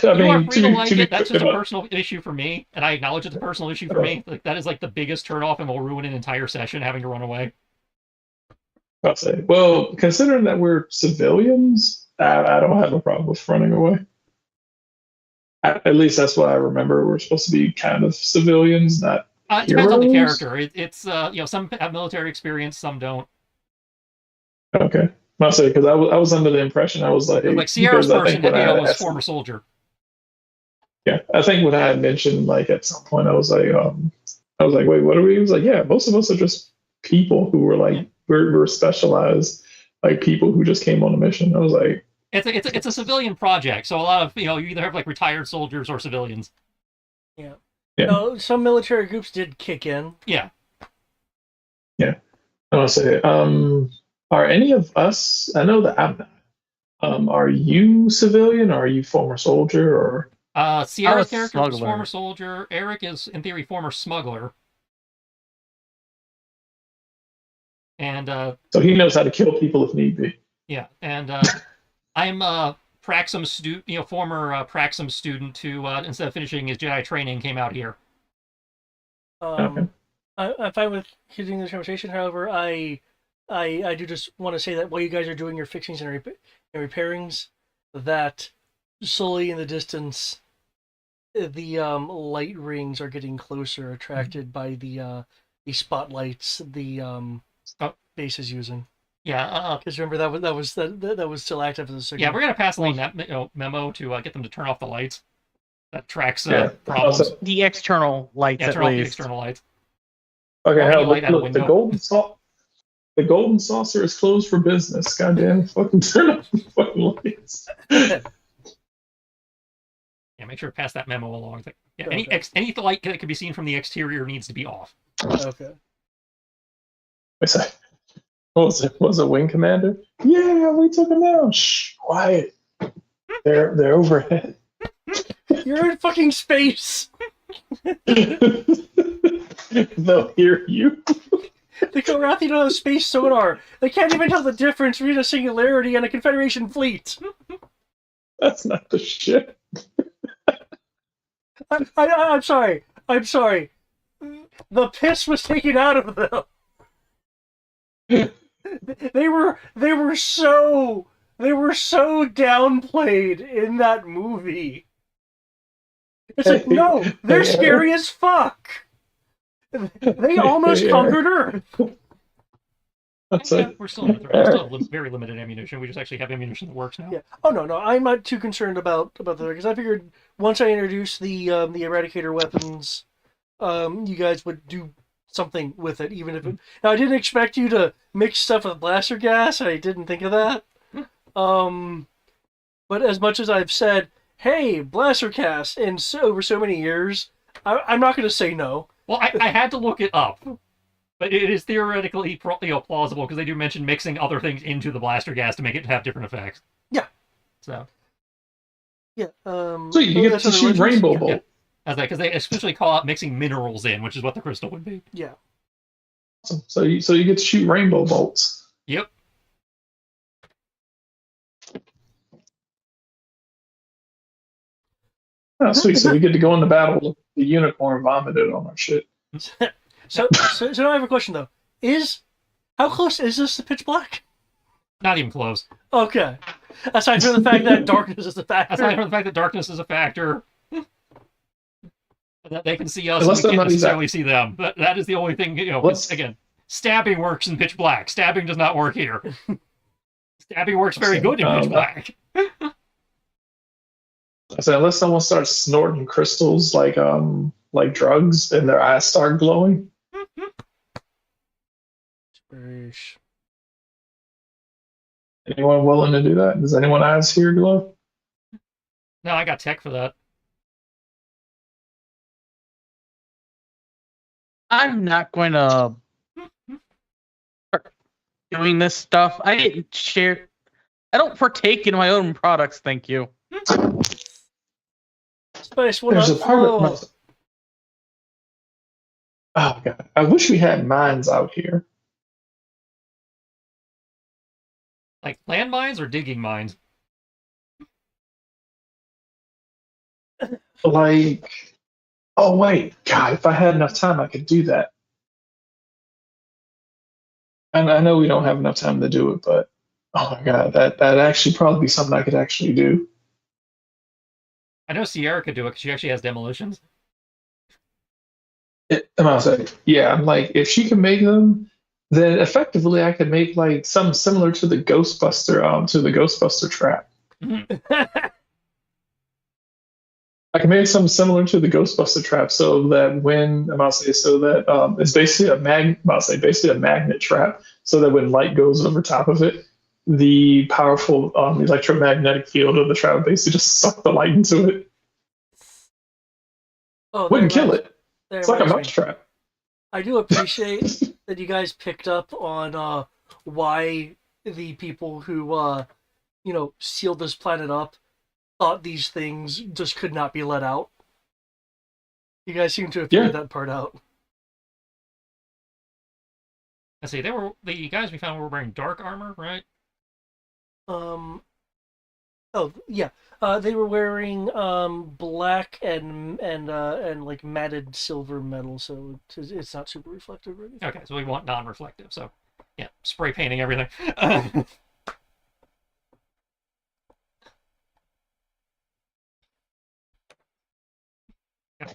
Well, you are free to like it. That's just a personal issue for me, and I acknowledge it's a personal issue for me. Like that is like the biggest turnoff, and will ruin an entire session having to run away. I'll say, well, considering that we're civilians, I don't have a problem with running away. At least that's what I remember. We're supposed to be kind of civilians, not it depends on the character. It's some have military experience, some don't. Okay, I'll say because I was under the impression I was like Sierra's person was former soldier. Yeah, I think when I had mentioned like at some point I was like, wait, what are we? He was like, yeah, most of us are just people who were like we're specialized, like people who just came on a mission. I was like, it's a civilian project, so a lot of you either have like retired soldiers or civilians. Yeah. No, some military groups did kick in. Yeah. Yeah. I'll say, are any of us? I know that I'm not. Are you civilian or are you former soldier or? Sierra's character is former soldier. Eric is, in theory, former smuggler. And so he knows how to kill people if need be. Yeah, and I'm a Praxum student, former Praxum student who, instead of finishing his Jedi training, came out here. Okay. I'm fine with continuing this conversation. However, I do just want to say that while you guys are doing your fixings and repairings, that slowly in the distance, the light rings are getting closer, attracted by the spotlights Oh. base is using. Yeah, Because remember that was still active as a signal. yeah, we're gonna pass along that memo to get them to turn off the lights. That tracks Yeah. problems. Also, The external lights, Yeah, at turn off the least. external lights. okay, Or any hell, light out a look, the window. the golden saucer is closed for business. Goddamn, fucking turn off the fucking lights. Yeah, make sure to pass that memo along. It's like, yeah, Okay. any light that can be seen from the exterior needs to be off. Okay. Wait a sec. What was it? Was it Wing Commander? Yeah, we took him down. Shh, quiet. They're overhead. You're in fucking space. They'll hear you. The Kilrathi don't have space sonar. They can't even tell the difference between a singularity and a Confederation fleet. That's not the shit. I'm sorry. I'm sorry. The piss was taken out of them. They were so downplayed in that movie. It's like, no, they're scary as fuck. They almost conquered Earth. That's Yeah, like, we're still in the threat. We still have very limited ammunition. We just actually have ammunition that works now. Yeah. Oh no, I'm not too concerned about the because I figured once I introduced the Eradicator weapons, you guys would do something with it, even if it. Now I didn't expect you to mix stuff with blaster gas. I didn't think of that. But as much as I've said, hey, blaster gas, in over so many years, I'm not going to say no. Well, I had to look it up, but it is theoretically plausible because they do mention mixing other things into the blaster gas to make it have different effects. Yeah. So. Yeah. so you get to shoot rainbow bolt. Yeah. As because they especially call out mixing minerals in, which is what the crystal would be. Yeah. So you get to shoot rainbow bolts. Yep. Oh, sweet. So we get to go into battle with the unicorn vomited on our shit. So now I have a question though. How close is this to pitch black? Not even close. Okay. Aside from the fact that darkness is a factor. Aside from the fact that darkness is a factor. That they can see us, Unless and we they're can't not necessarily see them. That is the only thing, again, stabbing works in pitch black. Stabbing does not work here. Stabbing works very good in pitch black. I said, unless someone starts snorting crystals like drugs and their eyes start glowing. Anyone willing to do that? Does anyone eyes here glow? No, I got tech for that. I'm not going to start doing this stuff. I didn't share. I don't partake in my own products, thank you. Space will There's not a part flow. of Oh god, I wish we had mines out here. Like landmines or digging mines? Like, oh wait, God, if I had enough time, I could do that. And I know we don't have enough time to do it, but oh my god, that'd actually probably be something I could actually do. I know Sierra could do it because she actually has demolitions. And I was like, yeah, I'm like, if she can make them, then effectively I could make like some similar to the Ghostbuster trap. I can make some similar to the Ghostbuster trap, so that when it's basically basically a magnet trap, so that when light goes over top of it, the powerful electromagnetic field of the trap basically just suck the light into it. Oh, Wouldn't kill it. It's like a mouse trap. I do appreciate that you guys picked up on why the people who sealed this planet up thought these things just could not be let out. You guys seem to have figured that part out. I see. The guys we found were wearing dark armor, right? Oh yeah. They were wearing black and like matted silver metal, so it's not super reflective or anything. Okay, so we want non-reflective. So yeah, spray painting everything.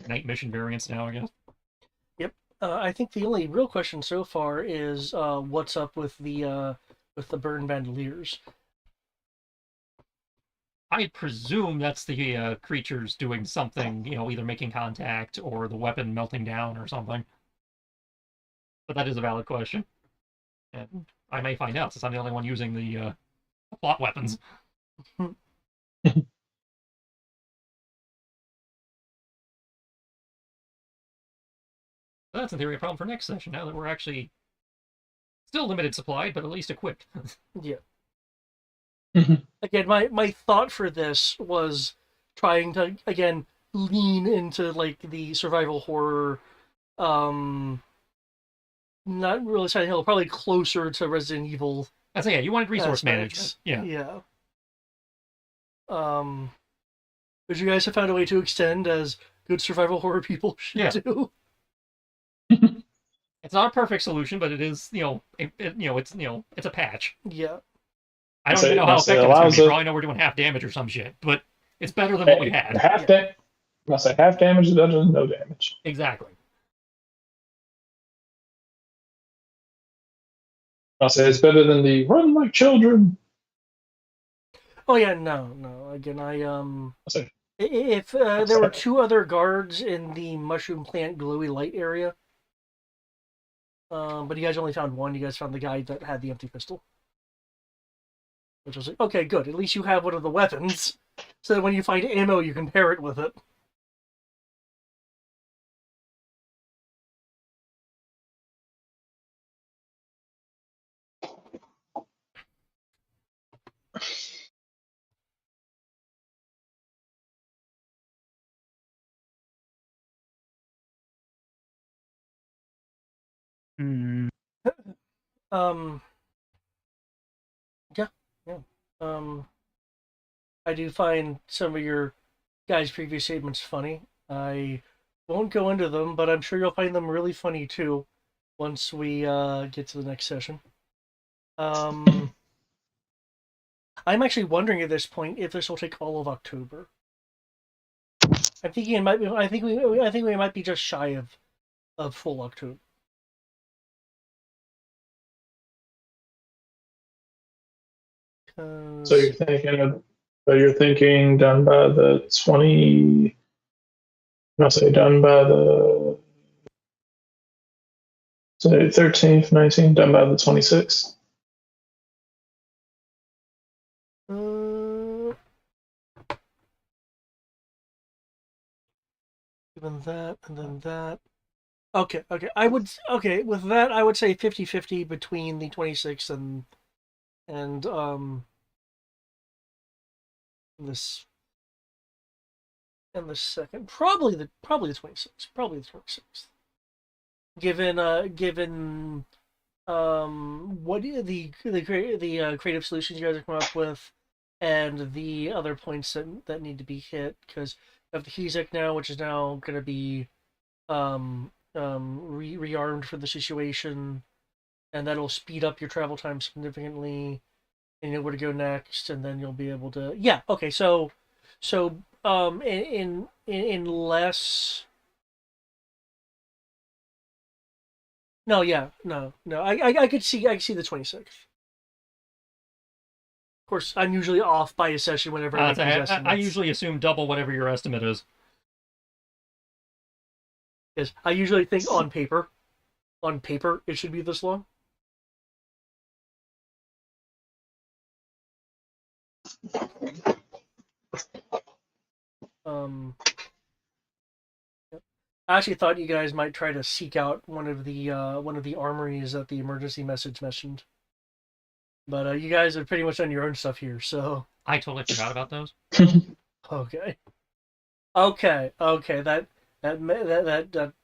Night mission variants now, I guess. I think the only real question so far is what's up with the burn bandoliers. I presume that's the creatures doing something, either making contact or the weapon melting down or something. But that is a valid question. And I may find out since I'm the only one using the plot weapons. That's in theory a problem for next session, now that we're actually still limited supply, but at least equipped. Yeah. Mhm. Again, my thought for this was trying to again lean into like the survival horror, not really Silent Hill, probably closer to Resident Evil. I say, yeah, you wanted resource aspects. management. Yeah. Yeah. Which you guys have found a way to extend as good survival horror people should Yeah. do. It's not a perfect solution, but it is, it's a patch. Yeah. I don't So even know it how must say effective it's going allows to be. it- For all I know, we're doing half damage or some shit, but it's better than what we had. I say half damage is better than no damage. Exactly. I say it's better than the run like children. Oh yeah, no. Again, I say if there were two other guards in the mushroom plant glowy light area, but you guys only found one. You guys found the guy that had the empty pistol, which was like, okay, good. At least you have one of the weapons, so that when you find ammo, you can pair it with it. Hmm. Yeah. I do find some of your guys' previous statements funny. I won't go into them, but I'm sure you'll find them really funny too once we get to the next session. I'm actually wondering at this point if this will take all of October. I'm thinking it might be. I think we might be just shy of full October. So you're thinking done by the 20. I'll say done by the 13th, 19th, done by the 26th. Given that, and then that. Okay. With that, I would say 50-50 between the 26th and this and the second. Probably the 26th. Probably the 26th. Given what the creative solutions you guys have come up with, and the other points that need to be hit, because of the Hezek now, which is now going to be rearmed for the situation, and that'll speed up your travel time significantly, and you know where to go next, and then you'll be able to. Yeah. Okay. So in less. No, yeah, no. I could see the 26th. Of course, I'm usually off by a session whenever I make these I estimates. usually assume double whatever your estimate is. Yes, I usually think on paper it should be this long. Yep. I actually thought you guys might try to seek out one of the armories that the emergency message mentioned, but you guys have pretty much done your own stuff here. So I totally forgot about those. okay, that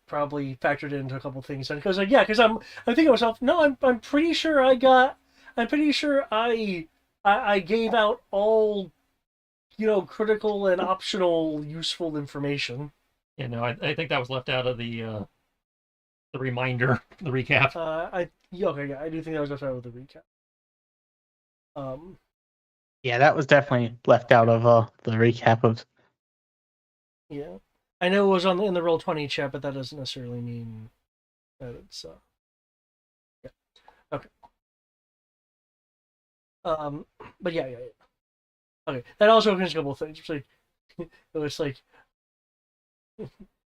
probably factored into a couple things. Because because I'm thinking to myself, no, I'm pretty sure I gave out all critical and optional useful information. Yeah, no, I think that was left out of the reminder, the recap. I do think that was left out of the recap. Yeah, that was definitely left out of the recap of. Yeah. I know it was in the Roll20 chat, but that doesn't necessarily mean that it's yeah. Okay. But yeah. Okay. That also opens a couple of things. It's like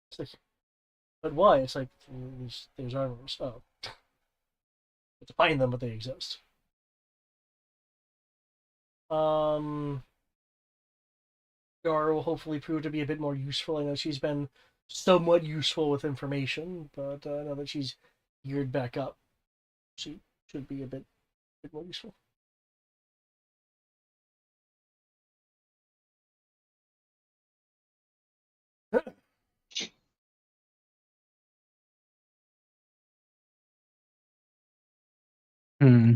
it's like, but why? It's like there's armors. Oh, you have to find them, but they exist. Gar will hopefully prove to be a bit more useful. I know she's been somewhat useful with information, but now that she's geared back up, she should be a bit more useful. Hmm.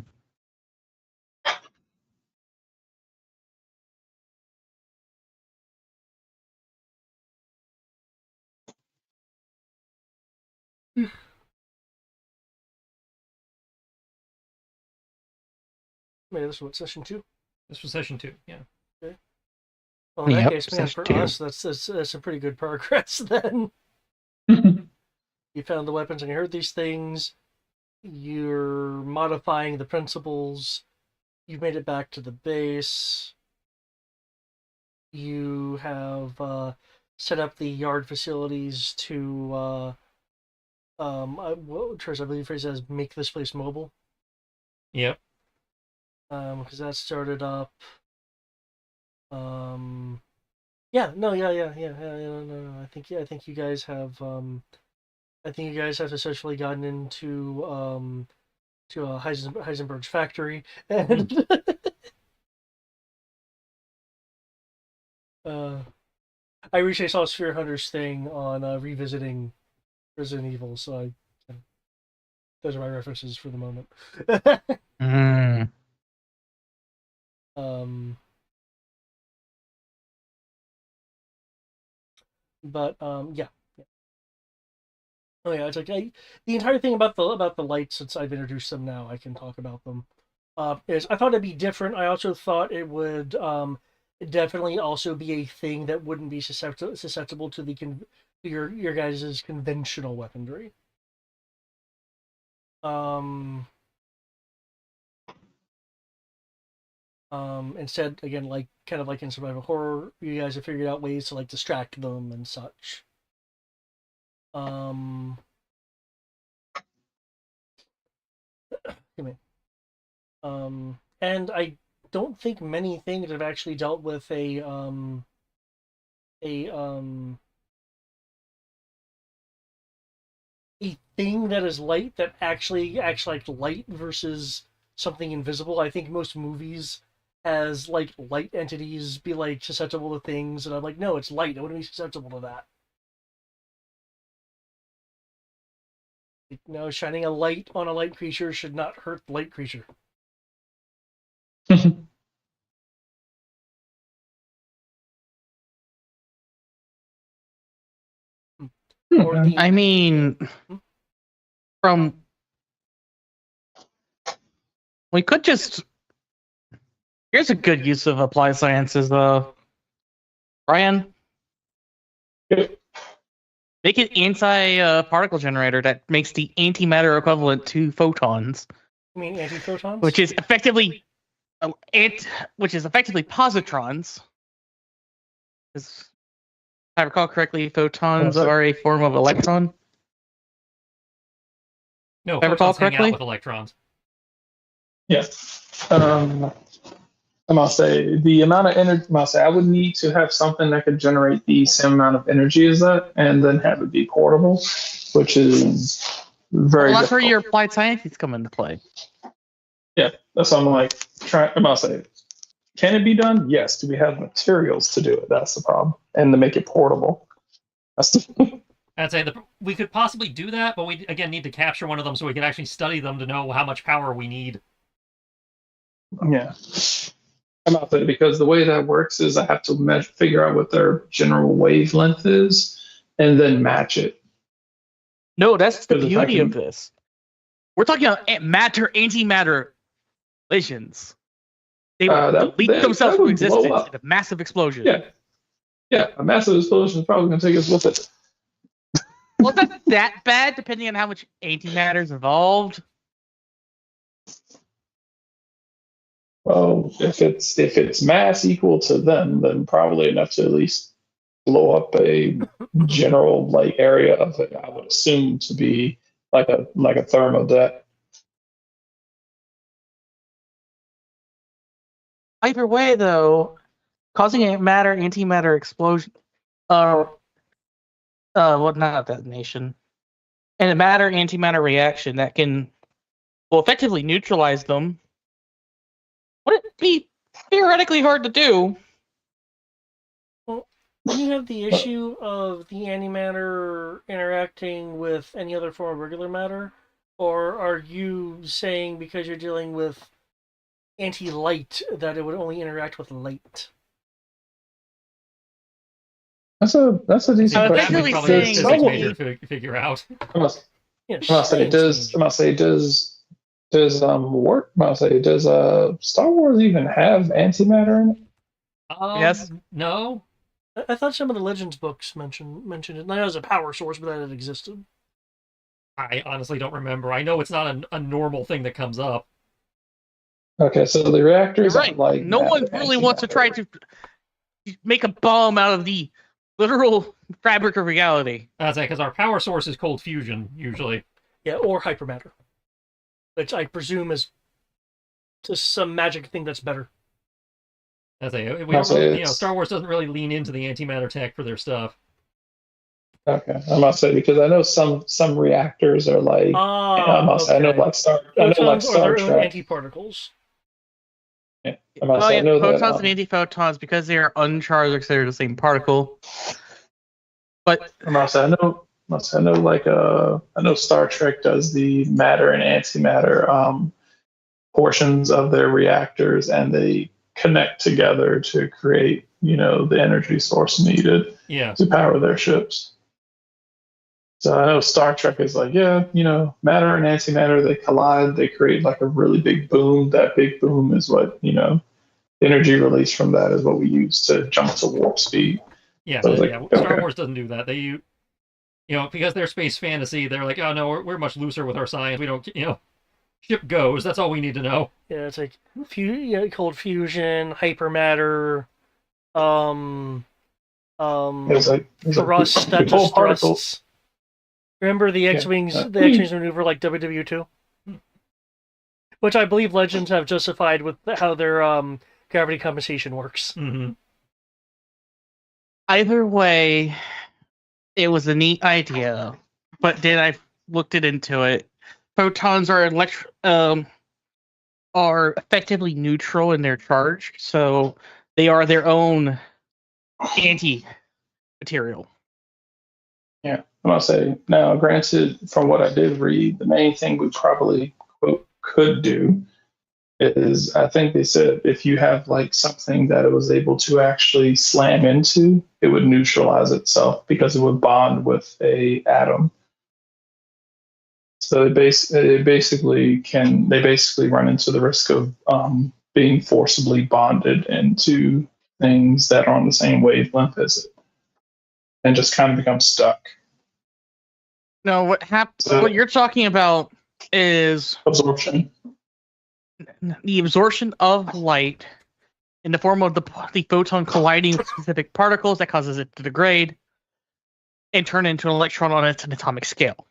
Maybe this is what session 2. This was session 2. Yeah. Okay. Well, in that Yep, case, man, session for 2. us, that's a pretty good progress. Then you found the weapons and you heard these things. You're modifying the principles. You've made it back to the base. You have set up the yard facilities to what Trish, I believe phrase says make this place mobile. Yep. Because that started up. No. I think you guys have successfully gotten into to Heisenberg's factory, and I recently saw Sphere Hunter's thing on revisiting Resident Evil, so those are my references for the moment. Mm. But yeah. Oh yeah, it's like the entire thing about the lights. Since I've introduced them now, I can talk about them. Is I thought it'd be different. I also thought it would definitely also be a thing that wouldn't be susceptible to your guys' conventional weaponry. Instead, again, like kind of like in survival horror, you guys have figured out ways to like distract them and such. And I don't think many things have actually dealt with a thing that is light that actually acts like light versus something invisible. I think most movies has like light entities be like susceptible to things, and I'm like, no, it's light. I wouldn't be susceptible to that. Like, no, shining a light on a light creature should not hurt the light creature. Or the I mean, from we could just here's a good use of applied sciences, Brian. Make an anti-particle generator that makes the antimatter equivalent to photons. You mean antiphotons? Which is effectively positrons. If I recall correctly, photons are a form of electron. No, if I recall photons hang out correctly. with electrons. Yes. I must say the amount of energy. I would need to have something that could generate the same amount of energy as that, and then have it be portable, which is very. Well, that's where difficult. your applied sciences come into play. Yeah, that's what I'm like. I must say, can it be done? Yes. Do we have materials to do it? That's the problem, and to make it portable. That's the. I'd say we could possibly do that, but we again need to capture one of them so we can actually study them to know how much power we need. Yeah. I'm out there because the way that works is I have to figure out what their general wavelength is and then match it. No, that's the Because if I beauty of can- this. We're talking about matter antimatter collisions. They will that delete themselves would from blow existence up. in a massive explosion. Yeah. Yeah, a massive explosion is probably going to take us with it. Well, it's not that bad, depending on how much antimatter is involved. Well, if it's mass equal to them, then probably enough to at least blow up a general like area of it. I would assume to be like a thermodet. Either way, though, causing a antimatter explosion, well, not detonation, and a matter antimatter reaction that can, well, effectively neutralize them. Would it be theoretically hard to do? Well, do you have the issue of the antimatter interacting with any other form of regular matter? Or are you saying because you're dealing with anti-light that it would only interact with light? That's a decent I'm question. effectively Probably a saying physics that major you- to figure out. I must, Yeah, I must say, does Star Wars even have antimatter in it? Yes. No. I thought some of the Legends books mentioned it. Not as a power source, but that it existed. I honestly don't remember. I know it's not a normal thing that comes up. Okay, so the reactors You're right. aren't like No one matter really wants to try antimatter. to make a bomb out of the literal fabric of reality. That's it, because our power source is cold fusion, usually. Yeah, or hypermatter. Which I presume is just some magic thing that's better. That's it. We I'll don't say really, it's- Star Wars doesn't really lean into the antimatter tech for their stuff. Okay, I must say because I know some reactors are like I must say, I know Okay. like Star Photons are their own Trek. antiparticles. I must Well, say, yeah, I know that, photons and antiphotons, because they are uncharged, are considered the same particle. But I must say, I know like I know Star Trek does the matter and antimatter portions of their reactors, and they connect together to create the energy source needed Yeah. to power their ships. So I know Star Trek is like, yeah, matter and antimatter, they collide, they create like a really big boom. That big boom is what, energy release from that is what we use to jump to warp speed. Yeah, So it's yeah. like, Star okay. Wars doesn't do that. They, because they're space fantasy, they're like, oh no, we're much looser with our science. We don't, ship goes. That's all we need to know. Yeah, it's like cold fusion, hypermatter, It's like thrust that whole just thrusts. Remember the X-Wings, Yeah. the X-Wings maneuver like WW2? Which I believe Legends have justified with how their gravity compensation works. Mm-hmm. either way, it was a neat idea. But then I looked into it. Photons are are effectively neutral in their charge, so they are their own anti-material. Yeah, I must say, now, granted, from what I did read, the main thing we probably quote could do is I think they said if you have like something that it was able to actually slam into, it would neutralize itself because it would bond with a atom. So they basically run into the risk of being forcibly bonded into things that are on the same wavelength as it, and just kind of become stuck. No, what what you're talking about is Absorption. the absorption of light in the form of the photon colliding with specific particles that causes it to degrade and turn into an electron on an atomic scale.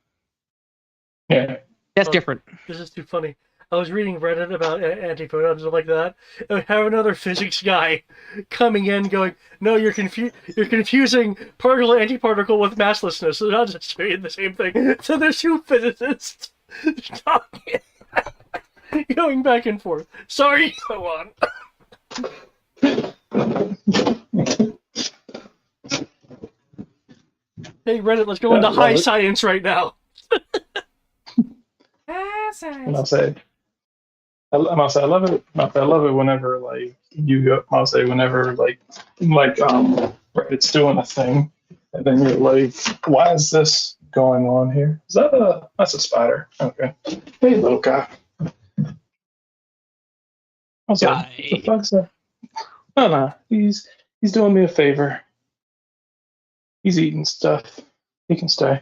Yeah. That's Oh. different. This is too funny. I was reading Reddit about antiphotons and stuff like that. And we have another physics guy coming in going, no, you're confusing particle and antiparticle with masslessness. So I'll just show you the same thing. So there's two physicists talking, going back and forth. Sorry, go on. Hey, Reddit, let's go into high science right now. And I'll say, I love it. I love it whenever like you go. I'll say whenever like Reddit's doing a thing, and then you're like, why is this going on here? Is that that's a spider? Okay. Hey, little guy. Also, Guy. the fuck's that? No, he's doing me a favor. He's eating stuff. He can stay.